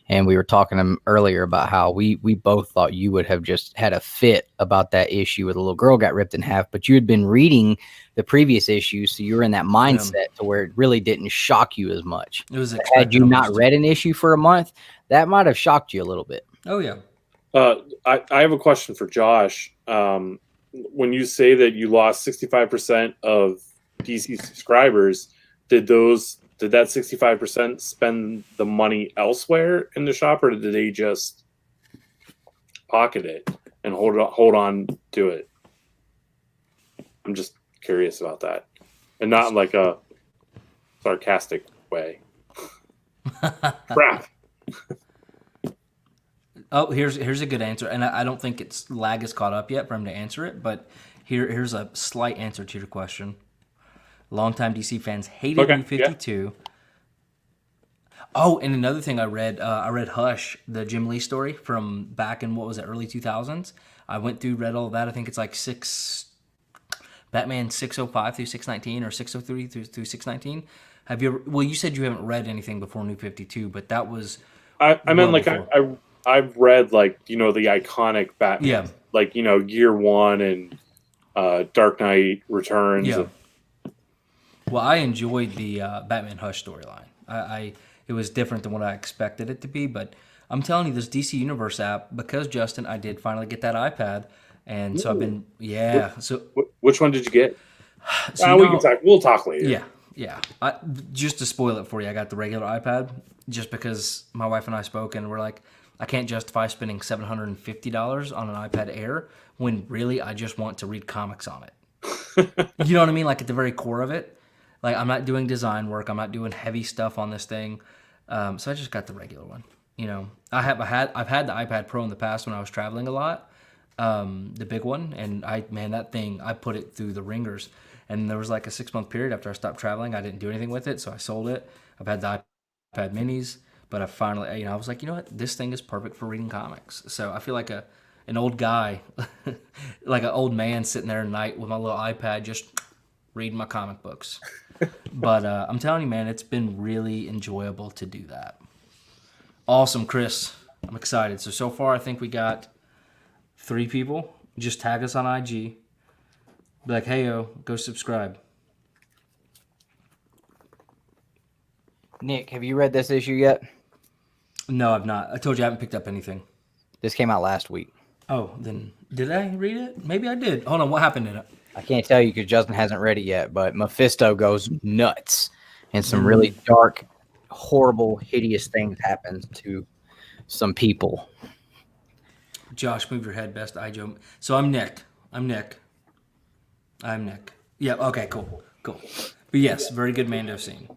And we were talking to him earlier about how we both thought you would have just had a fit about that issue where the little girl got ripped in half, but you had been reading the previous issue, so you were in that mindset to where it really didn't shock you as much. It was had you not read an issue for a month, that might have shocked you a little bit. Oh yeah. I have a question for Josh. When you say that you lost 65% of DC subscribers, did that 65% spend the money elsewhere in the shop, or did they just pocket it? and hold on to it. I'm just curious about that, and not in like a sarcastic way. Crap. Oh, here's a good answer, and I don't think it's lag is caught up yet for him to answer it, but here's a slight answer to your question. Longtime DC fans hated New 52. Yeah. Oh, and another thing I read Hush, the Jim Lee story from back in, what was it, early 2000s. I went through, read all of that. I think it's like Batman 605 through 619 or 603 through 619. Have you ever, well, you said you haven't read anything before New 52, but that was... I mean, like, I've read, like, you know, the iconic Batman. Yeah. Like, you know, Year One and Dark Knight Returns. Yeah. Well, I enjoyed the Batman Hush storyline. It was different than what I expected it to be, but I'm telling you, this DC Universe app, because, Justin, I did finally get that iPad, and so I've been, Which one did you get? So, we'll talk later. Yeah. Just to spoil it for you, I got the regular iPad, just because my wife and I spoke, and we're like, I can't justify spending $750 on an iPad Air when really I just want to read comics on it. You know what I mean? Like, at the very core of it. Like, I'm not doing design work. I'm not doing heavy stuff on this thing. So I just got the regular one. You know, I've had the iPad Pro in the past when I was traveling a lot, the big one, and that thing, I put it through the ringers. And there was like a 6-month period after I stopped traveling. I didn't do anything with it, so I sold it. I've had the iPad Minis, but I finally, I was like, you know what, this thing is perfect for reading comics. So I feel like an old guy, like an old man sitting there at night with my little iPad, just reading my comic books. But I'm telling you, man, it's been really enjoyable to do that. Awesome, Chris. I'm excited. So far, I think we got 3 people. Just tag us on IG. Be like, hey, go subscribe. Nick, have you read this issue yet? No, I've not. I told you I haven't picked up anything. This came out last week. Oh, then did I read it? Maybe I did. Hold on, what happened in it? I can't tell you because Justin hasn't read it yet, but Mephisto goes nuts, and some really dark, horrible, hideous things happen to some people. Josh, move your head, best I Joe. So I'm Nick. Yeah, okay, cool. But yes, very good Mando scene.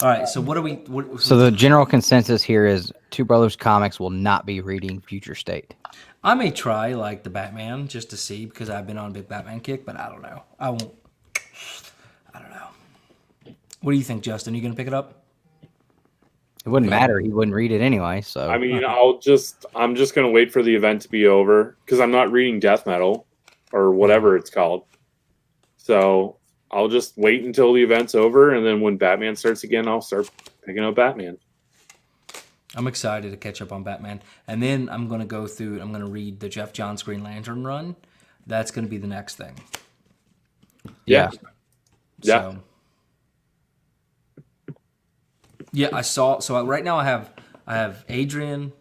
All right, so what are we... So the general consensus here is Two Brothers Comics will not be reading Future State. I may try, like, the Batman just to see, because I've been on a big Batman kick, but I don't know. I don't know. What do you think, Justin? Are you going to pick it up? It wouldn't matter. He wouldn't read it anyway, so... I mean, I'm just going to wait for the event to be over, because I'm not reading Death Metal, or whatever it's called. So... I'll just wait until the event's over, and then when Batman starts again, I'll start picking up Batman. I'm excited to catch up on Batman. And then I'm going to go through, I'm going to read the Jeff Johns Green Lantern run. That's going to be the next thing. Yeah. So, yeah, I saw, so right now I have Adrian,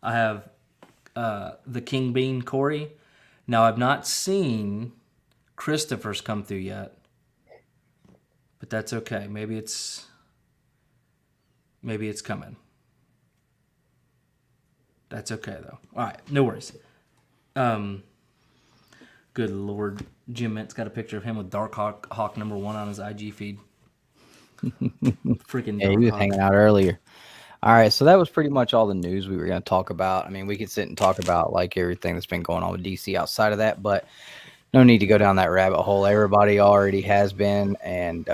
I have the King Bean Corey. Now I've not seen Christopher's come through yet. But that's okay. Maybe it's coming. That's okay though. All right, no worries. Good Lord, Jim Mint's got a picture of him with Dark Hawk #1 on his IG feed. Freaking yeah, he was hanging out earlier. All right, so that was pretty much all the news we were going to talk about. I mean, we could sit and talk about like everything that's been going on with DC outside of that, but no need to go down that rabbit hole. Everybody already has been, and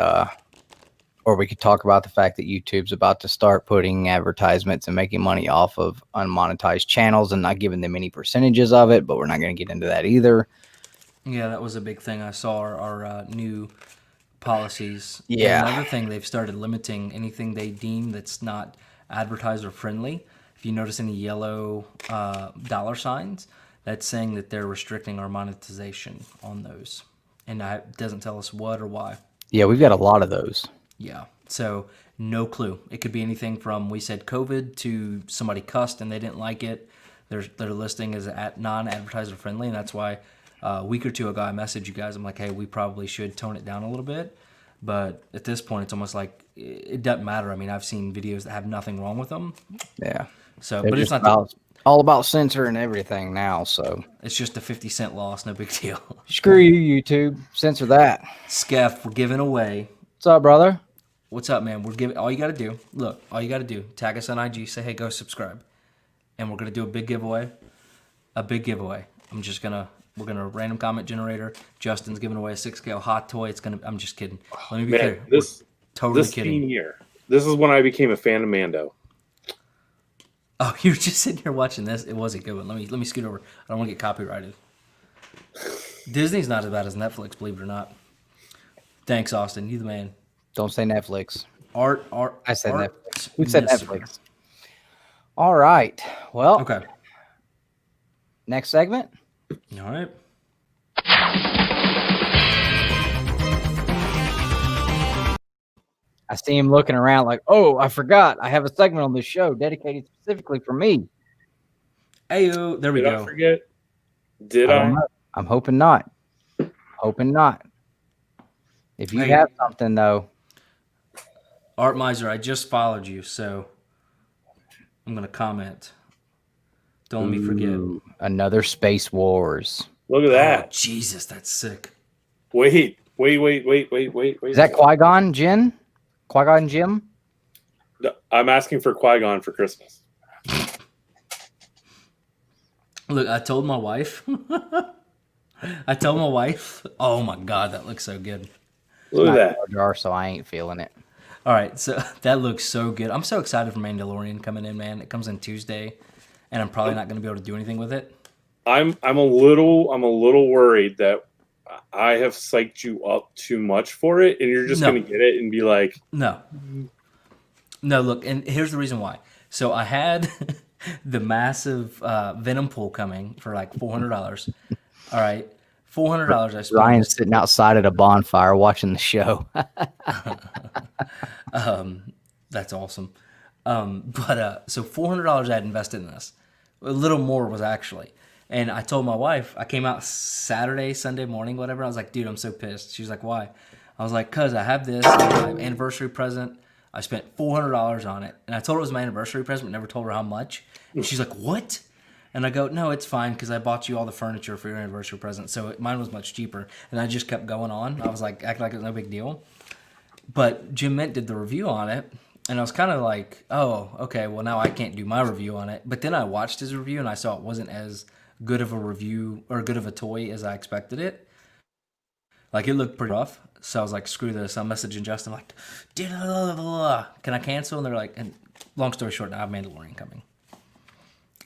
or we could talk about the fact that YouTube's about to start putting advertisements and making money off of unmonetized channels and not giving them any percentages of it, but we're not going to get into that either. Yeah, that was a big thing. I saw our new policies. Yeah. And another thing, they've started limiting anything they deem that's not advertiser friendly. If you notice any yellow dollar signs, that's saying that they're restricting our monetization on those. And it doesn't tell us what or why. Yeah, we've got a lot of those. Yeah. So no clue. It could be anything from, we said COVID, to somebody cussed and they didn't like it. Their listing is at non-advertiser friendly, and that's why a week or two ago I messaged you guys. I'm like, hey, we probably should tone it down a little bit. But at this point, it's almost like it doesn't matter. I mean, I've seen videos that have nothing wrong with them. Yeah. So, They're but it's just not. all about censoring everything now. So It's just a 50-cent loss, no big deal. screw you, YouTube. Censor that. Skeff, we're giving away. What's up, brother? What's up, man? We're giving. All you got to do. Look, all you got to do. Tag us on IG. Say, hey, go subscribe, and we're gonna do a big giveaway. A big giveaway. We're gonna random comment generator. Justin's giving away a 6 scale hot toy. I'm just kidding. Let me be clear. This Totally kidding. year. This is when I became a fan of Mando. Oh, you were just sitting here watching this. It was a good one. Let me scoot over. I don't want to get copyrighted. Disney's not as bad as Netflix, believe it or not. Thanks, Austin. You the man. Don't say Netflix. Art. I said art, Netflix. Who said yes, Netflix? sir. All right. Well, Okay. next segment. All right. I see him looking around like, oh, I forgot. I have a segment on this show dedicated specifically for me. Ayo, there we Did go. I forget? Did don't I? know. I'm hoping not. Hoping not. If you Hey. have something, though. Art Miser, I just followed you, so I'm gonna comment. Don't let me forget. Ooh, another Space Wars. Look at Oh, that. Jesus, that's sick. Wait. Is that Qui-Gon Jinn? Qui-Gon Jim? No, I'm asking for Qui-Gon for Christmas. Look, I told my wife. Oh my God, that looks so good. Look at that. Jar Jar, so I ain't feeling it. All right, so that looks so good. I'm so excited for Mandalorian coming in, man. It comes in Tuesday, and I'm probably not going to be able to do anything with it. I'm a little worried that I have psyched you up too much for it, and you're just No. going to get it and be like, No, look, and here's the reason why. So I had the massive Venom pool coming for like $400. All right, $400 I spent. Ryan's sitting outside at a bonfire watching the show. That's awesome. So $400 I had invested in this. A little more was actually. And I told my wife, I came out Saturday, Sunday morning, whatever. I was like, dude, I'm so pissed. She was like, why? I was like, cause I have this, my anniversary present. I spent $400 on it. And I told her it was my anniversary present, but never told her how much. And she's like, what? And I go, no, it's fine because I bought you all the furniture for your anniversary present. So mine was much cheaper. And I just kept going on. I was like, acting like it was no big deal. But Jim Mint did the review on it. And I was kind of like, oh, okay, well, now I can't do my review on it. But then I watched his review and I saw it wasn't as good of a review or good of a toy as I expected it. Like, it looked pretty rough. So I was like, screw this. I'm messaging Justin like, can I cancel? And they're like, and long story short, now I have Mandalorian coming.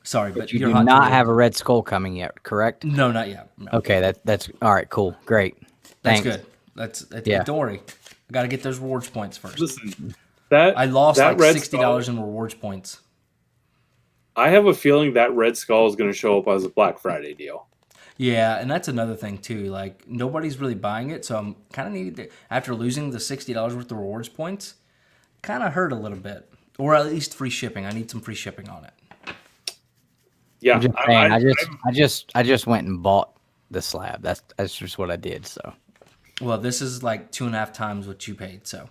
Sorry, but You your do hot not toy- have a Red Skull coming yet, correct? No, not yet. No. Okay, that's all right. Cool, great. That's Thanks. good. That's Yeah. Don't worry. I got to get those rewards points first. listen, that I lost that like Red $60 Skull, in rewards points. I have a feeling that Red Skull is going to show up as a Black Friday deal. Yeah, and that's another thing too. Like, nobody's really buying it, so I'm kind of needed to, after losing the $60 worth of rewards points, kind of hurt a little bit, or at least free shipping. I need some free shipping on it. Yeah, I'm just saying, I just went and bought the slab. That's just what I did. So Well, this is like 2.5 times what you paid. So,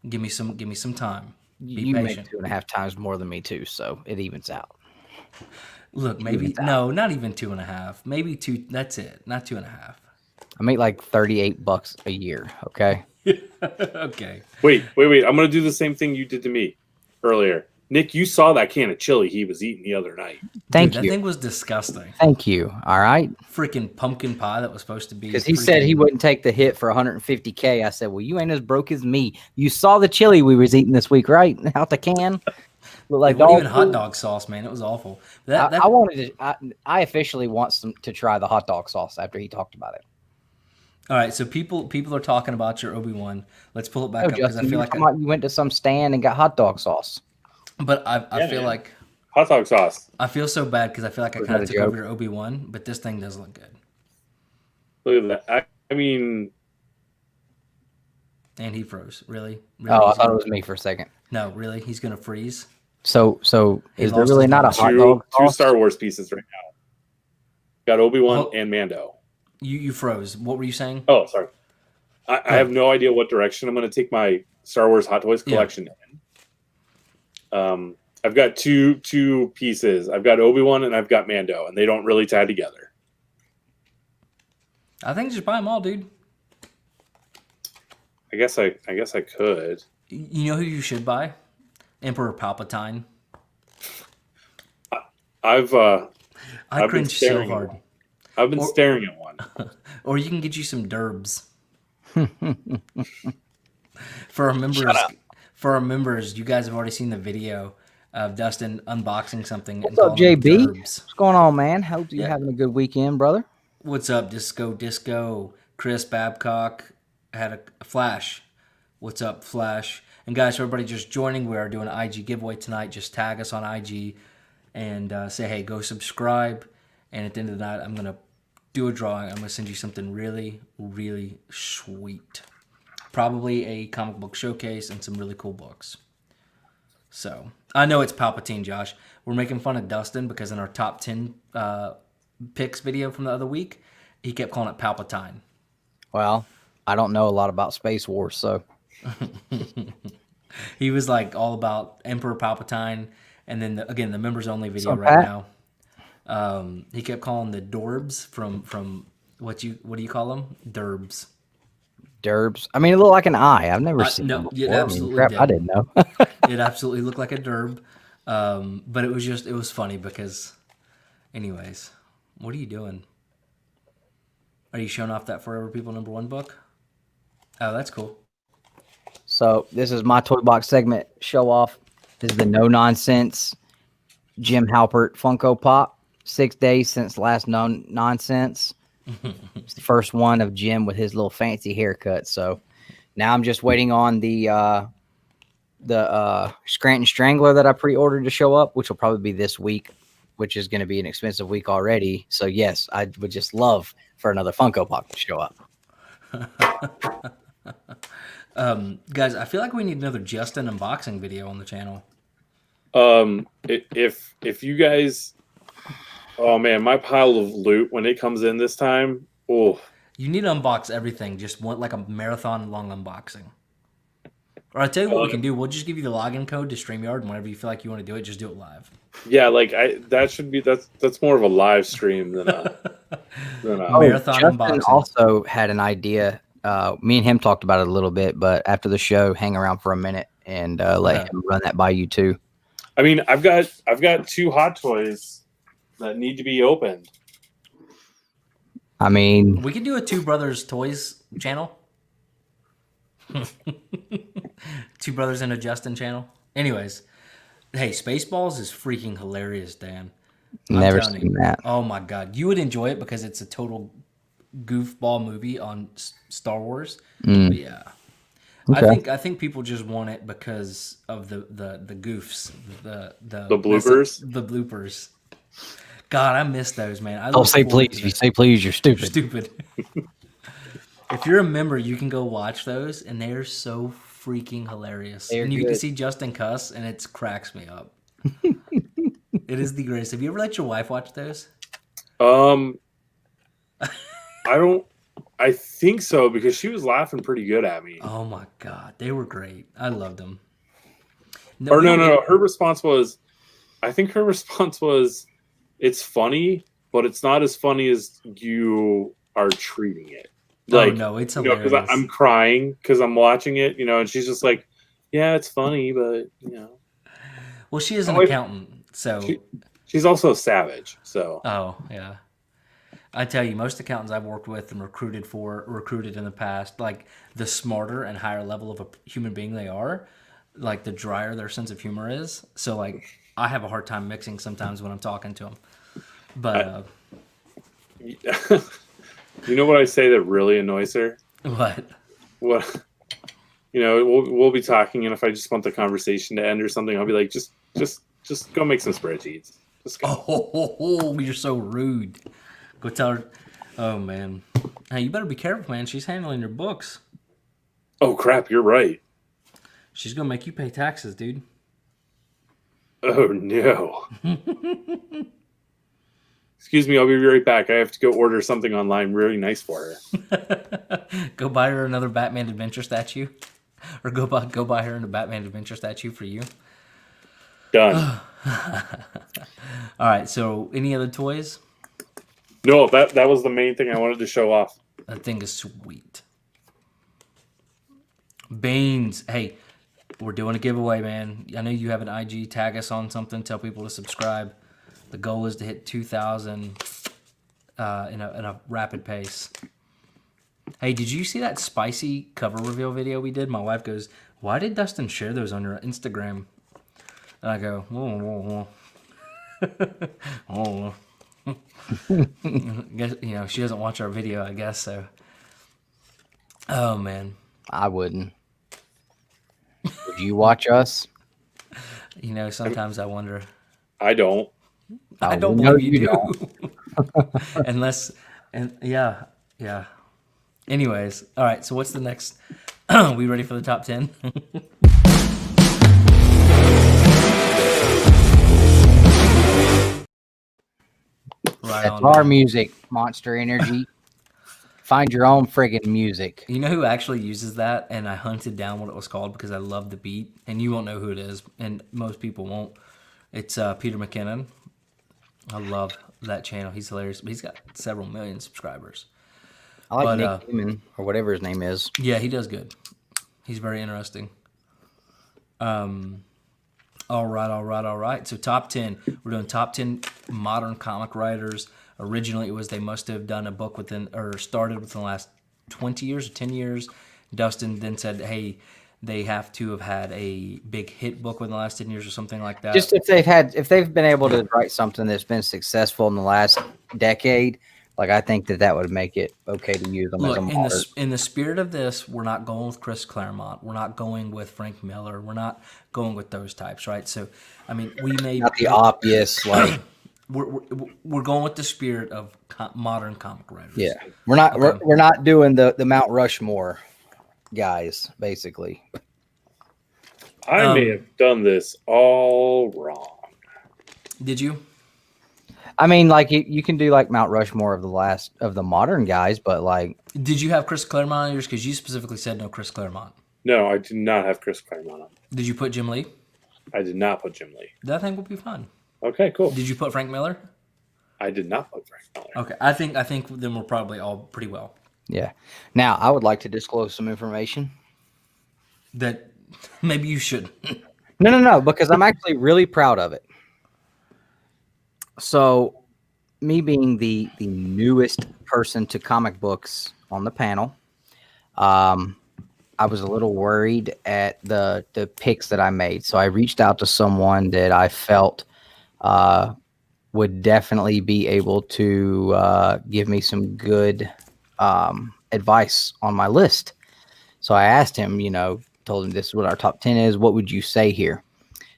give me some time. Be you patient. make 2.5 times more than me too, so it evens out. Look, maybe no, not even 2.5. Maybe 2. That's it. Not 2.5. I make like $38 a year. Okay. Okay. Wait. I'm going to do the same thing you did to me earlier. Nick, you saw that can of chili he was eating the other night. Thank Dude, you. That thing was disgusting. Thank you. All right. Freaking pumpkin pie that was supposed to be. Because he said he wouldn't take the hit for $150K. I said, well, you ain't as broke as me. You saw the chili we was eating this week, right? Out the can. Look like It wasn't dog even hot food. dog sauce, man. It was awful. I wanted to. I officially want to try the hot dog sauce after he talked about it. All right, so people are talking about your Obi-Wan. Let's pull it back Oh, up because Justin, I feel you like, talking about you went to some stand and got hot dog sauce. but I feel man. like Hot dog sauce. I feel so bad because I feel like I Was kind that of a took over joke? your Obi-Wan, but this thing does look good. Look at that. I mean, And he froze. Really? Oh, I He's thought it gonna- was me for a second. No, really? He's gonna freeze? So He is there lost really his not a mind. hot two dog sauce? Star Wars pieces right now. Got Obi-Wan Oh. and Mando. You froze. What were you saying? Oh, sorry. I have no idea what direction I'm going to take my Star Wars Hot Toys collection in. I've got two pieces. I've got Obi-Wan and I've got Mando, and they don't really tie together. I think just buy them all, dude. I guess I could. You know who you should buy? Emperor Palpatine. I cringe so hard. I've been staring at one. Or you can get you some derbs. For our members, you guys have already seen the video of Dustin unboxing something. What's up, JB? What's going on, man? Hope you're having a good weekend, brother. What's up, Disco? Chris Babcock had a Flash. What's up, Flash? And guys, for everybody just joining, we are doing an IG giveaway tonight. Just tag us on IG and say, hey, go subscribe. And at the end of the night, I'm going to do a drawing. I'm going to send you something really, really sweet. Probably a comic book showcase and some really cool books. So, I know it's Palpatine, Josh. We're making fun of Dustin because in our top 10 picks video from the other week, he kept calling it Palpatine. Well, I don't know a lot about Space Wars, so. He was like all about Emperor Palpatine. And then, again, the members only video right now. He kept calling the Dorbs from what do you call them? Derbs. Derbs. I mean, it looked like an eye. I've never seen it before. It absolutely I didn't know. It absolutely looked like a derb. But it was funny because, anyways, what are you doing? Are you showing off that Forever People #1 book? Oh, that's cool. So this is my toy box segment show off. This is the no nonsense Jim Halpert Funko Pop. 6 days since last nonsense. It's the first one of Jim with his little fancy haircut. So now I'm just waiting on the Scranton Strangler that I pre-ordered to show up, which will probably be this week, which is going to be an expensive week already. So yes, I would just love for another Funko Pop to show up. Guys, I feel like we need another Justin unboxing video on the channel. If you guys, oh man, my pile of loot when it comes in this time, oh, you need to unbox everything. Just want like a marathon long unboxing. Or I tell you what we can do. We'll just give you the login code to StreamYard, and whenever you feel like you want to do it, just do it live. Yeah, like that's more of a live stream than a marathon Justin unboxing. Also had an idea. Me and him talked about it a little bit, but after the show, hang around for a minute and let him run that by you too. I mean, I've got 2 Hot Toys that need to be opened. I mean, we could do a Two Brothers Toys channel. 2 Brothers and a Justin channel. Anyways, hey, Spaceballs is freaking hilarious, Dan. Never seen that. Oh my god, you would enjoy it because it's a total goofball movie on Star Wars. But yeah. Okay. I think people just want it because of the goofs, the bloopers. The bloopers. God, I miss those, man. Don't say please. If you say please, you're stupid. You're stupid. If you're a member, you can go watch those, and they are so freaking hilarious. And you get to see Justin cuss, and it cracks me up. It is the greatest. Have you ever let your wife watch those? I think so, because she was laughing pretty good at me. Oh my god, they were great. I loved them. No. Her response was, it's funny, but it's not as funny as you are treating it. Like, no, it's hilarious. Because I'm crying because I'm watching it, and she's just like, yeah, it's funny, but Well, she is an accountant, so she's also a savage. So. Oh yeah. I tell you, most accountants I've worked with and recruited in the past, like the smarter and higher level of a human being they are, like the drier their sense of humor is. So like I have a hard time mixing sometimes when I'm talking to them. But you know what I say that really annoys her? What? We'll be talking, and if I just want the conversation to end or something, I'll be like, just go make some spreadsheets. Just go. Oh, you're so rude. Go tell her. Oh, man. Hey, you better be careful, man. She's handling your books. Oh, crap. You're right. She's going to make you pay taxes, dude. Oh, no. Excuse me, I'll be right back. I have to go order something online really nice for her. Go buy her another Batman Adventure statue, or go buy her a Batman Adventure statue for you. Done. All right. So, any other toys? No, that was the main thing I wanted to show off. That thing is sweet. Baines, hey, we're doing a giveaway, man. I know you have an IG. Tag us on something. Tell people to subscribe. The goal is to hit 2,000 in a rapid pace. Hey, did you see that spicy cover reveal video we did? My wife goes, "Why did Dustin share those on your Instagram?" And I go, oh. Guess, she doesn't watch our video, I guess so. Oh man, I wouldn't. Would you watch us? Sometimes I wonder. I don't. I don't know believe you do. Don't. Yeah. Anyways, all right. So what's the next? We ready for the top 10? Right That's on, our man. music, Monster Energy. Find your own friggin' music. You know who actually uses that? And I hunted down what it was called because I love the beat. And you won't know who it is, and most people won't. It's Peter McKinnon. I love that channel. He's hilarious. But he's got several million subscribers. I like Nick Newman, or whatever his name is. Yeah, he does good. He's very interesting. All right. So top 10. We're doing top 10 modern comic writers. Originally, it was they must have done a book started within the last 20 years or 10 years. Dustin then said, hey, they have to have had a big hit book within the last 10 years or something like that. Just if they've been able to write something that's been successful in the last decade, like I think that would make it okay to use them as a modern. In the spirit of this, we're not going with Chris Claremont. We're not going with Frank Miller. We're not going with those types, right? So, I mean, we may Not the obvious, like we're going with the spirit of modern comic writers. yeah, we're not doing the Mount Rushmore guys, basically. I may have done this all wrong. Did you? I mean, like you can do like Mount Rushmore of the modern guys, but like, did you have Chris Claremont on yours? Because you specifically said no Chris Claremont. No, I did not have Chris Claremont on. Did you put Jim Lee? I did not put Jim Lee. That thing would be fun. Okay, cool. Did you put Frank Miller? I did not put Frank Miller. Okay, I think then we're probably all pretty well. yeah. Now I would like to disclose some information That maybe you should. No, because I'm actually really proud of it. So, me being the newest person to comic books on the panel, I was a little worried at the picks that I made. So I reached out to someone that I felt would definitely be able to give me some good advice on my list. So I asked him, told him this is what our top 10 is. What would you say here?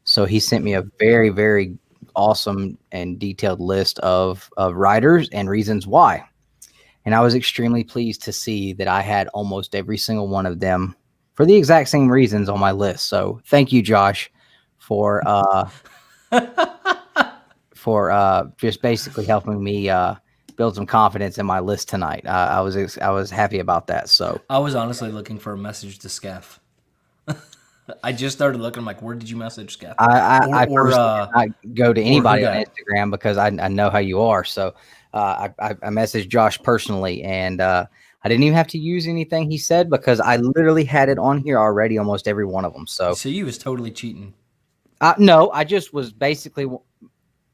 So he sent me a very, very awesome and detailed list of writers and reasons why. And I was extremely pleased to see that I had almost every single one of them for the exact same reasons on my list. So thank you, Josh, for just basically helping me build some confidence in my list tonight. I was happy about that. So I was honestly looking for a message to Scaff. I just started looking. I'm like, where did you message Scaff? I go to anybody on Instagram because I know how you are. So I messaged Josh personally, and I didn't even have to use anything he said because I literally had it on here already, almost every one of them. So you was totally cheating. No, I just was basically,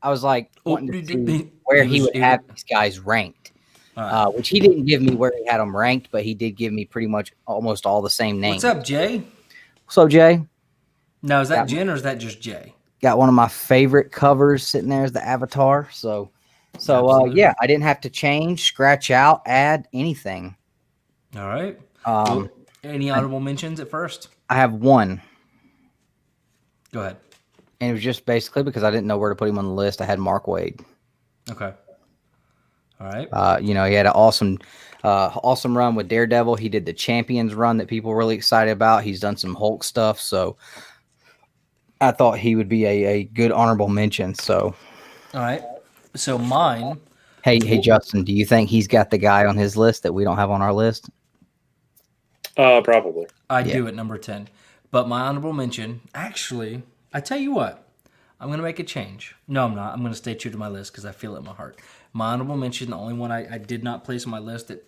I was like wanting to see where he would have these guys ranked, which he didn't give me where he had them ranked, but he did give me pretty much almost all the same names. What's up, Jay? What's up, Jay? Now, is that Jen or is that just Jay? Got one of my favorite covers sitting there as the avatar. So yeah, I didn't have to change, scratch out, add anything. All right. Any honorable mentions at first? I have one. Go ahead. And it was just basically because I didn't know where to put him on the list. I had Mark Waid. Okay. All right. He had an awesome run with Daredevil. He did the Champions run that people were really excited about. He's done some Hulk stuff. So I thought he would be a good honorable mention. So, all right. So mine, Hey, Justin, do you think he's got the guy on his list that we don't have on our list? Probably. I do at number 10. But my honorable mention, actually, I tell you what, I'm going to make a change. No, I'm not. I'm going to stay true to my list because I feel it in my heart. My honorable mention, the only one I did not place on my list that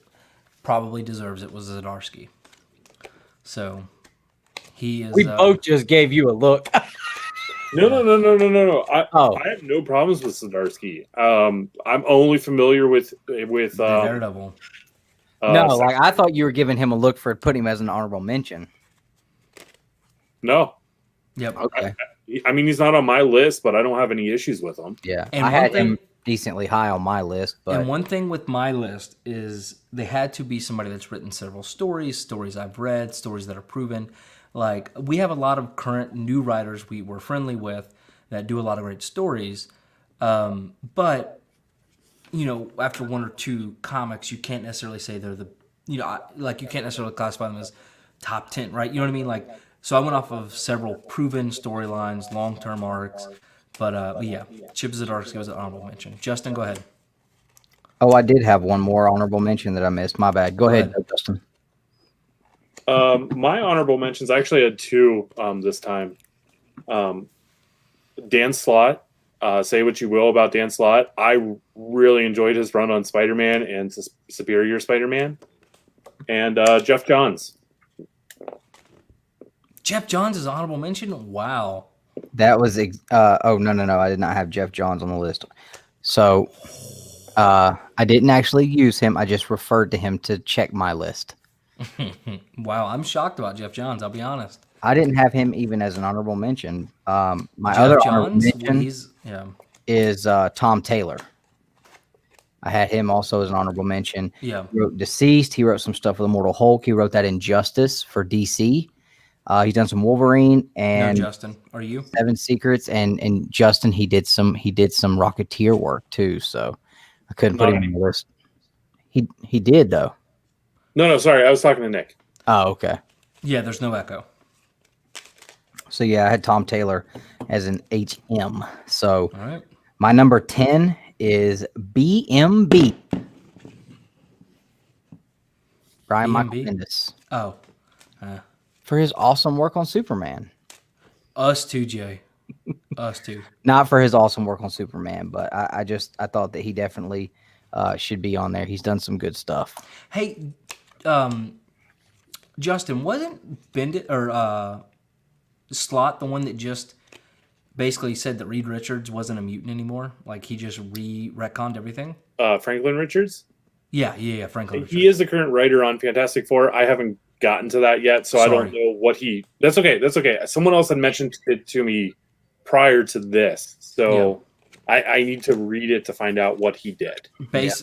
probably deserves it, was Zdarsky. So he is. We both just gave you a look. No. Oh. I have no problems with Zdarsky. I'm only familiar with Daredevil. No, like I thought you were giving him a look for putting him as an honorable mention. No. Yep. Okay. I mean, he's not on my list, but I don't have any issues with him. Yeah. And I one had thing- him decently high on my list, but And one thing with my list is they had to be somebody that's written several stories I've read, stories that are proven. Like, we have a lot of current new writers we're friendly with that do a lot of great stories. But, you know, after one or two comics, you can't necessarily say they're the, you know, like you can't necessarily classify them as top 10, right? You know what I mean? Like, so I went off of several proven storylines, long-term arcs. But yeah, Chip Zdarsky was an honorable mention. Justin, go ahead. oh, I did have one more honorable mention that I missed. My bad. Go ahead, Justin. My honorable mentions, I actually had two this time. Dan Slott. Say what you will about Dan Slott. I really enjoyed his run on Spider-Man and Superior Spider-Man. And Jeff Johns. Jeff Johns is honorable mention? Wow. That was oh no, I did not have Jeff Johns on the list. So I didn't actually use him. I just referred to him to check my list. Wow, I'm shocked about Jeff Johns, I'll be honest. I didn't have him even as an honorable mention. My Jeff other Johns, honorable mention is Tom Taylor. I had him also as an honorable mention. Yeah. He wrote Deceased. He wrote some stuff with Immortal Hulk. He wrote that Injustice for DC. He's done some Wolverine and No, Justin, are you? Seven Secrets, and Justin he did some Rocketeer work too. So I couldn't put him on the list. He did though. No, sorry, I was talking to Nick. Oh, okay. Yeah, there's no echo. So yeah, I had Tom Taylor as an HM. So All right. my number 10 is BMB. Brian Michael BMB? Bendis Oh, for his awesome work on Superman. us too, Jay. Us too. Not for his awesome work on Superman, but I thought that he definitely should be on there. He's done some good stuff. Hey, Justin, wasn't Bendit or Slott the one that just basically said that Reed Richards wasn't a mutant anymore? Like he just retconned everything? Franklin Richards? Yeah, Franklin Richards. He is the current writer on Fantastic Four. I haven't gotten to that yet, so I don't know what he... That's okay. Someone else had mentioned it to me prior to this, so I need to read it to find out what he did.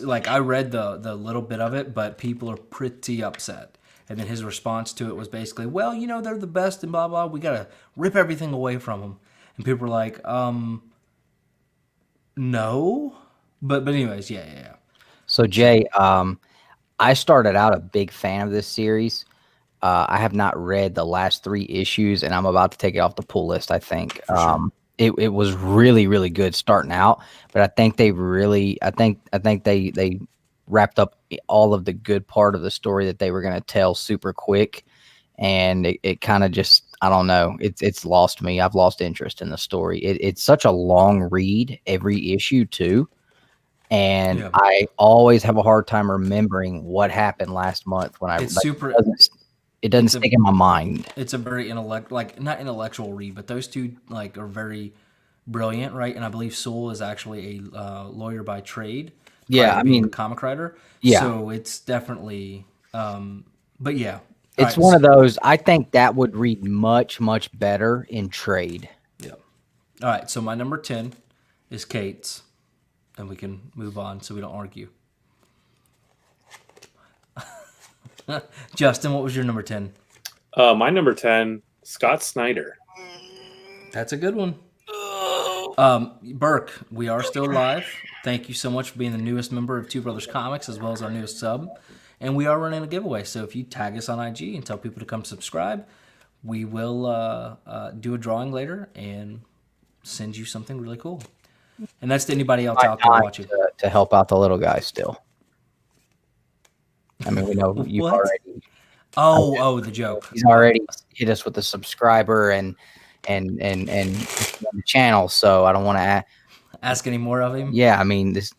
Like I read the little bit of it, but people are pretty upset. And then his response to it was basically, well, you know, they're the best and blah, blah. We got to rip everything away from them. And people were like, no. But anyways, yeah. So Jay, I started out a big fan of this series. I have not read the last 3 issues, and I'm about to take it off the pull list, I think. Sure. It was really, really good starting out, but I think they wrapped up all of the good part of the story that they were going to tell super quick, and it kind of just, I don't know, it's lost me. I've lost interest in the story. It's such a long read, every issue too, and I always have a hard time remembering what happened last month when it doesn't stick in my mind. It's a very not intellectual read, but those two are very brilliant, right? And I believe Sewell is actually a lawyer by trade. Yeah, I mean, a comic writer. Yeah, so it's definitely. But yeah, it's one of those. I think that would read much, much better in trade. Yeah. All right. So my number 10 is Kate's, and we can move on so we don't argue. Justin, what was your number 10? My number 10, Scott Snyder. That's a good one. Burke, we are still live. Thank you so much for being the newest member of Two Brothers Comics, as well as our newest sub. And we are running a giveaway, so if you tag us on IG and tell people to come subscribe, we will do a drawing later and send you something really cool. And that's to anybody else My out there time watching. to help out the little guy still. I mean, we know you've What? already. Oh, the joke. He's already hit us with a subscriber and the channel, so I don't want to. Ask any more of him? Yeah, I mean this,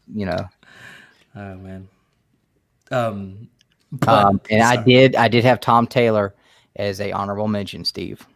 Oh man. and Sorry. I did have Tom Taylor as a honorable mention, Steve.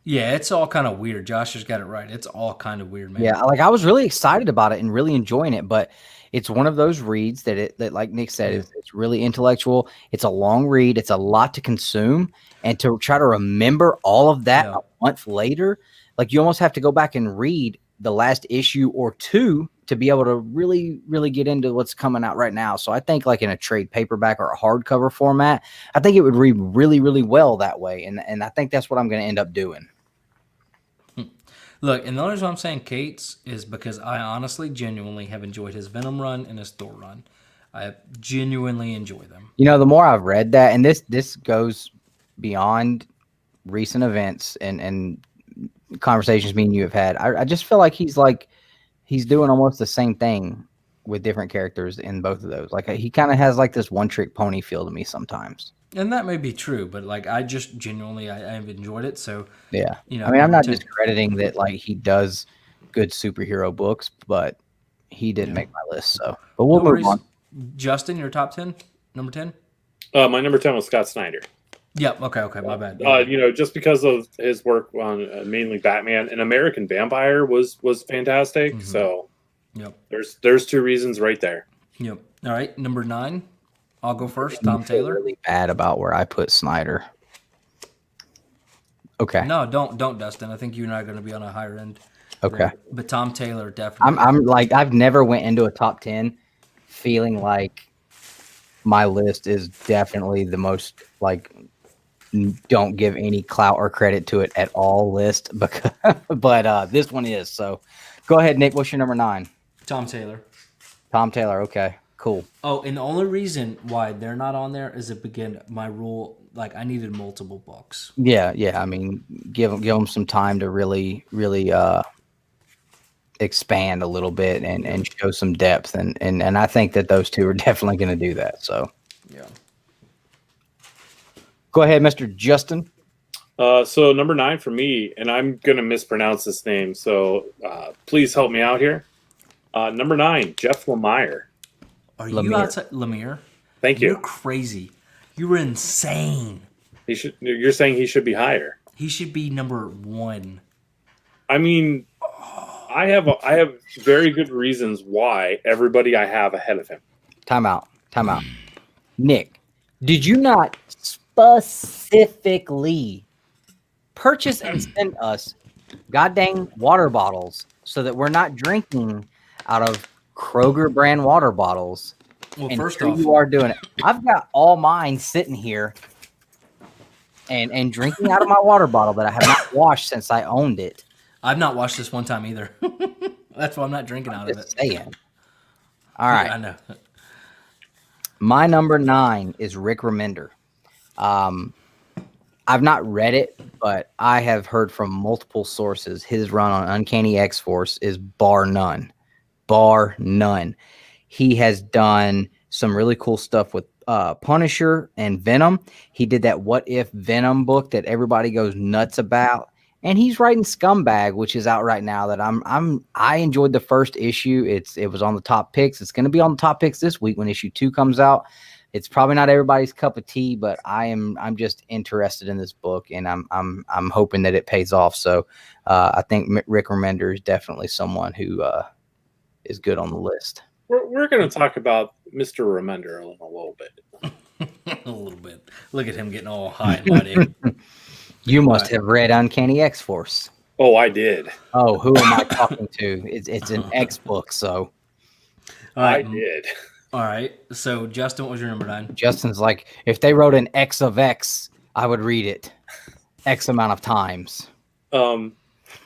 Yeah, it's all kind of weird. Josh has got it right. It's all kind of weird, man. Yeah, like I was really excited about it and really enjoying it, but it's one of those reads that like Nick said, it's really intellectual. It's a long read. It's a lot to consume, and to try to remember all of that a month later, like you almost have to go back and read the last issue or two to be able to really, really get into what's coming out right now. So I think like in a trade paperback or a hardcover format, I think it would read really, really well that way. And I think that's what I'm going to end up doing. Look, and the only reason I'm saying Kate's is because I honestly, genuinely have enjoyed his Venom run and his Thor run. I genuinely enjoy them. The more I've read that, and this goes beyond recent events and conversations me and you have had, I just feel like he's doing almost the same thing with different characters in both of those. Like he kind of has like this one trick pony feel to me sometimes. And that may be true, but like I just genuinely I've enjoyed it. So yeah, I mean I'm not discrediting that like he does good superhero books, but he didn't make my list. So, but we'll move on. Justin, your top 10, number 10. My number 10 was Scott Snyder. Yep. Okay. My bad. Just because of his work on mainly Batman and American Vampire was fantastic. Mm-hmm. So, there's two reasons right there. Yep. All right, number 9. I'll go first. Tom Taylor. Really bad about where I put Snyder. Okay. No, don't, Dustin. I think you and I are going to be on a higher end. Okay. There. But Tom Taylor definitely. I'm like I've never went into a top 10 feeling like my list is definitely the most like don't give any clout or credit to it at all list, but this one is. So go ahead, Nick. What's your number 9? Tom Taylor. Tom Taylor. Okay, cool. Oh, and the only reason why they're not on there is my rule. Like I needed multiple books. Yeah. I mean, give them some time to really expand a little bit and show some depth, and I think that those two are definitely going to do that. So yeah. Go ahead, Mr. Justin. So number 9 for me, and I'm going to mispronounce this name, so please help me out here. Number 9, Jeff Lemire. Are you outside Lemire? Thank you. You're crazy. You were insane. You're saying he should be higher. He should be number 1. I mean, I have very good reasons why everybody I have ahead of him. Time out. Nick, did you not specifically purchase and send us goddamn water bottles so that we're not drinking out of Kroger brand water bottles? Well, and first here off, you are doing it. I've got all mine sitting here and drinking out of my water bottle that I have not washed since I owned it. I've not washed this one time either. That's why I'm not drinking out of it. Saying. All right. Yeah, I know. My number 9 is Rick Remender. I've not read it, but I have heard from multiple sources his run on Uncanny X-Force is bar none. He has done some really cool stuff with Punisher and Venom. He did that What If Venom book that everybody goes nuts about. And he's writing Scumbag, which is out right now. That I enjoyed the first issue. It was on the top picks. It's going to be on the top picks this week when issue 2 comes out. It's probably not everybody's cup of tea, but I'm just interested in this book, and I'm hoping that it pays off. So I think Rick Remender is definitely someone who is good on the list. We're going to talk about Mr. Remender a little bit. A little bit. Look at him getting all high and mighty. You must have read Uncanny X-Force. Oh, I did. Oh, who am I talking to? It's an X book, so. I did. All right. So, Justin, what was your number 9? Justin's like, if they wrote an X of X, I would read it X amount of times. My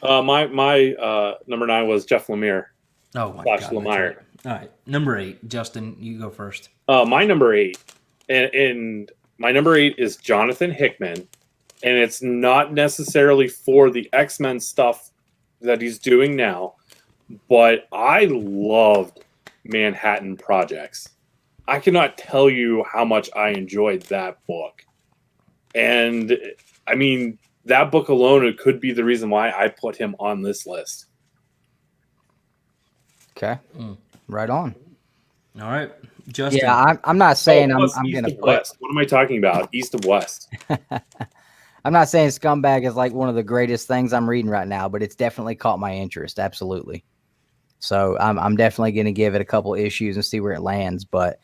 number 9 was Jeff Lemire. Oh, my God. Lemire. All right. Number 8. Justin, you go first. My number 8. And my number 8 is Jonathan Hickman. And it's not necessarily for the X-Men stuff he's doing now, but I loved Manhattan Projects. I cannot tell you how much I enjoyed that book. And I mean, that book alone, it could be the reason why I put him on this list. Okay. Right on. All right. Justin. Yeah, I'm not saying I'm East going to of West. What am I talking about? East of West. I'm not saying Scumbag is like one of the greatest things I'm reading right now, but it's definitely caught my interest. Absolutely. So I'm definitely going to give it a couple issues and see where it lands. But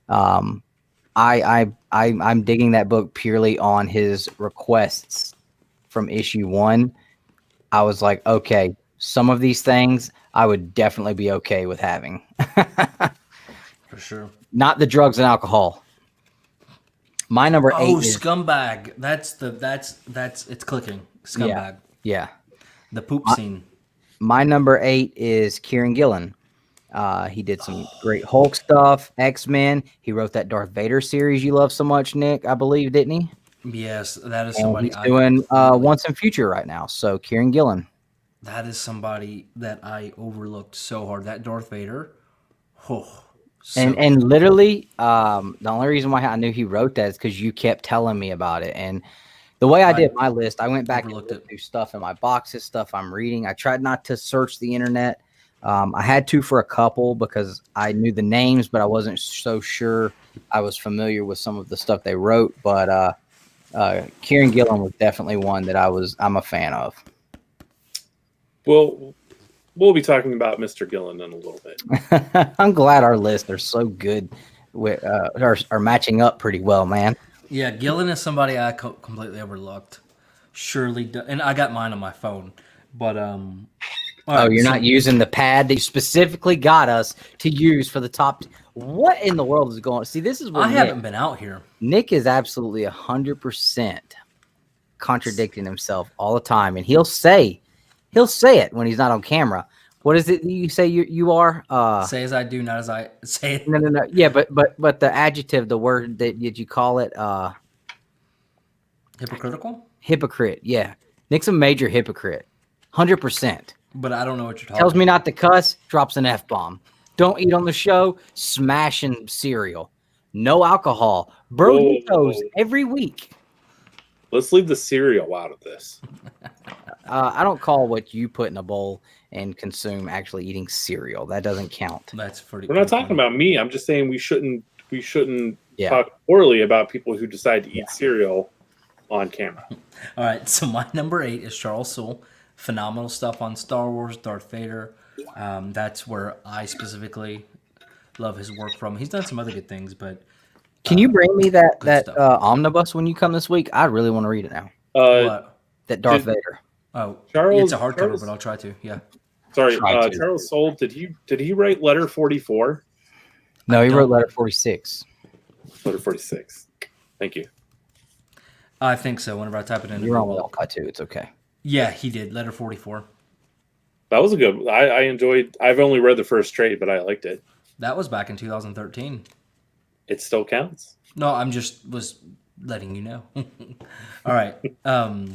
I'm digging that book purely on his requests from issue 1. I was like, okay, some of these things I would definitely be okay with having. For sure. Not the drugs and alcohol. My number 8 is Scumbag. That's it's clicking. Scumbag. Yeah. The poop scene. My number 8 is Kieran Gillen. He did some great Hulk stuff, X-Men. He wrote that Darth Vader series you love so much, Nick, I believe, didn't he? Yes, that is And somebody he's doing Once and Future right now. So Kieran Gillen. That is somebody that I overlooked so hard. That Darth Vader. Oh, And literally, the only reason why I knew he wrote that is because you kept telling me about it. And the way I did my list, I went back and looked through stuff in my boxes, stuff I'm reading. I tried not to search the internet. I had to for a couple because I knew the names, but I wasn't so sure I was familiar with some of the stuff they wrote. But Kieran Gillen was definitely one that I'm a fan of. Well, we'll be talking about Mr. Gillen in a little bit. I'm glad our lists are so good, with are matching up pretty well, man. Yeah, Gillen is somebody I completely overlooked. Surely, and I got mine on my phone, but you're not using the pad that you specifically got us to use for the top. What in the world is going on? See, this is where I haven't been out here. Nick is absolutely 100% contradicting himself all the time, and he'll say it when he's not on camera. What is it you say you are? Say as I do, not as I say it. No. Yeah, but the adjective, the word that did you call it? Hypocritical? Hypocrite. Yeah, Nick's a major hypocrite. 100%. But I don't know what you're talking Tells me about. not to cuss, drops an F-bomb. Don't eat on the show, smashing cereal. No alcohol. Burritos every week. Let's leave the cereal out of this. I don't call what you put in a bowl and consume actually eating cereal. That doesn't count. That's pretty. We're not talking about me. I'm just saying we shouldn't talk poorly about people who decide to eat cereal on camera. All right, so my number 8 is Charles Soule. Phenomenal stuff on Star Wars, Darth Vader. That's where I specifically love his work from. He's done some other good things, but can you bring me that omnibus when you come this week? I really want to read it now. What? That Darth Vader. Oh, Charles, it's a hardcover, but I'll try to. Yeah. Sorry, Charles Soule. Did he write Letter 44? No, he wrote Letter 46. Letter 46. Thank you. I think so. Whenever I type it in, you're on with cut too. It's okay. Yeah, he did. Letter 44. That was a good. I enjoyed. I've only read the first trade, but I liked it. That was back in 2013. It still counts. No, I'm just was letting you know. All right. All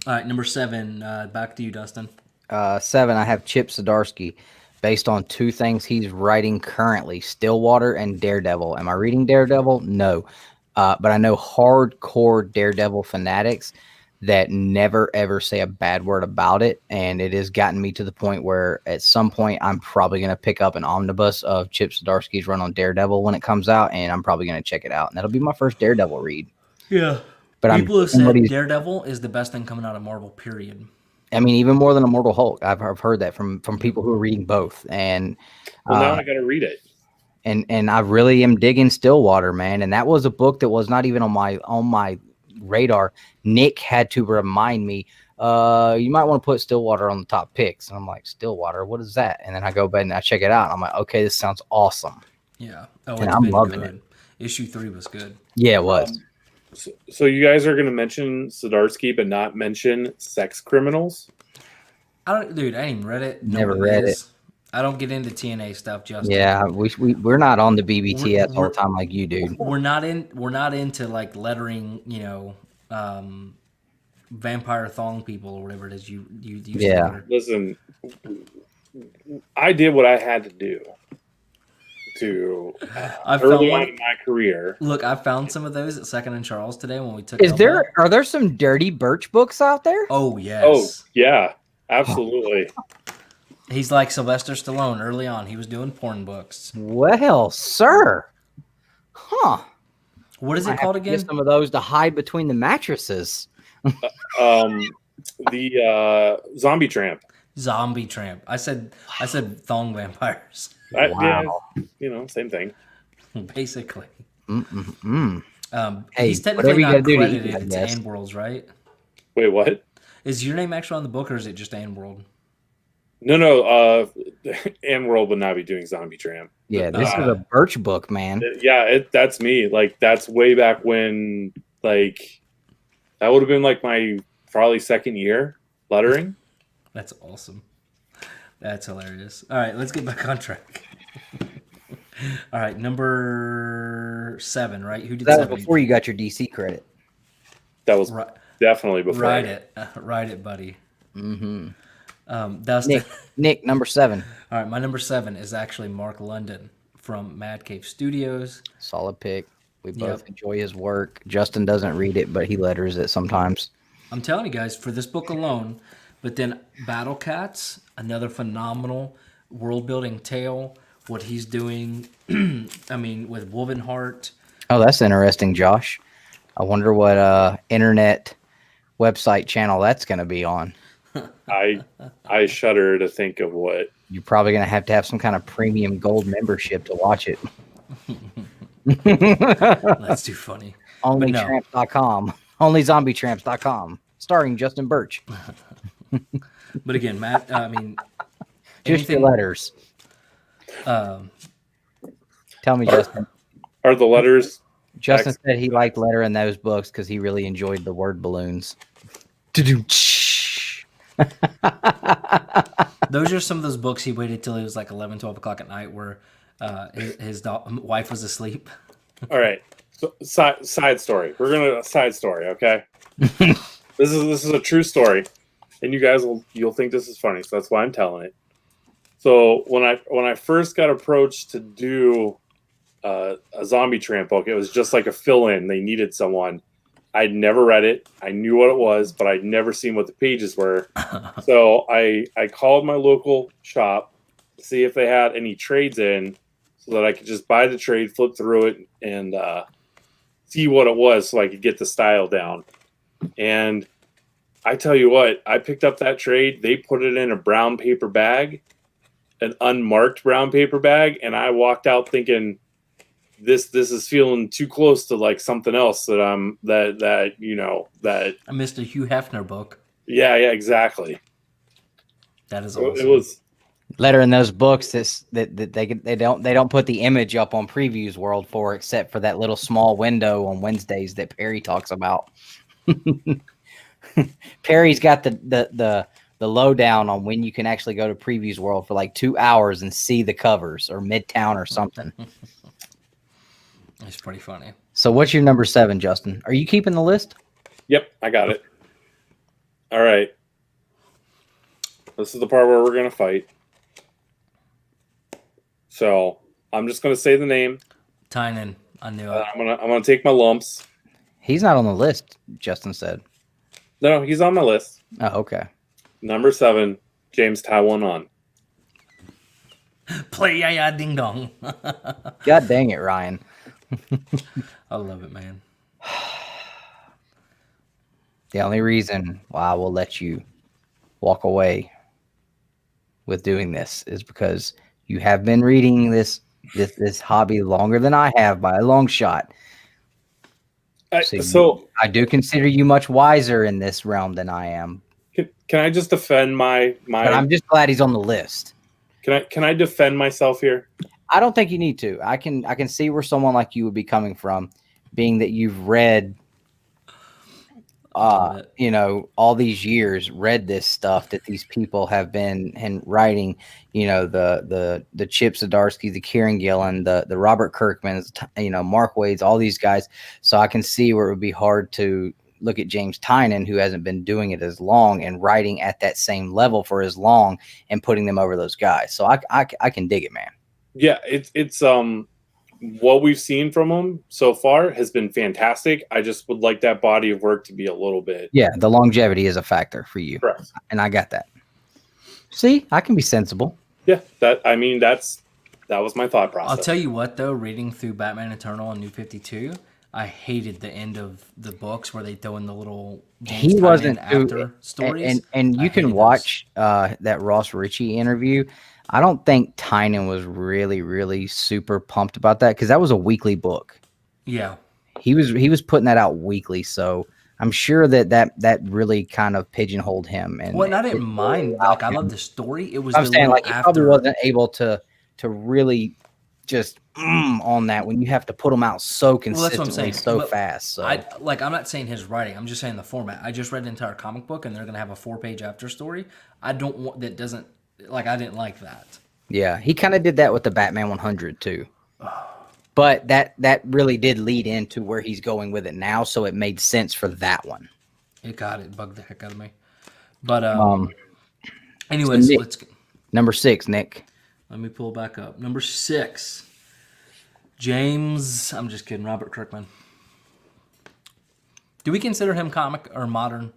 right. Number 7. Back to you, Dustin. 7. I have Chip Zdarsky, based on 2 things he's writing currently: Stillwater and Daredevil. Am I reading Daredevil? No, but I know hardcore Daredevil fanatics that never ever say a bad word about it, and it has gotten me to the point where at some point I'm probably going to pick up an omnibus of Chip Zdarsky's run on Daredevil when it comes out, and I'm probably going to check it out, and that'll be my first Daredevil read. Yeah, but people have said Daredevil is the best thing coming out of Marvel, period. I mean, even more than Immortal Hulk. I've heard that from people who are reading both, and now I got to read it. And I really am digging Stillwater, man, and that was a book that was not even on my radar. Nick had to remind me, you might want to put Stillwater on the top picks. And I'm like, Stillwater, what is that? And then I go back and I check it out. And I'm like, okay, this sounds awesome. Yeah. Oh, and I'm loving it. Issue 3 was good. Yeah, it was. So you guys are going to mention Zdarsky, but not mention Sex Criminals? I ain't even read it. Never read it. I don't get into TNA stuff, Justin. Yeah, we're not on the BBTS all the time like you, dude. We're not into like lettering, vampire thong people or whatever it is you used Yeah. to letter. Listen, I did what I had to do to I found early one. on in my career. Look, I found some of those at Second and Charles today when we took. Are there some dirty Birch books out there? Oh yes. Oh yeah, absolutely. He's like Sylvester Stallone. Early on, he was doing porn books. Well, sir. Huh. What is I it called have to get again? some of those to hide between the mattresses. The Zombie Tramp. Zombie Tramp. I said thong vampires. Wow. Yeah, same thing. Basically. Hey, He's technically whatever you not gotta do to credited. eat, I It's guess. Ann Worlds, right? Wait, what? Is your name actually on the book, or is it just Ann World? No. Ann World would not be doing Zombie Tramp. Yeah, this is a Birch book, man. Yeah, that's me. Like, that's way back when, like, that would have been like my probably second year lettering. That's awesome. That's hilarious. All right, let's get back on track. All right, number 7, right? Who did That was 7? before you got your DC credit. That was definitely before. Write it, buddy. Mm-hmm. Dustin. Nick, number 7. All right, my number 7 is actually Mark London from Mad Cave Studios. Solid pick. We both enjoy his work. Justin doesn't read it, but he letters it sometimes. I'm telling you guys, for this book alone, but then Battle Cats, another phenomenal world-building tale. What he's doing, I mean, with Woven Heart. Oh, that's interesting, Josh. I wonder what internet website channel that's going to be on. I shudder to think of what. You're probably going to have some kind of premium gold membership to watch it. That's too funny. Onlytramps.com. Onlyzombietramps.com. Starring Justin Birch. But again, Matt, I mean, Just your letters. Tell me, Justin. Are the letters? Justin said he liked lettering those books because he really enjoyed the word balloons. Those are some of those books he waited till it was like 11, 12 o'clock at night where his wife was asleep. All right. So, side story. We're gonna side story. Okay. This is a true story, and you guys you'll think this is funny. So that's why I'm telling it. So when I first got approached to do a Zombie Tramp book, it was just like a fill-in. They needed someone. I'd never read it. I knew what it was, but I'd never seen what the pages were. So I called my local shop to see if they had any trades in so that I could just buy the trade, flip through it, and see what it was so I could get the style down. And I tell you what, I picked up that trade. They put it in a brown paper bag, an unmarked brown paper bag, and I walked out thinking, this is feeling too close to like something else that that I missed a Hugh Hefner book. Yeah, exactly. That is awesome. It was letter in those books that they don't put the image up on Previews World for, except for that little small window on Wednesdays that Perry talks about. Perry's got the lowdown on when you can actually go to Previews World for like 2 hours and see the covers, or Midtown or something. It's pretty funny. So what's your number 7, Justin? Are you keeping the list? Yep, I got it. All right. This is the part where we're going to fight. So I'm just going to say the name. Tynan. I knew it. I'm gonna take my lumps. He's not on the list, Justin said. No, he's on my list. Oh, okay. Number 7, James Taiwan on. Play ya ding dong. God dang it, Ryan. I love it, man. The only reason why I will let you walk away with doing this is because you have been reading this hobby longer than I have by a long shot. So I do consider you much wiser in this realm than I am. Can I just defend my? But I'm just glad he's on the list. Can I defend myself here? I don't think you need to. I can see where someone like you would be coming from, being that you've read, all these years, read this stuff that these people have been writing. The Chip Zdarsky, the Kieran Gillen, the Robert Kirkmans, Mark Wade's, all these guys. So I can see where it would be hard to look at James Tynion, who hasn't been doing it as long and writing at that same level for as long and putting them over those guys. So I can dig it, man. Yeah, it's what we've seen from him so far has been fantastic. I just would like that body of work to be a little bit. Yeah, the longevity is a factor for you. Correct. And I got that. See, I can be sensible. Yeah, that was my thought process. I'll tell you what, though, reading through Batman Eternal and New 52, I hated the end of the books where they throw in the little James He wasn't after stories. And you can watch that Ross Ritchie interview. I don't think Tynion was really super pumped about that because that was a weekly book. Yeah, he was putting that out weekly, so I'm sure that really kind of pigeonholed him. And I didn't mind. Like, I love the story. It was. I'm saying, like, he probably wasn't able to really just on that when you have to put them out so consistently, fast. So I'm not saying his writing. I'm just saying the format. I just read the entire comic book, and they're gonna have a 4-page after story. I don't want that. Doesn't like I didn't like that. Yeah, he kind of did that with the Batman 100 too. But that really did lead into where he's going with it now, so it made sense for that one. It bugged the heck out of me. But so anyways, Nick, let's number 6, Nick. Let me pull back up. Number 6, James. I'm just kidding. Robert Kirkman. Do we consider him comic or modern?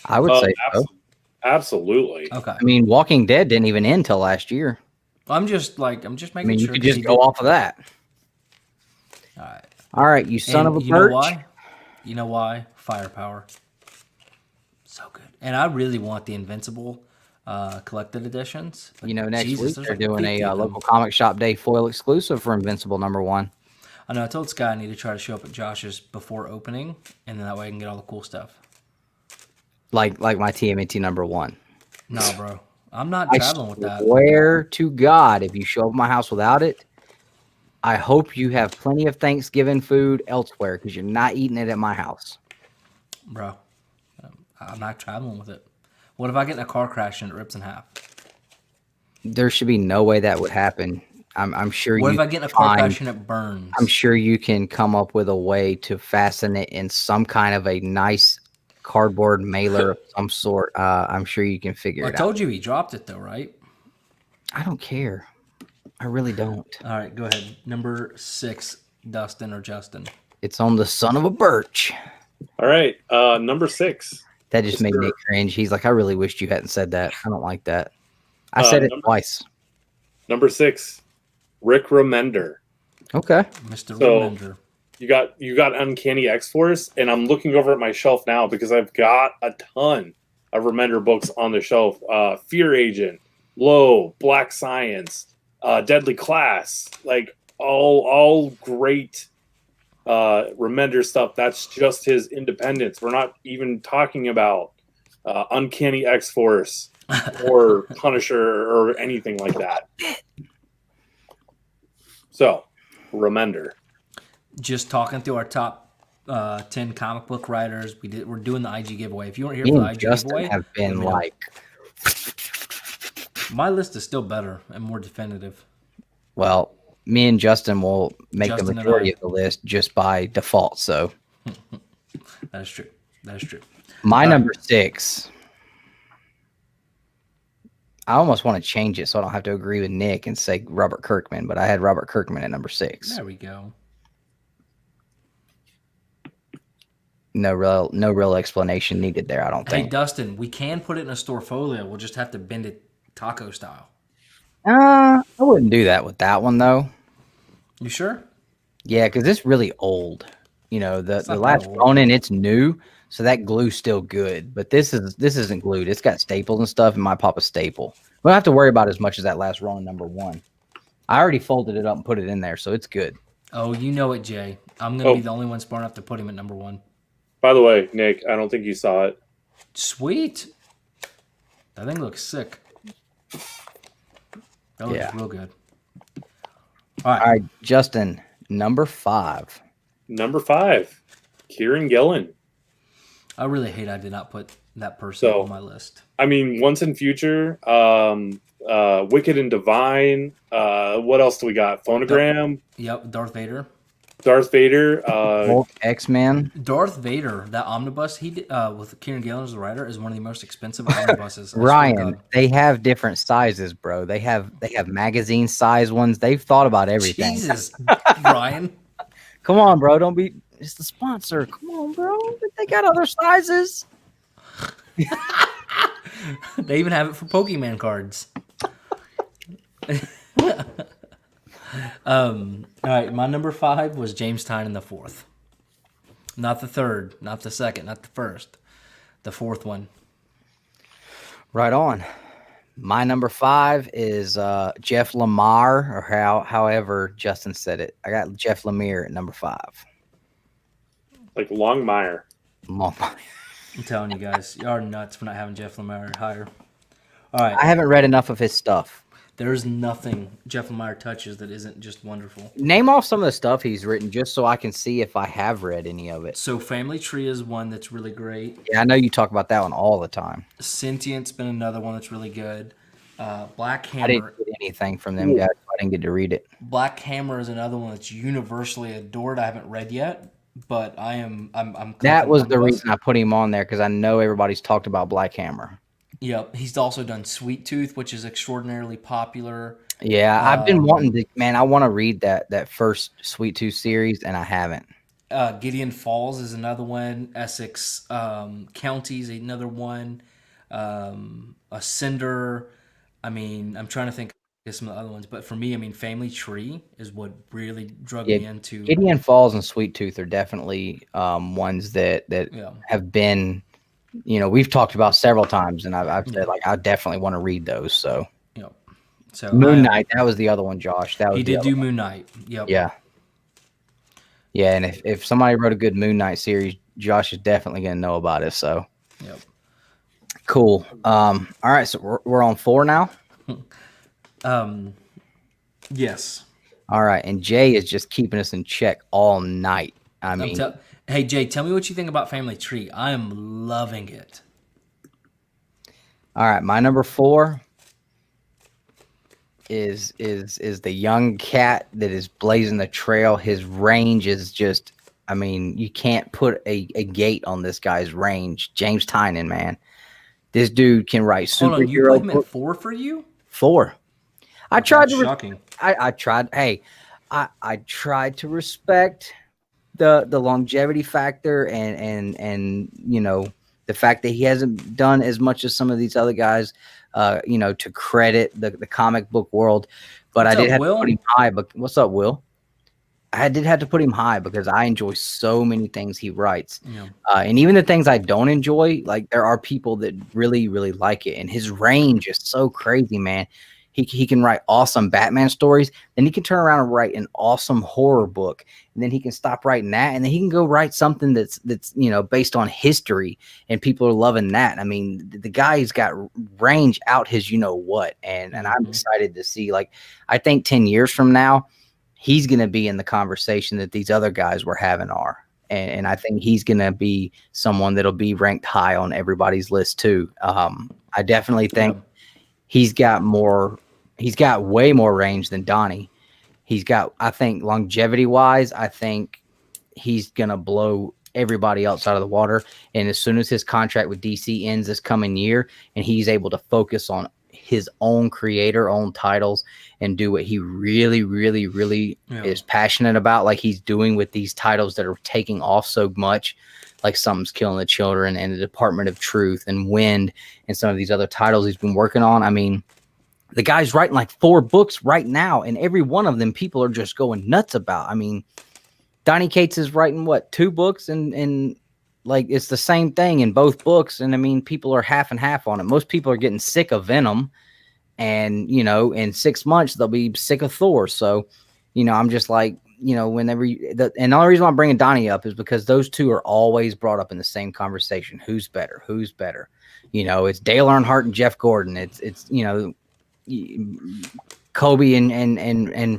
I would say so. Absolutely. Okay. I mean, Walking Dead didn't even end till last year. I'm just making sure. You could just go off of that. All right, you son of a you Birch. Know why? You know why? Firepower. So good. And I really want the Invincible collected editions. Next week they're doing a local comic shop day foil exclusive for Invincible #1. I know. I told Sky I need to try to show up at Josh's before opening, and then that way I can get all the cool stuff. Like my TMNT #1. No, bro. I'm not traveling with that. I swear to God, if you show up at my house without it, I hope you have plenty of Thanksgiving food elsewhere because you're not eating it at my house. Bro, I'm not traveling with it. What if I get in a car crash and it rips in half? There should be no way that would happen. I'm sure. What if I get in a car crash and it burns? I'm sure you can come up with a way to fasten it in some kind of a nice cardboard mailer of some sort. I'm sure you can figure it out. I told you he dropped it though, right? I don't care. I really don't. All right, go ahead. Number 6, Dustin or Justin. It's on the son of a Birch. All right, number 6. That just made Nick cringe. He's like, I really wished you hadn't said that. I don't like that. I said it twice. Number 6, Rick Remender. Okay. Mr. Remender. You got Uncanny X-Force, and I'm looking over at my shelf now because I've got a ton of Remender books on the shelf. Fear Agent, Low, Black Science, Deadly Class, like all great Remender stuff. That's just his independence. We're not even talking about Uncanny X-Force or Punisher or anything like that. So, Remender. Just talking through our top 10 comic book writers. We're doing the IG giveaway. If you weren't here for the IG giveaway, have been like. My list is still better and more definitive. Well, me and Justin will make the majority of the list just by default. So that is true. That is true. My number 6. I almost want to change it so I don't have to agree with Nick and say Robert Kirkman, but I had Robert Kirkman at number 6. There we go. No real explanation needed there, I don't think. Hey, Dustin, we can put it in a storefolio. We'll just have to bend it taco style. I wouldn't do that with that one, though. You sure? Yeah, because it's really old. The last Ronin, it's new, so that glue's still good. But this isn't glued. It's got staples and stuff, and might pop a staple. We don't have to worry about as much as that last Ronin #1. I already folded it up and put it in there, so it's good. Oh, you know it, Jay. I'm going to be the only one smart enough to put him at #1. By the way, Nick, I don't think you saw it. Sweet. That thing looks sick. That looks real good. All right, Justin, number 5. Number 5, Kieran Gillen. I really hate I did not put that person on my list. I mean, Once and Future, Wicked and Divine. What else do we got? Phonogram. Yep, Darth Vader. Darth Vader. X-Men. Darth Vader, that omnibus he did with Kieran Gillen as the writer, is one of the most expensive omnibuses. I swear to Ryan, God. they have different sizes, bro. They have magazine size ones. They've thought about everything. Jesus, Ryan. Come on, bro. Don't be. It's the sponsor. Come on, bro. They got other sizes. They even have it for Pokemon cards. All right, my number 5 was James Tynion the fourth. Not the third, not the second, not the first. The fourth one. Right on. My number 5 is Jeff Lemire, or however Justin said it. I got Jeff Lemire at number 5. Like Longmire. Longmire. I'm telling you guys, you are nuts for not having Jeff Lemire higher. All right. I haven't read enough of his stuff. There's nothing Jeff Lemire touches that isn't just wonderful. Name off some of the stuff he's written just so I can see if I have read any of it. So Family Tree is one that's really great. Yeah, I know you talk about that one all the time. Sentient's been another one that's really good. Black Hammer. I didn't get anything from them guys. I didn't get to read it. Black Hammer is another one that's universally adored. I haven't read yet, but I'm That was the reason I put him on there, because I know everybody's talked about Black Hammer. Yep, he's also done Sweet Tooth, which is extraordinarily popular. Yeah, I've been wanting to, man, I want to read that first Sweet Tooth series, and I haven't. Gideon Falls is another one. Essex County is another one. Ascender. I mean, I'm trying to think of some of the other ones, but for me, I mean, Family Tree is what really drug me into. Gideon Falls and Sweet Tooth are definitely ones that have been, we've talked about several times, and I've said, like, I definitely want to read those. So, so Moon Knight, that was the other one, Josh. That was he did do Moon Knight. Yep. Yeah. Yeah, and if somebody wrote a good Moon Knight series, Josh is definitely going to know about it. So, yep. Cool. All right, so we're on 4 now. Yes. All right, and Jay is just keeping us in check all night. I mean, hey Jay, tell me what you think about Family Tree. I am loving it. All right, my number 4 is the young cat that is blazing the trail. His range is just, I mean, you can't put a gate on this guy's range. James Tynion, man. This dude can write superhero. Hold on, you put him at 4 for you? 4. I tried to. Shocking. I tried. Hey, I tried to respect the longevity factor and the fact that he hasn't done as much as some of these other guys. To credit the comic book world, but I did have to put him high. But what's up, Will? I did have to put him high because I enjoy so many things he writes. Yeah. And even the things I don't enjoy, like there are people that really, really like it. And his range is so crazy, man. He can write awesome Batman stories. Then he can turn around and write an awesome horror book. And then he can stop writing that. And then he can go write something that's based on history. And people are loving that. I mean, the guy's got range out his what. And I'm excited to see, like, I think 10 years from now, he's going to be in the conversation that these other guys we're having are. And I think he's going to be someone that'll be ranked high on everybody's list too. I definitely think he's got way more range than Donnie. He's got, I think, longevity wise, I think he's going to blow everybody else out of the water. And as soon as his contract with DC ends this coming year and he's able to focus on his own creator, own titles, and do what he really, really, really is passionate about, like he's doing with these titles that are taking off so much, like Something's Killing the Children and the Department of Truth and Wind and some of these other titles he's been working on. I mean, the guy's writing like 4 books right now, and every one of them people are just going nuts about. I mean, Donny Cates is writing 2 books, and like it's the same thing in both books. And I mean, people are half and half on it. Most people are getting sick of Venom, and in 6 months they'll be sick of Thor. So, I'm just like, whenever and the only reason why I'm bringing Donnie up is because those two are always brought up in the same conversation. Who's better? Who's better? It's Dale Earnhardt and Jeff Gordon. It's Kobe and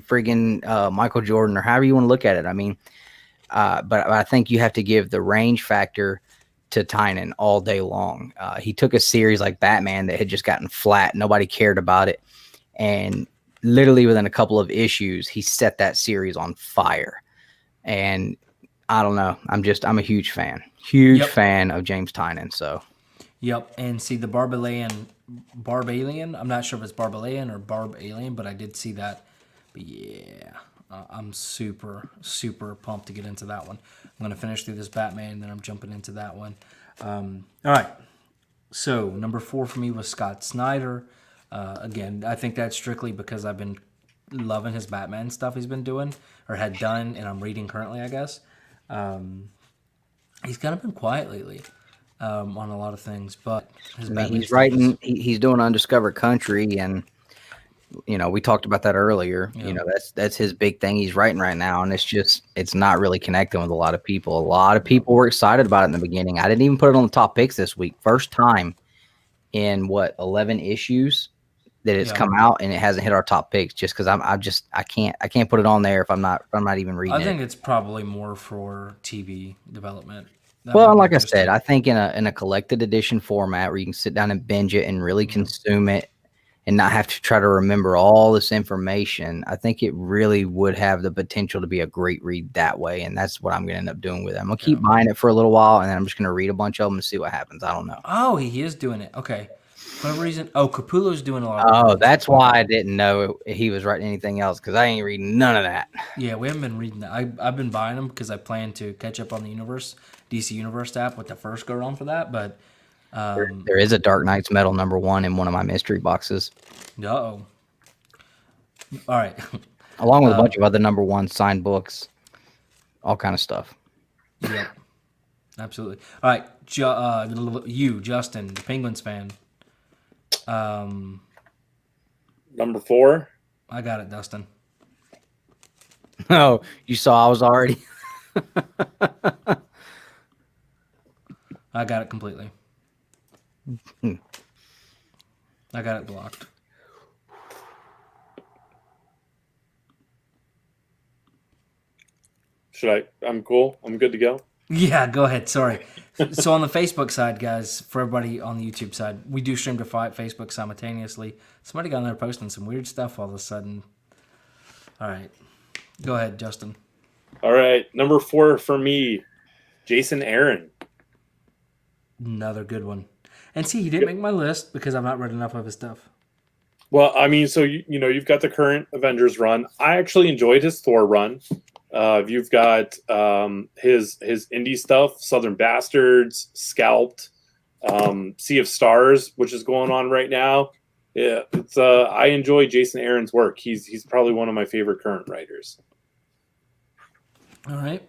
friggin' Michael Jordan, or however you want to look at it. I mean, but I think you have to give the range factor to Tynion all day long. He took a series like Batman that had just gotten flat. Nobody cared about it. And literally within a couple of issues, he set that series on fire. and I don't know. I'm a huge fan of James Tynion. So Yep, and see the Barbalian. I'm not sure if it's Barbalian or Barb Alien, but I did see that. But yeah, I'm super pumped to get into that one. I'm gonna finish through this Batman, then I'm jumping into that one. All right. So number 4 for me was Scott Snyder. Again, I think that's strictly because I've been loving his Batman stuff he's been doing or had done, and I'm reading currently, I guess. He's kind of been quiet lately on a lot of things, but his Batman he's stuff writing. He's doing Undiscovered Country, and we talked about that earlier. Yeah. That's his big thing he's writing right now, and it's not really connecting with a lot of people. A lot of people were excited about it in the beginning. I didn't even put it on the top picks this week. First time in 11 issues that it's come out, and it hasn't hit our top picks just because I can't put it on there if I'm not even reading it. I think it's probably more for TV development. Well, like I said, I think in a collected edition format where you can sit down and binge it and really consume it and not have to try to remember all this information, I think it really would have the potential to be a great read that way. And that's what I'm going to end up doing with it. I'm going to keep buying it for a little while, and then I'm just going to read a bunch of them and see what happens. I don't know. Oh, he is doing it. Okay. For whatever reason. Oh, Capullo's doing a lot of Oh, that's why I didn't know he was writing anything else, because I ain't reading none of that. Yeah, we haven't been reading that. I've been buying them because I plan to catch up on the DC Universe app with the first go on for that, but there is a Dark Knight's Metal #1 in one of my mystery boxes. Uh-oh. All right. Along with a bunch of other #1 signed books, all kind of stuff. Yep. Absolutely. All right. You, Justin, the Penguins fan. Number 4. I got it, Dustin. Oh, you saw I was already. I got it completely. I got it blocked. I'm cool. I'm good to go. Yeah, go ahead. Sorry. So on the Facebook side, guys, for everybody on the YouTube side, we do stream to Facebook simultaneously. Somebody got in there posting some weird stuff all of a sudden. All right. Go ahead, Justin. All right. Number 4 for me, Jason Aaron. Another good one. And see, he didn't make my list because I've not read enough of his stuff. Well, I mean, so you've got the current Avengers run. I actually enjoyed his Thor run. You've got his indie stuff, Southern Bastards, Scalped, Sea of Stars, which is going on right now. Yeah, it's I enjoy Jason Aaron's work. He's probably one of my favorite current writers. All right.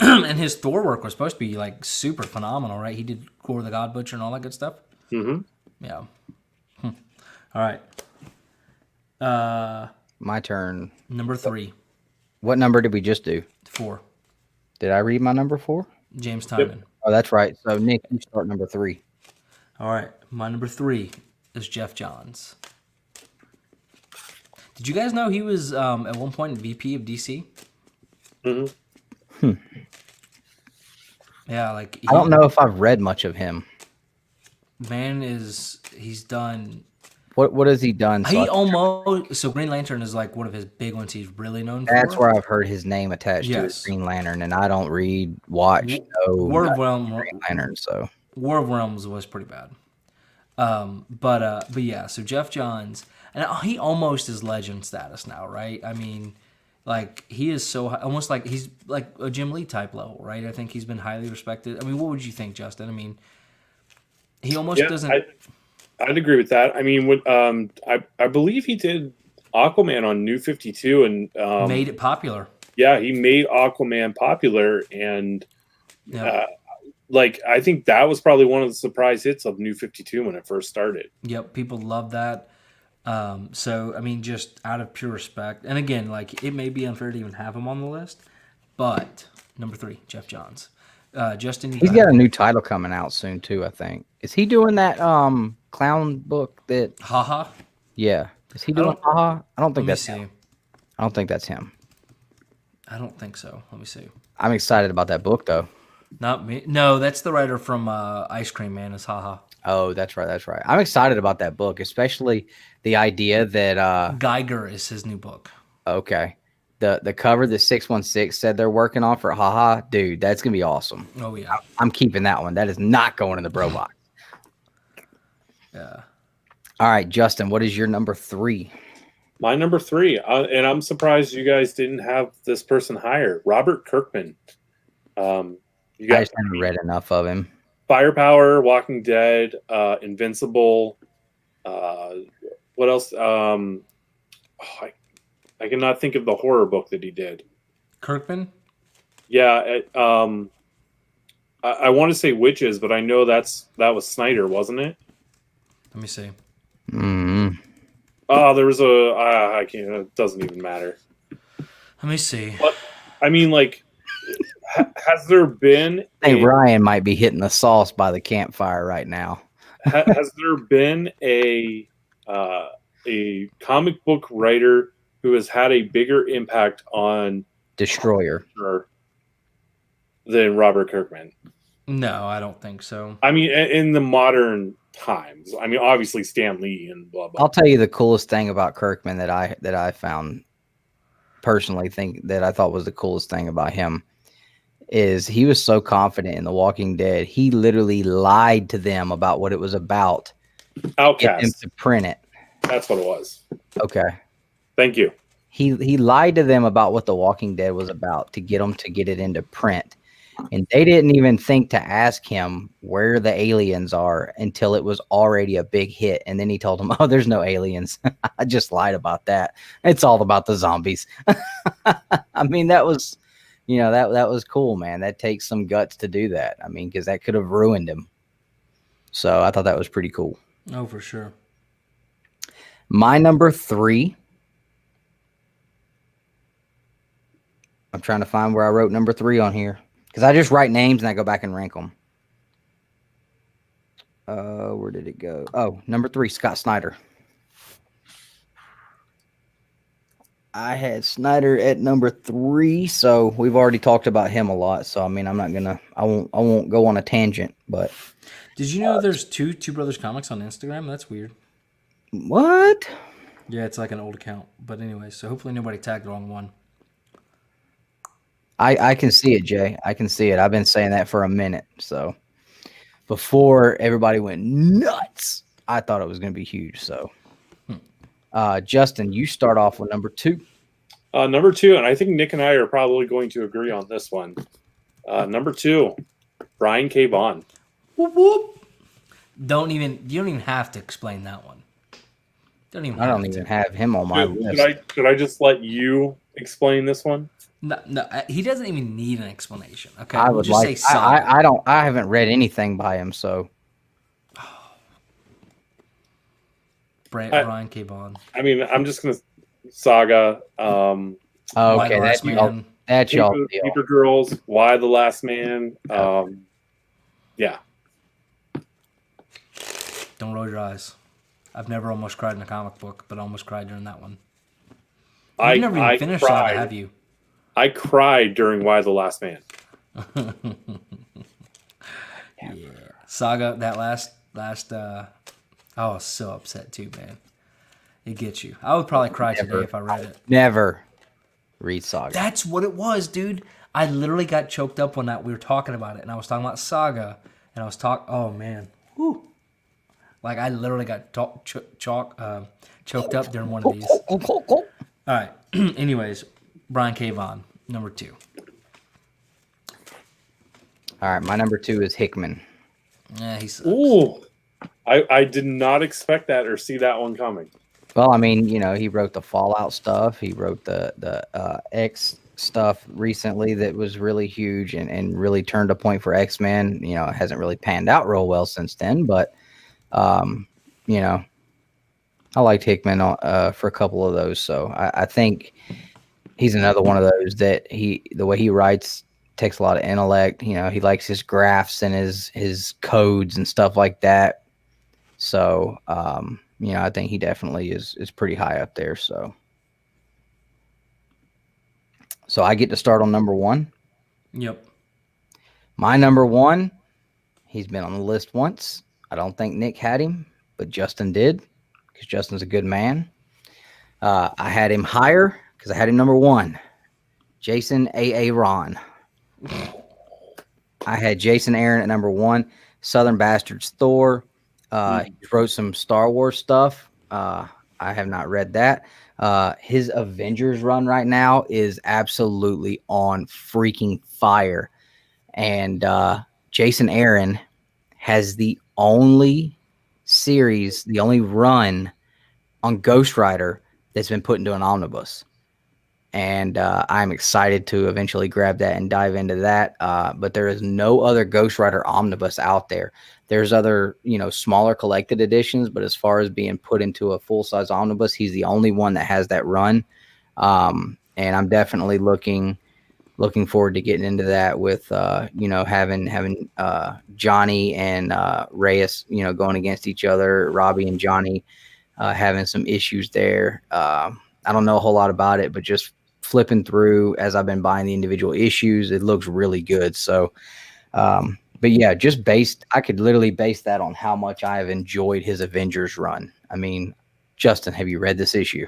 And his Thor work was supposed to be like super phenomenal, right? He did Core of the God Butcher and all that good stuff. Mm-hmm. Yeah. All right. My turn. Number 3. What number did we just do? 4. Did I read my number 4? James Tynion. Yep. Oh, that's right. So Nick, you start number 3. All right. My number 3 is Jeff Johns. Did you guys know he was at one point VP of DC? Mm-hmm. Yeah, like I don't know if I've read much of him. Man, he's done. What has he done? So Green Lantern is like one of his big ones he's really known for. That's where I've heard his name attached to his Green Lantern, and I don't watch War of Realms. Green Lantern, so War of Realms was pretty bad. But yeah, so Jeff Johns, and he almost is legend status now, right? I mean, like he is so almost like he's like a Jim Lee type level, right? I think he's been highly respected. I mean, what would you think, Justin? I mean, he almost doesn't. I'd agree with that. I mean, I believe he did Aquaman on New 52 and made it popular. Yeah, he made Aquaman popular, and I think that was probably one of the surprise hits of New 52 when it first started. Yep, people love that. So I mean, just out of pure respect, and again, like it may be unfair to even have him on the list, but number 3, Jeff Johns. Justin, he's got a new title coming out soon too. I think is he doing that clown book that? Haha. Yeah, is he doing Haha? I don't think that's him. I don't think that's him. I don't think so. Let me see. I'm excited about that book though. Not me. No, that's the writer from Ice Cream Man. Is Haha. Oh, that's right. That's right. I'm excited about that book, especially the idea that Geiger is his new book. Okay. the cover that 616 said they're working on for haha, dude, that's gonna be awesome. Oh yeah. I'm keeping that one. That is not going in the bro box. Yeah. All right, Justin, what is your number 3? My number 3, and I'm surprised you guys didn't have this person higher. Robert Kirkman. You I got just haven't read enough of him. Firepower, Walking Dead, Invincible. What else? I cannot think of the horror book that he did. Kirkman? Yeah, I want to say Witches, but I know that was Snyder, wasn't it? Let me see. Mm. Oh, there was I can't. It doesn't even matter. Let me see. But I mean, like, has there been? Hey, Ryan might be hitting the sauce by the campfire right now. Has there been a comic book writer who has had a bigger impact on Destroyer than Robert Kirkman? No, I don't think so. I mean, in the modern times. I mean, obviously Stan Lee and blah blah. I'll tell you the coolest thing about Kirkman that I found personally that I thought was the coolest thing about him is he was so confident in The Walking Dead. He literally lied to them about what it was about. Outcast. Get them to print it. That's what it was. Okay. Thank you. He lied to them about what The Walking Dead was about to get them to get it into print. And they didn't even think to ask him where the aliens are until it was already a big hit. And then he told them, oh, there's no aliens. I just lied about that. It's all about the zombies. I mean, that was, that was cool, man. That takes some guts to do that. I mean, because that could have ruined him. So I thought that was pretty cool. Oh, for sure. My number 3. I'm trying to find where I wrote number 3 on here. Because I just write names and I go back and rank them. Where did it go? Oh, number 3, Scott Snyder. I had Snyder at number 3, so we've already talked about him a lot. So I mean, I won't go on a tangent. But did you know there's two Brothers Comics on Instagram? That's weird. What? Yeah, it's like an old account. But anyway, so hopefully nobody tagged the wrong one. I can see it, Jay. I can see it. I've been saying that for a minute. So before everybody went nuts, I thought it was going to be huge. So, Justin, you start off with number 2. Number 2, and I think Nick and I are probably going to agree on this one. Number 2, Brian K. Vaughan. Whoop, whoop. You don't even have to explain that one. I don't even have him on my list. Should I just let you explain this one? No, he doesn't even need an explanation. Okay, I would say Saga. I haven't read anything by him, so. Brian K. Vaughan. I mean, I'm just gonna Saga. Okay, that's y'all deal. Paper Girls. Why the Last Man? Yeah. Don't roll your eyes. I've never almost cried in a comic book, but I almost cried during that one. You've never even finished Saga, have you? I cried during Why the Last Man. Yeah. Saga, that last I was so upset too, man. It gets you. I would probably cry today if I read it. Never read Saga. That's what it was, dude. I literally got choked up when we were talking about it, and I was talking about Saga, and I was oh man. Whew. Like I literally got choked up during one of these. All right. Anyways, Brian K. Vaughan, number 2. All right, my number 2 is Hickman. Yeah, he sucks. Ooh, I did not expect that or see that one coming. Well, I mean, he wrote the Fallout stuff. He wrote the X stuff recently that was really huge and really turned a point for X-Men. It hasn't really panned out real well since then, but I liked Hickman for a couple of those. So I think he's another one of those that the way he writes takes a lot of intellect. He likes his graphs and his codes and stuff like that. So, I think he definitely is pretty high up there. So I get to start on number 1. Yep. My number 1, he's been on the list once. I don't think Nick had him, but Justin did because Justin's a good man. I had him higher because I had him number 1. Jason A.A. Ron. I had Jason Aaron at number 1. Southern Bastards Thor. He wrote some Star Wars stuff. I have not read that. His Avengers run right now is absolutely on freaking fire. And Jason Aaron has the only series, the only run on Ghost Rider that's been put into an omnibus. And I'm excited to eventually grab that and dive into that. But there is no other Ghost Rider omnibus out there. There's other, smaller collected editions, but as far as being put into a full-size omnibus, he's the only one that has that run. And I'm definitely looking forward to getting into that with, having Johnny and Reyes, going against each other, Robbie and Johnny having some issues there. I don't know a whole lot about it, but just flipping through as I've been buying the individual issues, it looks really good. So, but yeah, I could literally base that on how much I have enjoyed his Avengers run. I mean, Justin, have you read this issue?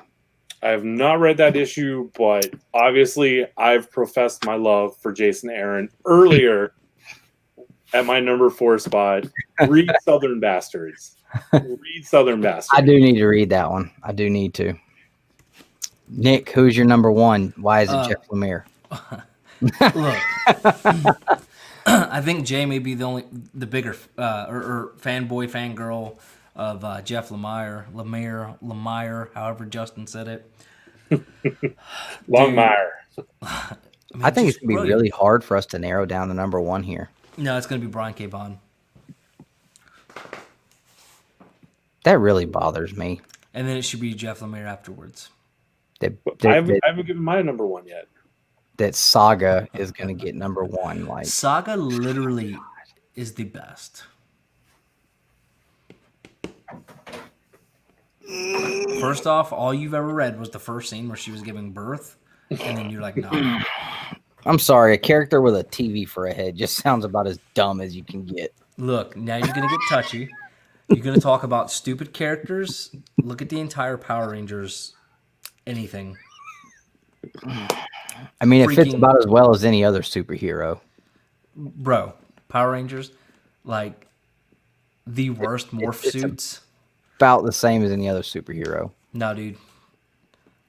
I have not read that issue, but obviously I've professed my love for Jason Aaron earlier at my number 4 spot. Read Southern Bastards. Read Southern Bastards. I do need to read that one. I do need to. Nick, who's your number 1? Why is it Jeff Lemire? Look, I think Jay may be the bigger or fanboy, fangirl of Jeff Lemire, however Justin said it. Longmire. I think it's going to be really hard for us to narrow down the number 1 here. No, it's going to be Brian K. Vaughan. That really bothers me. And then it should be Jeff Lemire afterwards. I haven't given my number 1 yet. That Saga is going to get number 1. Like Saga literally is the best. First off, all you've ever read was the first scene where she was giving birth, and then you're like, no. I'm sorry, a character with a TV for a head just sounds about as dumb as you can get. Look, now you're going to get touchy. You're going to talk about stupid characters. Look at the entire Power Rangers. Anything. I mean, it fits about as well as any other superhero. Bro, Power Rangers, like the worst morph suits. About the same as any other superhero. No, dude.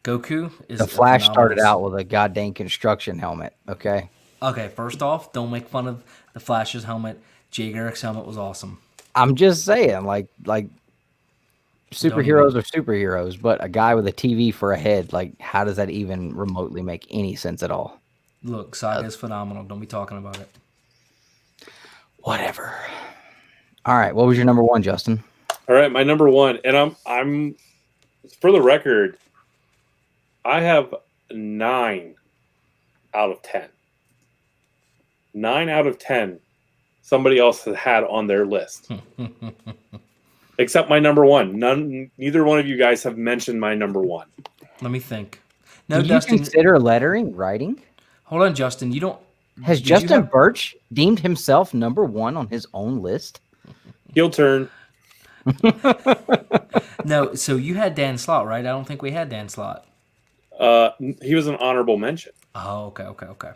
Goku is the Flash started out with a goddamn construction helmet, okay? Okay, first off, don't make fun of the Flash's helmet. Jay Garrick's helmet was awesome. I'm just saying, like superheroes are superheroes, but a guy with a TV for a head, like, how does that even remotely make any sense at all? Look, Saga is phenomenal. Don't be talking about it. Whatever. All right, what was your number 1, Justin? All right, my number 1, and I'm for the record, I have 9 out of 10. 9 out of 10. Somebody else has had on their list. Except my number 1. Neither one of you guys have mentioned my number 1. Let me think. No, Do Dustin, you consider writing? Hold on, Justin. You don't. Has Justin Birch deemed himself number 1 on his own list? Heel turn. No, so you had Dan Slott, right? I don't think we had Dan Slott. He was an honorable mention. Oh, okay.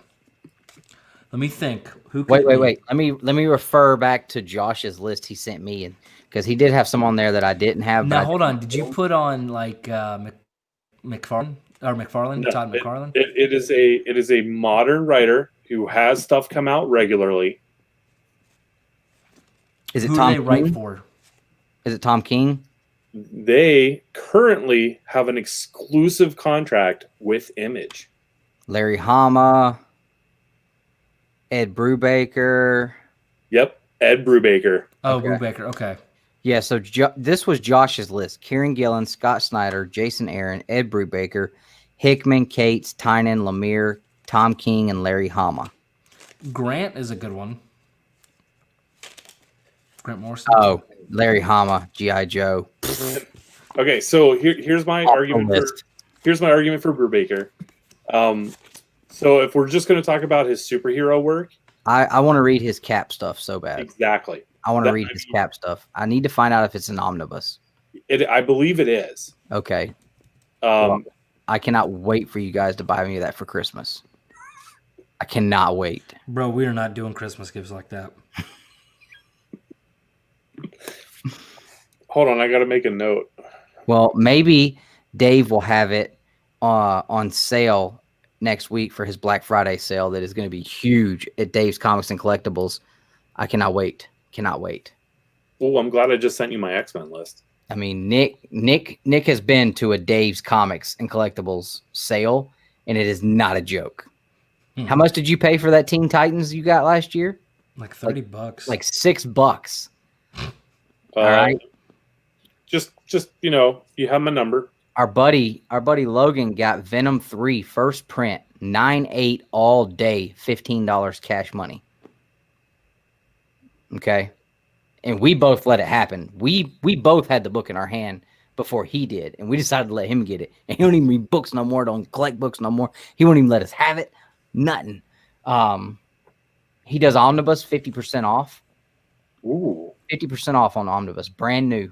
Let me think. Wait. Let me refer back to Josh's list he sent me, and because he did have some on there that I didn't have. Now hold on. Did you put on like McFarlane or McFarlane? No, Todd McFarlane? It is a modern writer who has stuff come out regularly. Is it Who Tom do they write King? for? Is it Tom King? They currently have an exclusive contract with Image. Larry Hama, Ed Brubaker. Yep, Ed Brubaker. Oh, Okay. Brubaker. Okay. Yeah, so this was Josh's list. Kieran Gillen, Scott Snyder, Jason Aaron, Ed Brubaker, Hickman, Cates, Tynan, Lemire, Tom King, and Larry Hama. Grant is a good one. Grant Morrison. Oh, Larry Hama, G.I. Joe. Okay, so here's my argument for Brubaker. So if we're just going to talk about his superhero work, I want to read his Cap stuff so bad. exactly. I want to read his Cap stuff. I need to find out if it's an omnibus. I believe it is. Okay. Um, I cannot wait for you guys to buy me that for Christmas. I cannot wait. Bro, we are not doing Christmas gifts like that. Hold on, I got to make a note. Well, maybe Dave will have it on sale next week for his Black Friday sale that is going to be huge at Dave's Comics and Collectibles. I cannot wait. Cannot wait. Oh, I'm glad I just sent you my X-Men list. I mean, Nick has been to a Dave's Comics and Collectibles sale, and it is not a joke. How much did you pay for that Teen Titans you got last year? Like $30. Like $6. All right. Just you have my number. Our buddy Logan got Venom 3 first print, 9/8 all day, $15 cash money. Okay. And we both let it happen. We both had the book in our hand before he did, and we decided to let him get it. And he don't even read books no more, don't collect books no more. He won't even let us have it. Nothing. He does Omnibus 50% off. Ooh. 50% off on Omnibus, brand new.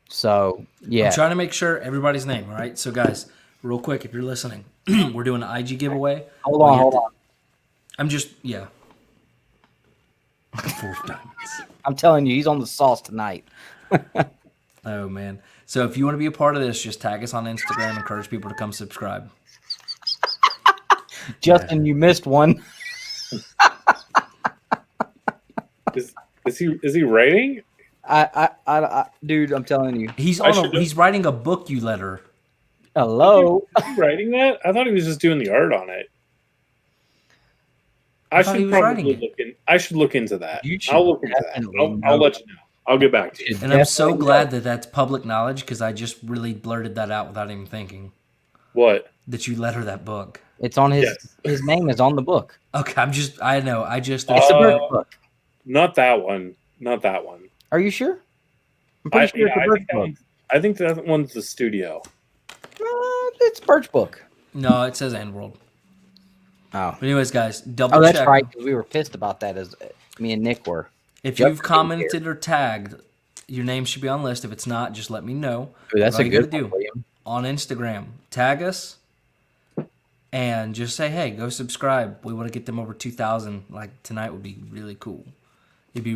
So yeah. I'm trying to make sure everybody's name, all right? So guys, real quick, if you're listening, we're doing an IG giveaway. Hold on. I'm just 4 diamonds. I'm telling you, he's on the sauce tonight. Oh man. So if you want to be a part of this, just tag us on Instagram, encourage people to come subscribe. Justin, you missed one. Is he writing? I dude, I'm telling you. He's writing a book you letter. Hello. Is he writing that? I thought he was just doing the art on it. I should look into that. I'll look into that. I'll let you know. I'll get back to you. And I'm so glad that that's public knowledge because I just really blurted that out without even thinking. What? That you letter that book. It's on his name is on the book. Okay, it's a Birch book. Not that one. Are you sure? I'm pretty sure it's a Birch book. I think that one's the studio. It's Birch book. No, it says Endworld. Oh. But anyways, guys, double check. Oh, that's right. We were pissed about that as me and Nick were. If you've commented or tagged, your name should be on the list. If it's not, just let me know. Ooh, that's a good one, William. On Instagram, tag us and just say, hey, go subscribe. We want to get them over 2,000. Like tonight would be really cool. It'd be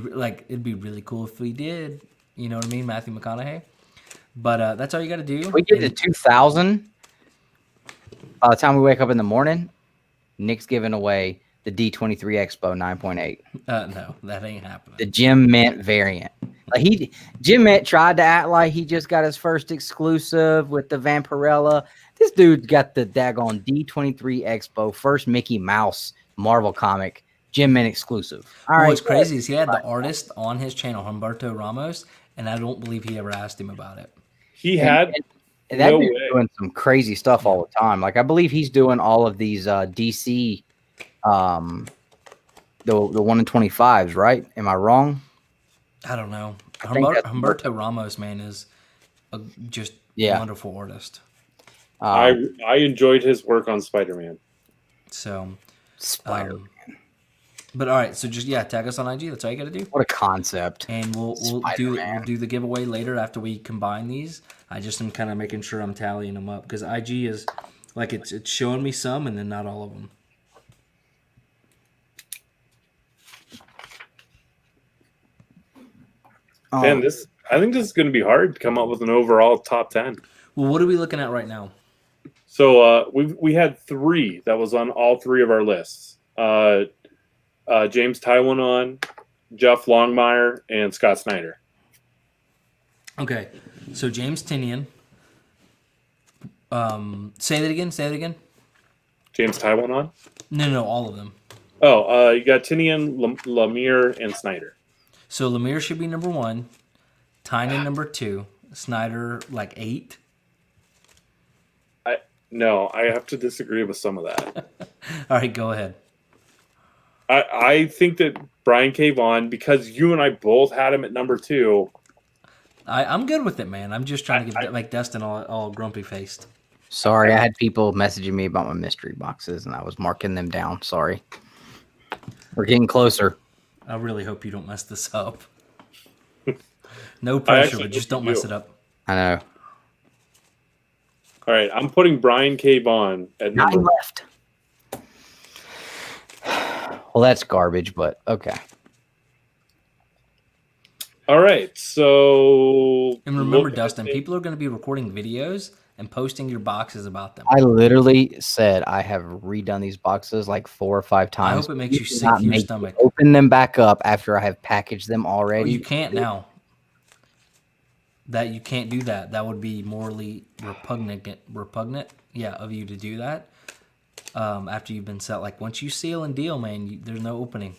really cool if we did. You know what I mean? Matthew McConaughey. But that's all you got to do. If we get to 2,000, by the time we wake up in the morning, Nick's giving away the D23 Expo 9.8. No, that ain't happening. The Jim Mint variant. Like Jim Mint tried to act like he just got his first exclusive with the Vampirella. This dude got the daggone D23 Expo first Mickey Mouse Marvel comic. Jim Mint exclusive. All right. What's crazy is he had the artist on his channel, Humberto Ramos, and I don't believe he ever asked him about it. He had. And that dude's doing some crazy stuff all the time. Like I believe he's doing all of these DC, the 1 in 25s, right? Am I wrong? I don't know. Humberto Ramos, man, is a wonderful artist. I enjoyed his work on Spider-Man. So, Spider-Man. But all right, so just tag us on IG. That's all you got to do. What a concept! And we'll do the giveaway later after we combine these. I just am kind of making sure I'm tallying them up because IG is like it's showing me some and then not all of them. Man, I think this is going to be hard to come up with an overall top 10. Well, what are we looking at right now? So we had 3 that was on all 3 of our lists. James Taiwan, Jeff Longmire, and Scott Snyder. Okay, so James Tinian. Say that again. James Taiwan? No, all of them. Oh, you got Tinian, Lemire, and Snyder. So Lemire should be number 1, Tynan number 2, Snyder like 8. No, I have to disagree with some of that. All right, go ahead. I think that Brian K. Vaughan, because you and I both had him at number 2. I'm good with it, man. I'm just trying to make Dustin all grumpy faced. Sorry, I had people messaging me about my mystery boxes, and I was marking them down. Sorry. We're getting closer. I really hope you don't mess this up. No pressure, but just don't mess it up. I know. All right, I'm putting Brian K. Vaughan at number 9 left. Well, that's garbage, but okay. All right, so And remember, look at Dustin, it. people are going to be recording videos and posting your boxes about them. I literally said I have redone these boxes like 4 or 5 times. I hope it makes you sick not to your make me stomach. open them back up after I have packaged them Oh, already. you can't now. That you can't do that. That would be morally repugnant. Yeah, of you to do that. After you've been set, like once you seal and deal, man, there's no opening.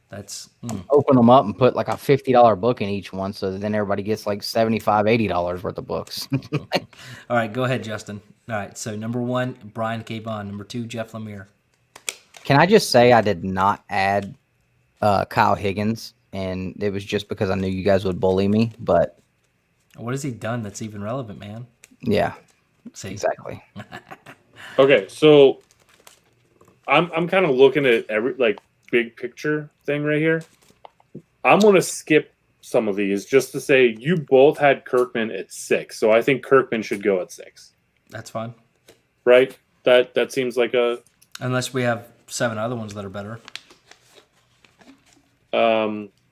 That's Open them up and put like a $50 book in each one, so that then everybody gets like $75, $80 worth of books. All right. Go ahead, Justin. All right. So number 1, Brian K. Bond. Number 2, Jeff Lemire. Can I just say I did not add Kyle Higgins, and it was just because I knew you guys would bully me. But What has he done that's even relevant, man? yeah, See, exactly. Okay, so I'm kind of looking at every like big picture thing right here. I'm going to skip some of these just to say you both had Kirkman at 6, so I think Kirkman should go at 6. that's fine. Right? That seems like a Unless we have 7 other ones that are better.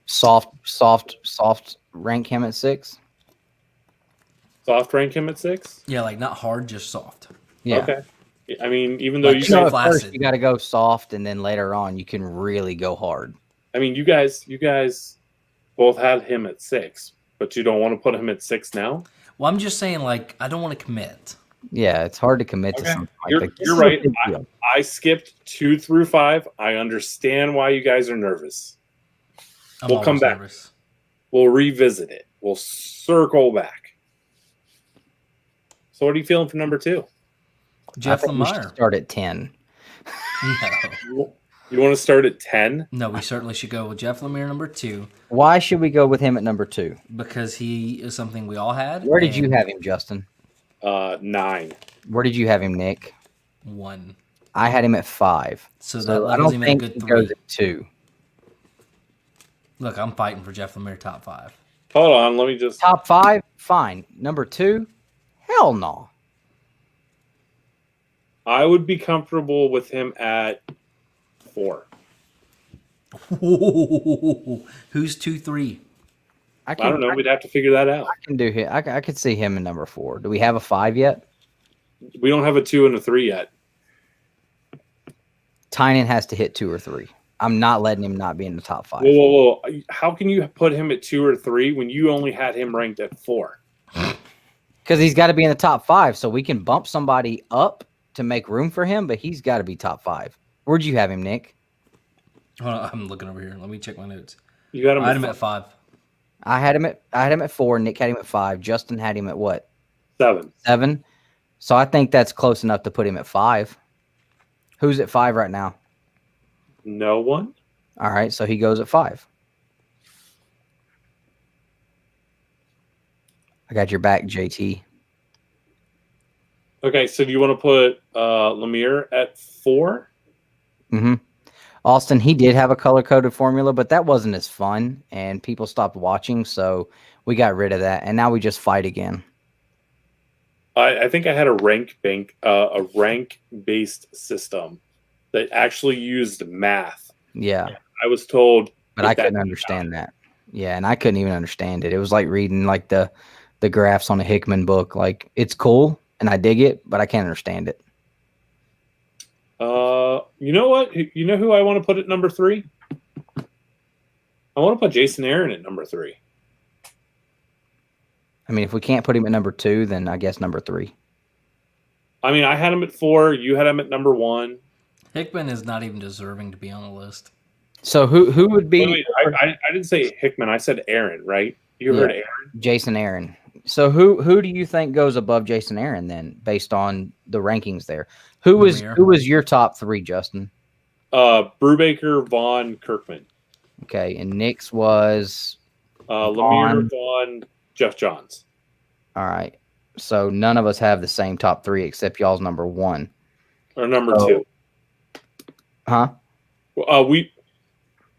Soft rank him at 6. soft rank him at 6. Yeah, like not hard, just soft. Yeah. Okay. I mean, even though Like, you You know, guys, at Flaccid. first you got to go soft, and then later on you can really go hard. I mean, you guys both had him at 6, but you don't want to put him at 6 now. Well, I'm just saying, like, I don't want to commit. Yeah, it's hard to commit to Okay. something like You're- that. This you're is a right. big deal. I skipped 2 through 5. I understand why you guys are nervous. I'm We'll come always back. nervous. We'll revisit it. We'll circle back. So what are you feeling for number 2? Jeff I think we should Lemire. start at 10. No. You want to start at 10? No, we certainly should go with Jeff Lemire number 2 Why should we go with him at number 2? because he is something we all had. Where did you and have him, Justin? 9. Where did you have him, Nick? 1. I had him at 5. So that So I levels don't him at a think good he 3. goes at 2. Look, I'm fighting for Jeff Lemire top 5. Hold on, let me just. Top 5, fine. Number 2, hell no. I would be comfortable with him at 4. Who's 2, 3? I I don't know. We'd have to figure that out. I can do him. I could see him in number 4. Do we have a 5 yet? We don't have a 2 and a 3 yet. Tynan has to hit 2 or 3. I'm not letting him not be in the top 5. Whoa. How can you put him at 2 or 3 when you only had him ranked at 4? Because he's got to be in the top 5, so we can bump somebody up to make room for him, but he's got to be top 5. Where'd you have him, Nick? Hold on, I'm looking over here. Let me check my notes. You got him I had him at at 5. I had him at 4. Nick had him at 5. Justin had him at what? 7. 7. So I think that's close enough to put him at 5. Who's at 5 right now? No one? All right, so he goes at 5. I got your back, JT. Okay, so do you want to put Lemire at 4? Mm-hmm. Austin, he did have a color-coded formula, but that wasn't as fun, and people stopped watching, so we got rid of that, and now we just fight again. I think I had a rank-based system that actually used math. Yeah, I was told, but I couldn't understand that. Yeah, and I couldn't even understand it. It was like reading like the graphs on a Hickman book. Like, it's cool, and I dig it, but I can't understand it. You know what? You know who I want to put at number 3? I want to put Jason Aaron at number 3. I mean, if we can't put him at number 2, then I guess number 3. I mean, I had him at 4. You had him at number 1. Hickman is not even deserving to be on the list. So who would be Wait, I didn't say Hickman. I said Aaron, right? You heard Aaron. Jason Aaron? So who do you think goes above Jason Aaron then, based on the rankings there? Who was your top 3, Justin? Brubaker, Vaughn, Kirkman. Okay, and Nick's was Lemire, Vaughn, Jeff Johns. all right. So none of us have the same top 3 except y'all's number 1. Or number So- 2. Huh? Do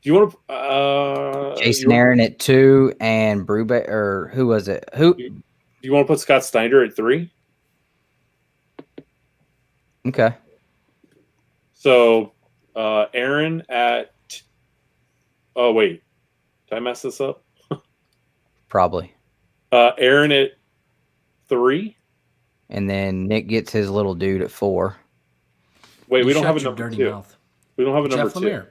you want to Jason Aaron at 2 and Brubaker, or who was it? Who? Do you want to put Scott Snyder at 3? Okay. So Aaron at. Oh wait, did I mess this up? Probably. Aaron at 3. And then Nick gets his little dude at 4. Wait, You we don't have a shut your number dirty 2. mouth. We don't have a number Jeff 2. Lemire.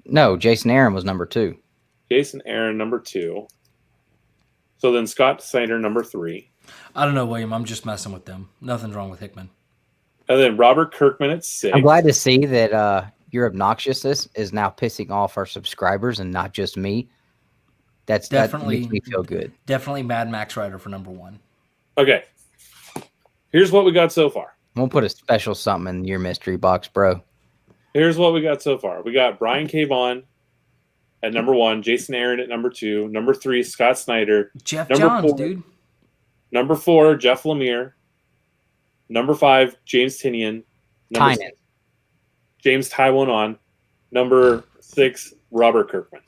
No, Jason Aaron was number 2. Jason Aaron number 2. So then Scott Snyder number 3. I don't know, William. I'm just messing with them. Nothing's wrong with Hickman. And then Robert Kirkman at 6. I'm glad to see that your obnoxiousness is now pissing off our subscribers and not just me. That Definitely makes me feel good. Definitely Mad Max Rider for number 1. Okay. Here's what we got so far. I'm gonna put a special something in your mystery box, bro. Here's what we got so far. We got Brian K. Vaughan at number 1, Jason Aaron at number 2, number 3, Scott Snyder, Jeff number Johns, 4, dude. Number 4, Jeff Lemire, number 5, James Tinian, number Tynan. 6, James Taiwan on, number 6, Robert Kirkman.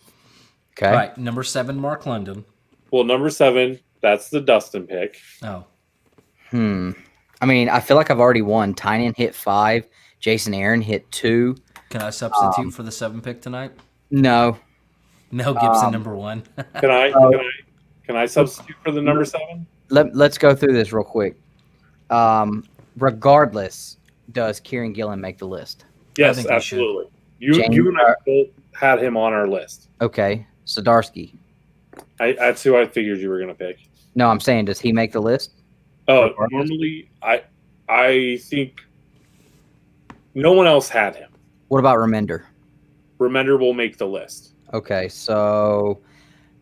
Okay. All right, number 7, Mark London. Well, number 7, that's the Dustin pick. Oh, I mean, I feel like I've already won. Tynan hit 5. Jason Aaron hit 2. can I substitute for the 7 pick tonight? No. Mel Gibson, number 1. Can I substitute for the number 7? Let's go through this real quick. Regardless, does Kieran Gillen make the list? Yes, think he absolutely. You and I both had him on our list. Okay. Zdarsky. That's who I figured you were going to pick. No, I'm saying, does he make the list? Oh, normally I think no one else had him. What about Remender? Remender will make the list. Okay, so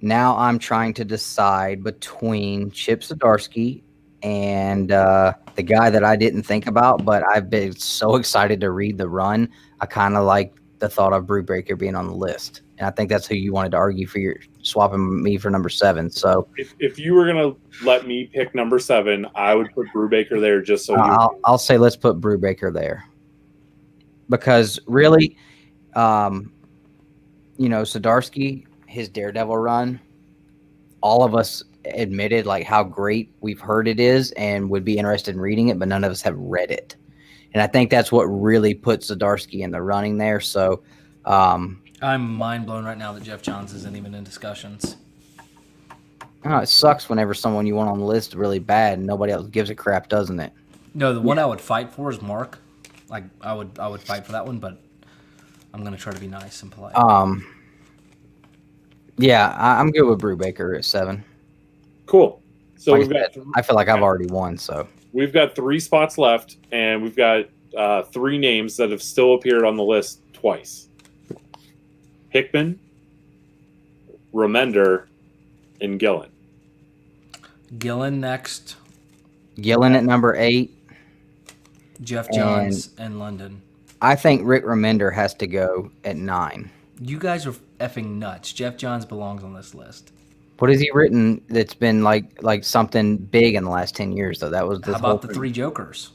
now I'm trying to decide between Chip Zdarsky and the guy that I didn't think about, but I've been so excited to read the run. I kind of like the thought of Brewbreaker being on the list. And I think that's who you wanted to argue for your swapping me for number 7. So If you were going to let me pick number 7, I would put Brewbaker there just so I'll say let's put Brewbaker there. Because really, Zdarsky, his Daredevil run, all of us admitted like how great we've heard it is and would be interested in reading it, but none of us have read it. And I think that's what really puts Zdarsky in the running there. So I'm mind blown right now that Jeff Johns isn't even in discussions. it sucks whenever someone you want on the list is really bad and nobody else gives a crap, doesn't it? No, the one I would fight for is Mark. Like I would fight for that one, but I'm gonna try to be nice and polite. Yeah, I'm good with Brewbaker at 7. Cool. So Like we've I got said, I feel like I've already won. So we've got 3 spots left, and we've got 3 names that have still appeared on the list twice. Hickman, Remender, and Gillen. Gillen next, Gillen at number 8. Jeff Johns, and London. I think Rick Remender has to go at 9. You guys are effing nuts. Jeff Johns belongs on this list. What has he written that's been like something big in the last 10 years, though? That was How about the 3 Jokers?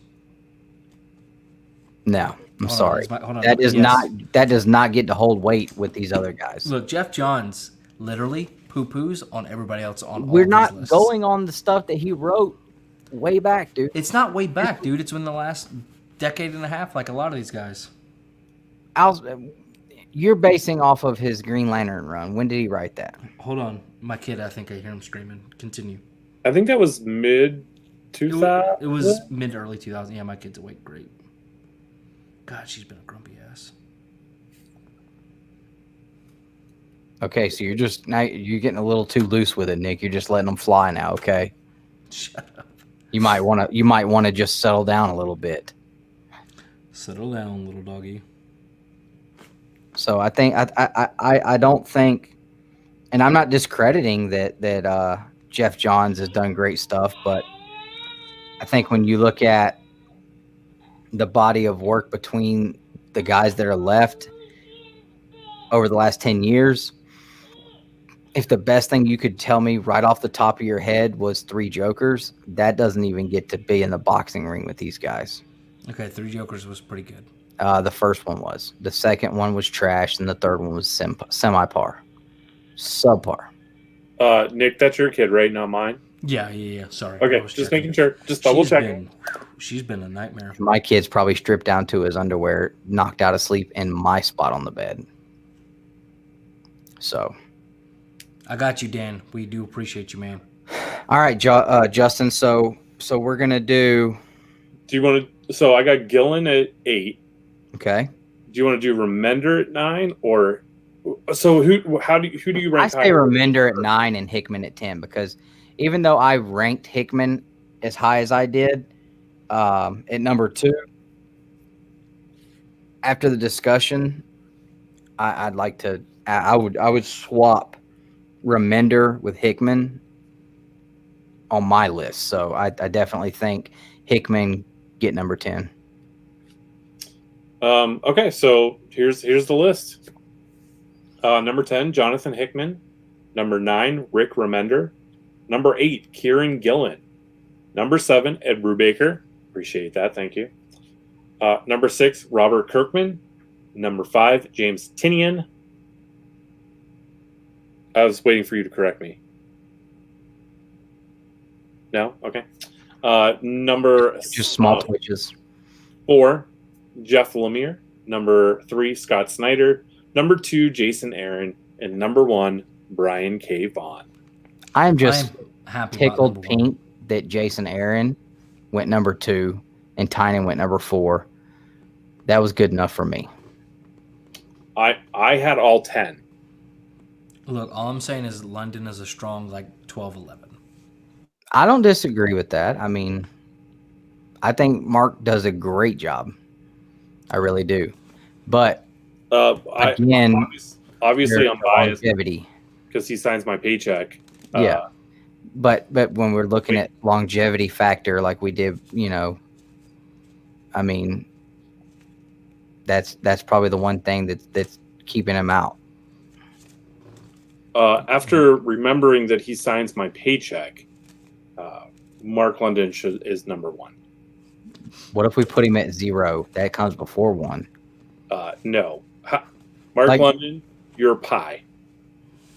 No, I'm Hold on, sorry. hold on. That Yes. does not get to hold weight with these other guys. Look, Jeff Johns literally poo-poos on everybody else on all We're these not lists. going on the stuff that he wrote way back, dude. It's not way back, dude. It's in the last decade and a half, like a lot of these guys. You're basing off of his Green Lantern run. When did he write that? Hold on. My kid, I think I hear him screaming. Continue. I think that was mid 2000. It was mid to early 2000. Yeah, my kid's awake. Great. God, she's been a grumpy ass. Okay, so you're getting a little too loose with it, Nick. You're just letting them fly now, okay? Shut up. You might want to just settle down a little bit. Settle down, little doggy. So I think I don't think, and I'm not discrediting that Jeff Johns has done great stuff, but I think when you look at the body of work between the guys that are left over the last 10 years, if the best thing you could tell me right off the top of your head was 3 Jokers, that doesn't even get to be in the boxing ring with these guys. Okay, 3 Jokers was pretty good. The first one was. The second one was trash, and the third one was semi-par. Subpar. Nick, that's your kid, right? Not mine. Yeah. Sorry. I Okay, was just checking. making sure. Just double She's checking. been she's been a nightmare. My kid's probably stripped down to his underwear, knocked out of sleep in my spot on the bed. So, I got you, Dan. We do appreciate you, man. all right, Justin. So we're gonna do. Do you want to? So I got Gillen at 8. Okay. Do you want to do Remender at 9, or so who do you rank? I say Remender at 9 and Hickman at 10 because even though I ranked Hickman as high as I did at number 2, after the discussion, I'd like to. I would swap Remender with Hickman on my list. So I definitely think Hickman get number 10. Okay, so here's the list. Number 10, Jonathan Hickman. Number 9, Rick Remender. Number 8, Kieran Gillen. Number 7, Ed Brubaker. Appreciate that, thank you. Number 6, Robert Kirkman. Number 5, James Tinian. I was waiting for you to correct me. No? Okay. Number Just small twitches. 4, Jeff Lemire. Number 3, Scott Snyder. Number 2, Jason Aaron. And number 1, Brian K. Vaughn. I'm just happy tickled pink that Jason Aaron went number 2 and Tynan went number 4. That was good enough for me. I had all 10. Look, all I'm saying is London is a strong 12-11. I don't disagree with that. I mean, I think Mark does a great job. I really do. But again, obviously I'm biased longevity because he signs my paycheck. Yeah. But when we're looking at longevity factor like we did, I mean, that's probably the one thing that's keeping him out. After remembering that he signs my paycheck, Mark London is number 1. What if we put him at 0? That comes before 1. No. Mark London, you're a pie.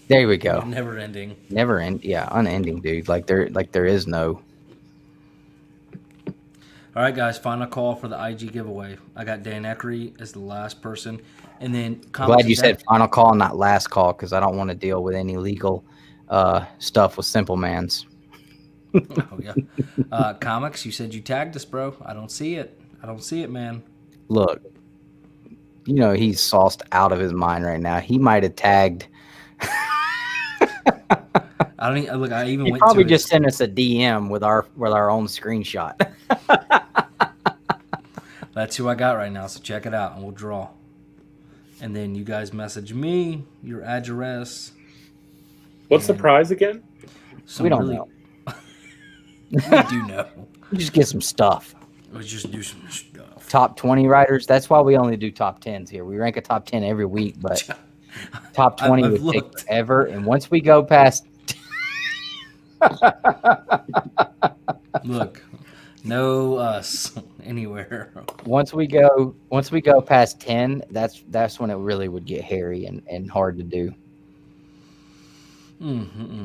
There we go. Never ending. Never end. Yeah, unending, dude. There is no. All right, guys. Final call for the IG giveaway. I got Dan Eckery as the last person, and then. Glad you said final call, not last call, because I don't want to deal with any legal stuff with Simple Mans. Oh yeah. Comics. You said you tagged us, bro. I don't see it. Man. Look, he's sauced out of his mind right now. He might have tagged. I even he went probably to just sent us a DM with our own screenshot. That's who I got right now. So check it out, and we'll draw. And then you guys message me your address. What's the prize again? We don't know. We do know. We just get some stuff. Let's just do some stuff. Top 20 writers. That's why we only do top 10s here. We rank a top 10 every week, but top 20 would take forever. And once we go past, look, no us anywhere. Once we go past 10, that's when it really would get hairy and hard to do.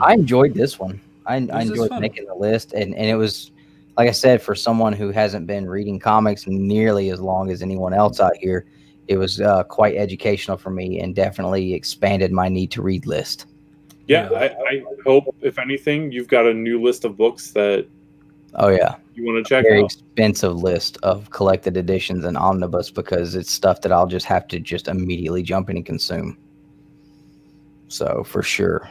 I enjoyed this one. I enjoyed making the list, and it was, like I said, for someone who hasn't been reading comics nearly as long as anyone else out here, it was quite educational for me and definitely expanded my need to read list. Yeah, I hope, if anything, you've got a new list of books that you want to check Very out. expensive list of collected editions and omnibus because it's stuff that I'll just have to just immediately jump in and consume. So, for sure.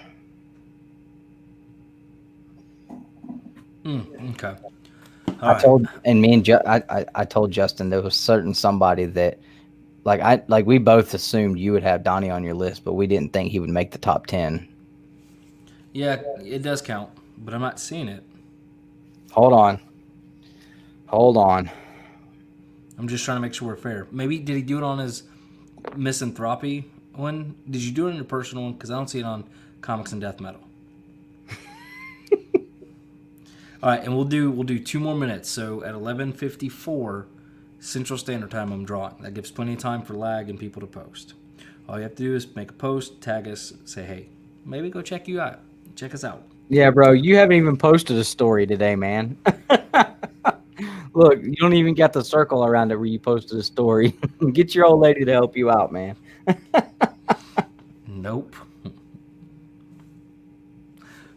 Okay. I told Justin there was certain somebody that we both assumed you would have Donnie on your list, but we didn't think he would make the top 10. Yeah, it does count, but I'm not seeing it. Hold on. I'm just trying to make sure we're fair. Maybe did he do it on his misanthropy one? Did you do it on your personal one? Because I don't see it on Comics and Death Metal. All right, and we'll do 2 more minutes. So at 11:54 Central Standard Time, I'm drawing. That gives plenty of time for lag and people to post. All you have to do is make a post, tag us, say, hey, maybe go check us out. Yeah, bro, you haven't even posted a story today, man. Look, you don't even got the circle around it where you posted a story. Get your old lady to help you out, man. Nope.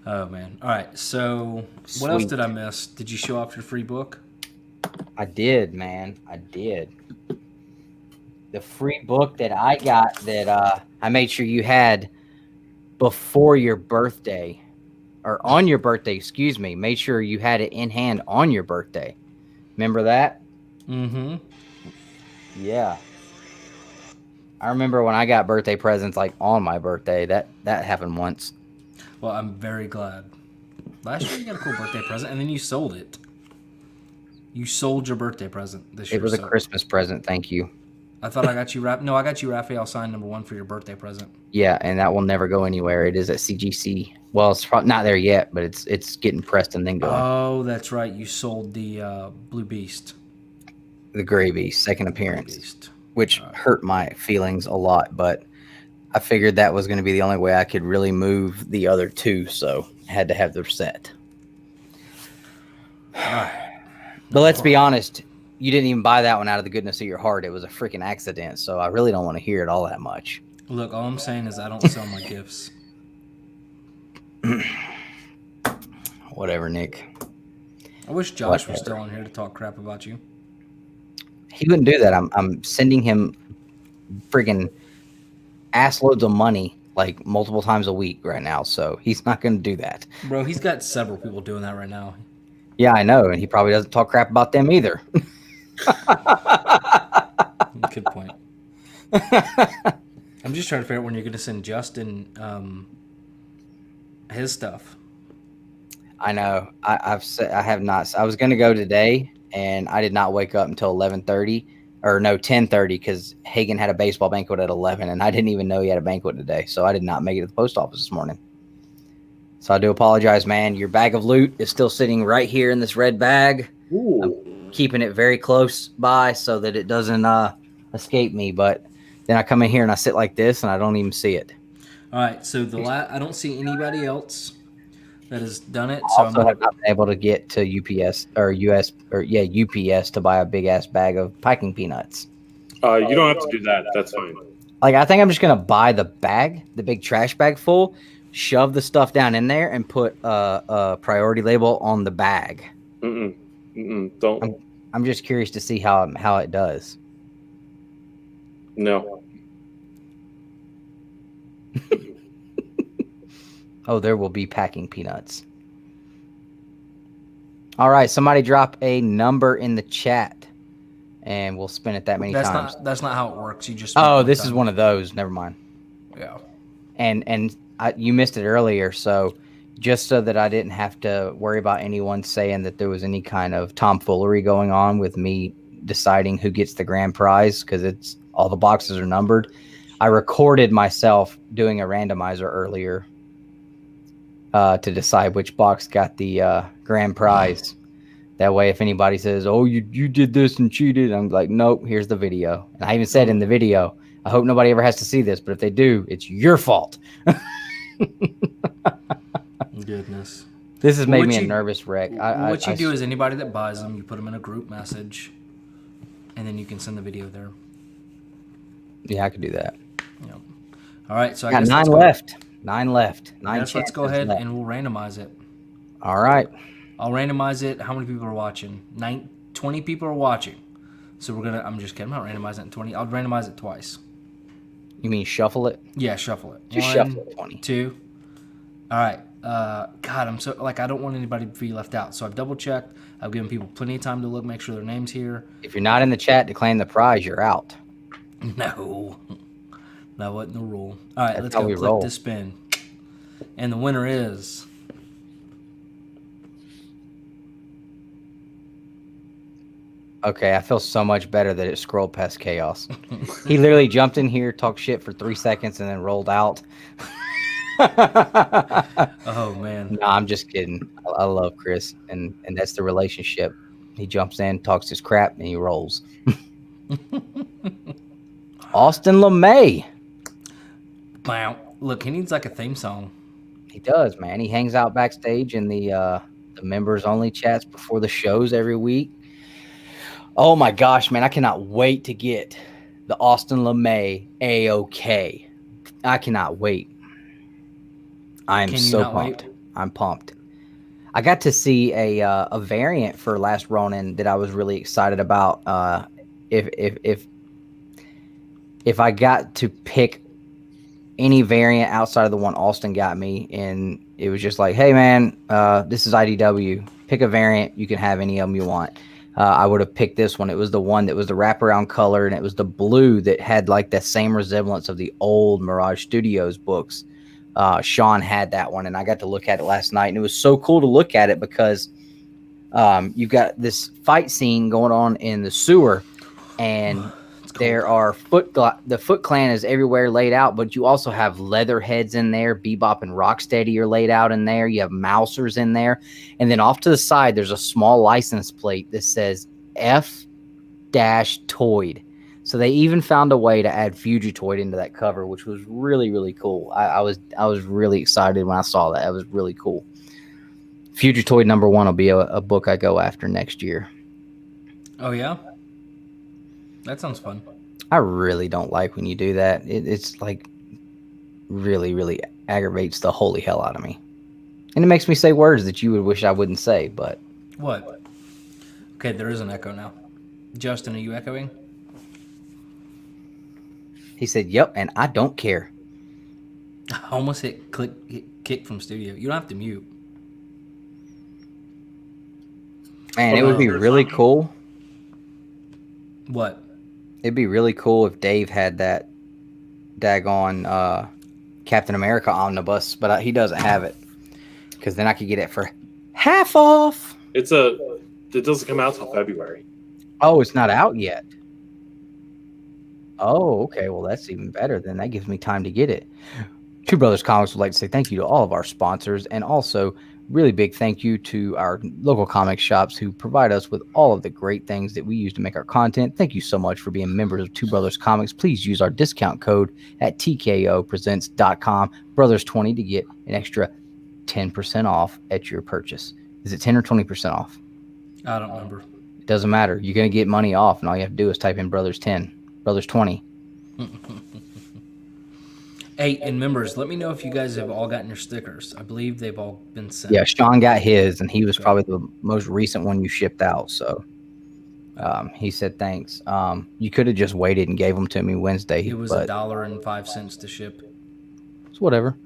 Oh man. All right. So what else Sweet. did I miss? Did you show off your free book? I did, man. I did. The free book that I got that I made sure you had before your birthday, or on your birthday, excuse me. Made sure you had it in hand on your birthday. Remember that? Mm-hmm. Yeah. I remember when I got birthday presents like on my birthday. That happened once. Well, I'm very glad. Last year you got a cool birthday present, and then you sold it. You sold your birthday present this year. It was a Christmas present. Thank you. I thought I got you No, I got you Raphael signed #1 for your birthday present. Yeah, and that will never go anywhere. It is at CGC. Well, it's probably not there yet, but it's getting pressed and then going. Oh, that's right. You sold the Blue Beast. The Gray Beast, second appearance, Beast. which hurt my feelings a lot, but I figured that was going to be the only way I could really move the other two, so I had to have the set. But let's be honest, you didn't even buy that one out of the goodness of your heart. It was a freaking accident, so I really don't want to hear it all that much. Look, all I'm saying is I don't sell my gifts. Whatever, Nick. I wish Josh was still on here to talk crap about you. He wouldn't do that. I'm sending him friggin' ass loads of money like multiple times a week right now, so he's not going to do that. Bro, he's got several people doing that right now. Yeah, I know, and he probably doesn't talk crap about them either. Good point. I'm just trying to figure out when you're going to send Justin his stuff. I know. I have not. I was going to go today, and I did not wake up until 11:30, or no, 10:30, because Hagen had a baseball banquet at 11, and I didn't even know he had a banquet today, so I did not make it to the post office this morning. So I do apologize, man. Your bag of loot is still sitting right here in this red bag. Ooh. I'm keeping it very close by so that it doesn't escape me, but then I come in here and I sit like this, and I don't even see it. All right, so I don't see anybody else that has done it. I So also have not been able to get to UPS or UPS to buy a big ass bag of packing peanuts. You don't have to do that. That's fine. Like, I think I'm just gonna buy the bag, the big trash bag full, shove the stuff down in there, and put a priority label on the bag. Don't. I'm just curious to see how it does. No. Oh, there will be packing peanuts. All right, somebody drop a number in the chat, and we'll spin it that many times. That's not how it works. You just. Oh, this is one of those. Never mind. Yeah. And you missed it earlier, so just so that I didn't have to worry about anyone saying that there was any kind of tomfoolery going on with me deciding who gets the grand prize, because it's all the boxes are numbered. I recorded myself doing a randomizer earlier to decide which box got the grand prize. That way, if anybody says, "Oh, you did this and cheated," I'm like, "Nope, here's the video." And I even said in the video, I hope nobody ever has to see this, but if they do, it's your fault. Goodness. This has made me a nervous wreck. What you do is anybody that buys them, you put them in a group message, and then you can send the video there. Yeah, I could do that. Yep. All right, so I got guess 9 left. 9 left. 9 Let's go ahead left. and we'll randomize it. All right. I'll randomize it. How many people are watching? 20 people are watching. So I'm just kidding. I'm not randomizing it 20. I'll randomize it twice. You mean shuffle it? Yeah, shuffle it. Just shuffle it 20. 2. All right. God, I'm so I don't want anybody to be left out. So I've double checked. I've given people plenty of time to look, make sure their name's here. If you're not in the chat to claim the prize, you're out. No. That wasn't the rule. All right, let's how go we click roll. to spin. And the winner is... Okay, I feel so much better that it scrolled past chaos. He literally jumped in here, talked shit for 3 seconds, and then rolled out. Oh, man. No, I'm just kidding. I love Chris, and that's the relationship. He jumps in, talks his crap, and he rolls. Austin LeMay. Wow. Look, he needs like a theme song. He does, man. He hangs out backstage in the members only chats before the shows every week. Oh my gosh, man! I cannot wait to get the Austin LeMay AOK. I cannot wait. I am Can you so not wait? pumped. I'm pumped. I got to see a variant for Last Ronin that I was really excited about. If I got to pick any variant outside of the one Austin got me, and it was just like, hey man, this is IDW. Pick a variant. You can have any of them you want. I would have picked this one. It was the one that was the wraparound color, and it was the blue that had like the same resemblance of the old Mirage Studios books. Sean had that one, and I got to look at it last night, and it was so cool to look at it because you've got this fight scene going on in the sewer, and there are the Foot Clan is everywhere laid out, but you also have Leatherheads in there. Bebop and Rocksteady are laid out in there. You have Mousers in there. And then off to the side, there's a small license plate that says F-Toyd. So they even found a way to add Fugitoid into that cover, which was really, really cool. I was really excited when I saw that. It was really cool. Fugitoid #1 will be a book I go after next year. Oh, yeah? That sounds fun. I really don't like when you do that. It's like really, really aggravates the holy hell out of me. And it makes me say words that you would wish I wouldn't say, but... What? Okay, there is an echo now. Justin, are you echoing? He said, yep, and I don't care. I almost hit kick from studio. You don't have to mute. Man, it would be really cool. What? It'd be really cool if Dave had that daggone Captain America omnibus, but he doesn't have it. Because then I could get it for half off. It doesn't come out till February. Oh, it's not out yet. Oh, okay. Well, that's even better. Then that gives me time to get it. Two Brothers Comics would like to say thank you to all of our sponsors, and also really big thank you to our local comic shops who provide us with all of the great things that we use to make our content. Thank you so much for being members of Two Brothers Comics. Please use our discount code at tkopresents.com, brothers20, to get an extra 10% off at your purchase. Is it 10 or 20% off? I don't remember. It doesn't matter. You're going to get money off, and all you have to do is type in Brothers 10, Brothers 20. Hey, and members, let me know if you guys have all gotten your stickers. I believe they've all been sent. Yeah, Sean got his, and he was probably the most recent one you shipped out. So he said thanks. You could have just waited and gave them to me Wednesday. It was $1.05 to ship. It's whatever.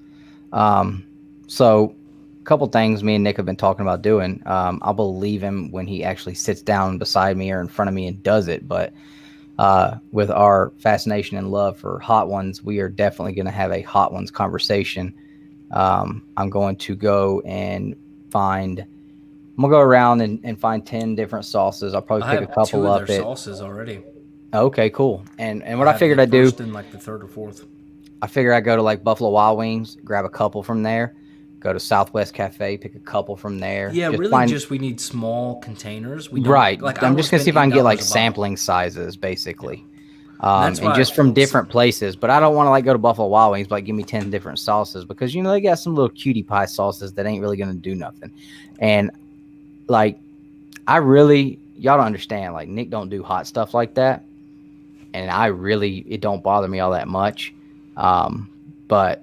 So a couple things me and Nick have been talking about doing. I'll believe him when he actually sits down beside me or in front of me and does it. But with our fascination and love for Hot Ones, we are definitely going to have a Hot Ones conversation. I'm going to go and I'm gonna go around and find 10 different sauces. I'll probably pick a couple up. Their sauces already. Okay, cool. And what I figured I'd do, in like the third or fourth. I figure I'd go to like Buffalo Wild Wings, grab a couple from there, go to Southwest Cafe, pick a couple from there. Yeah, we need small containers. Right. I'm just gonna see if I can get like sampling sizes, basically. And just from different places. But I don't want to like go to Buffalo Wild Wings, but like give me 10 different sauces, because they got some little cutie pie sauces that ain't really gonna do nothing. And like, y'all don't understand. Like, Nick don't do hot stuff like that, and it don't bother me all that much. But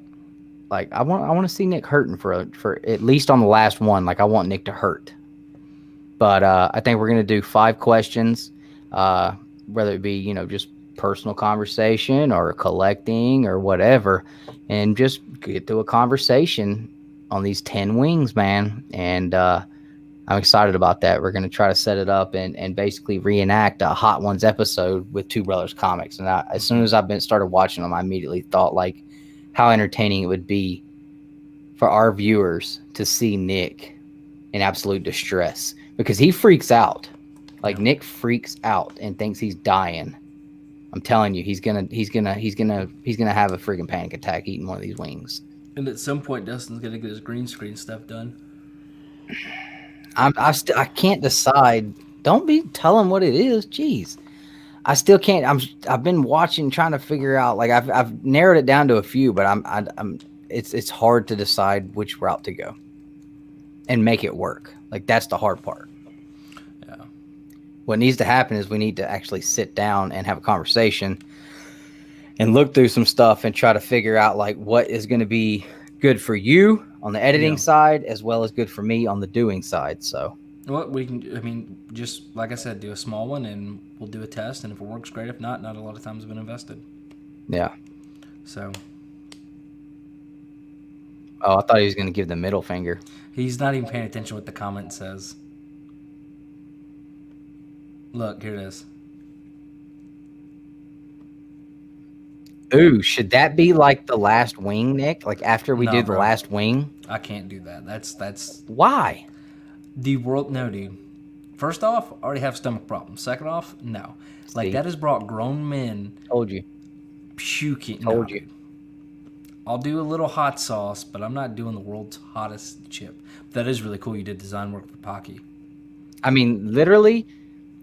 like, I want to see Nick hurting for at least on the last one. Like, I want Nick to hurt. But I think we're gonna do 5 questions, whether it be just personal conversation or collecting or whatever, and just get to a conversation on these 10 wings, man. And I'm excited about that. We're going to try to set it up and basically reenact a Hot Ones episode with Two Brothers Comics. And as soon as I started watching them, I immediately thought like how entertaining it would be for our viewers to see Nick in absolute distress, because he freaks out. Like, Nick freaks out and thinks he's dying. I'm telling you, he's gonna have a freaking panic attack eating one of these wings. And at some point, Dustin's gonna get his green screen stuff done. I can't decide. Don't be telling what it is. Jeez, I still can't. I've been watching, trying to figure out. Like, I've narrowed it down to a few, but it's hard to decide which route to go and make it work. Like, that's the hard part. Yeah. What needs to happen is we need to actually sit down and have a conversation and look through some stuff and try to figure out like what is going to be good for you on the editing side as well as good for me on the doing side. So what we can, I mean, just like I said, do a small one and we'll do a test. And if it works, great. If not a lot of time's been invested. Yeah. So. Oh, I thought he was going to give the middle finger. He's not even paying attention to what the comment says. Look, here it is. Ooh, should that be like the last wing, Nick? Like after we did the last wing? I can't do that. That's why? The world, no, dude. First off, I already have stomach problems. Second off, no. Like See? that has brought grown men. Told you. Puking. Told you. I'll do a little hot sauce, but I'm not doing the world's hottest chip. That is really cool. You did design work for Pocky. I mean, literally,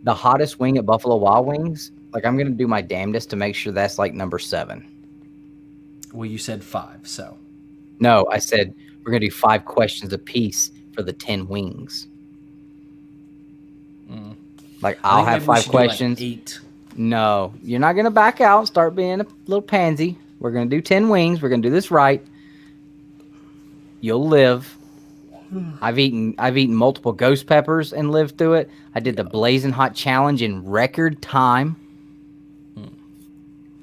the hottest wing at Buffalo Wild Wings. Like, I'm gonna do my damnedest to make sure that's like number 7. Well, you said 5, so. No, I said we're gonna do 5 questions apiece for the 10 wings. Like, I'll have 5 questions. Like 8. No, you're not gonna back out and start being a little pansy. We're gonna do 10 wings. We're gonna do this right. You'll live. I've eaten multiple ghost peppers and lived through it. I did the blazing hot challenge in record time.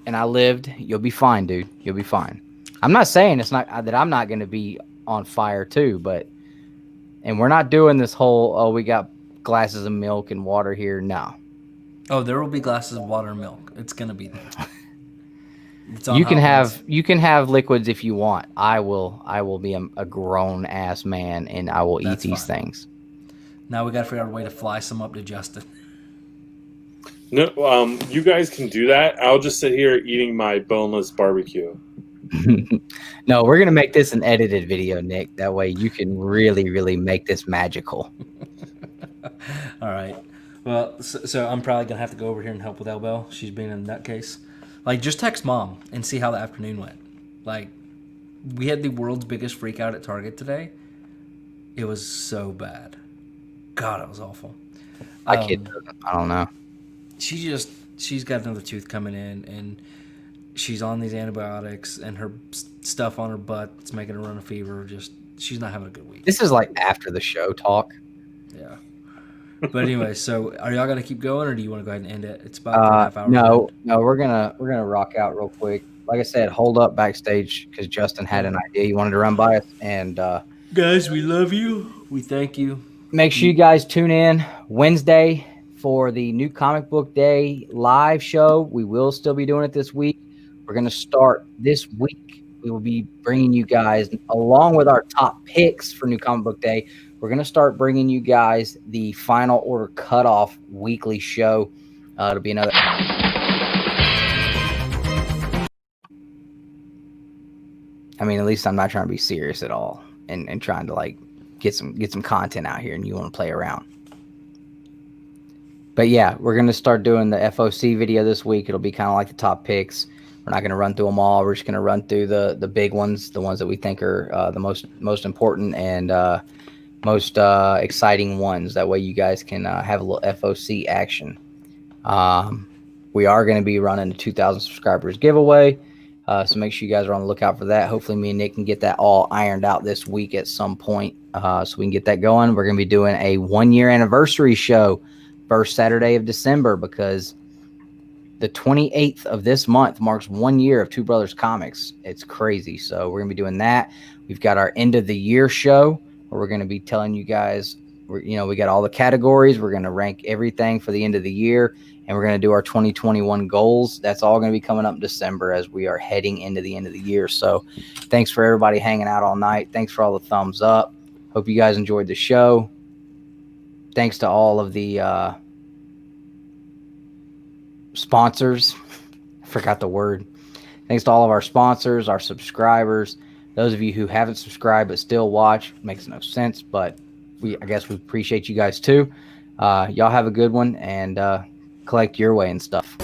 And I lived. You'll be fine, dude. You'll be fine. I'm not saying it's not that I'm not going to be on fire too, and we're not doing this whole we got glasses of milk and water here. No. Oh, there will be glasses of water and milk. It's going to be there. You can have liquids if you want. I will be a grown ass man and I will eat these things. Now we got to figure out a way to fly some up to Justin. No, you guys can do that. I'll just sit here eating my boneless barbecue. No, we're gonna make this an edited video, Nick. That way you can really, really make this magical. All right. Well, so I'm probably gonna have to go over here and help with Elbel. She's being a nutcase. Like, just text Mom and see how the afternoon went. Like, we had the world's biggest freak out at Target today. It was so bad. God, it was awful. My kid doesn't. I don't know. She's got another tooth coming in, and she's on these antibiotics, and her stuff on her butt is making her run a fever. She's not having a good week. This is like after the show talk. Yeah. But anyway, so are y'all gonna keep going, or do you want to go ahead and end it? It's about 2.5 hours. No, we're gonna rock out real quick. Like I said, hold up backstage because Justin had an idea he wanted to run by us. And guys, we love you. We thank you. Make sure you guys tune in Wednesday for the new Comic Book Day live show. We will still be doing it this week. We're gonna start this week. We will be bringing you guys, along with our top picks for new Comic Book Day, we're going to start bringing you guys the final order cutoff weekly show. It'll be another. I mean, at least I'm not trying to be serious at all and trying to like get some content out here and you want to play around. But yeah, we're going to start doing the FOC video this week. It'll be kind of like the top picks. We're not going to run through them all. We're just going to run through the big ones, the ones that we think are the most important and most exciting ones. That way you guys can have a little FOC action. We are going to be running the 2,000 subscribers giveaway. So make sure you guys are on the lookout for that. Hopefully me and Nick can get that all ironed out this week at some point so we can get that going. We're going to be doing a 1-year anniversary show first Saturday of December because the 28th of this month marks 1 year of Two Brothers Comics. It's crazy. So we're going to be doing that. We've got our end of the year show where we're going to be telling you guys, we got all the categories. We're going to rank everything for the end of the year. And we're going to do our 2021 goals. That's all going to be coming up in December as we are heading into the end of the year. So thanks for everybody hanging out all night. Thanks for all the thumbs up. Hope you guys enjoyed the show. Thanks to all of the sponsors. I forgot the word. Thanks to all of our sponsors, our subscribers. Those of you who haven't subscribed but still watch, makes no sense. But I guess we appreciate you guys too. Y'all have a good one and collect your way and stuff.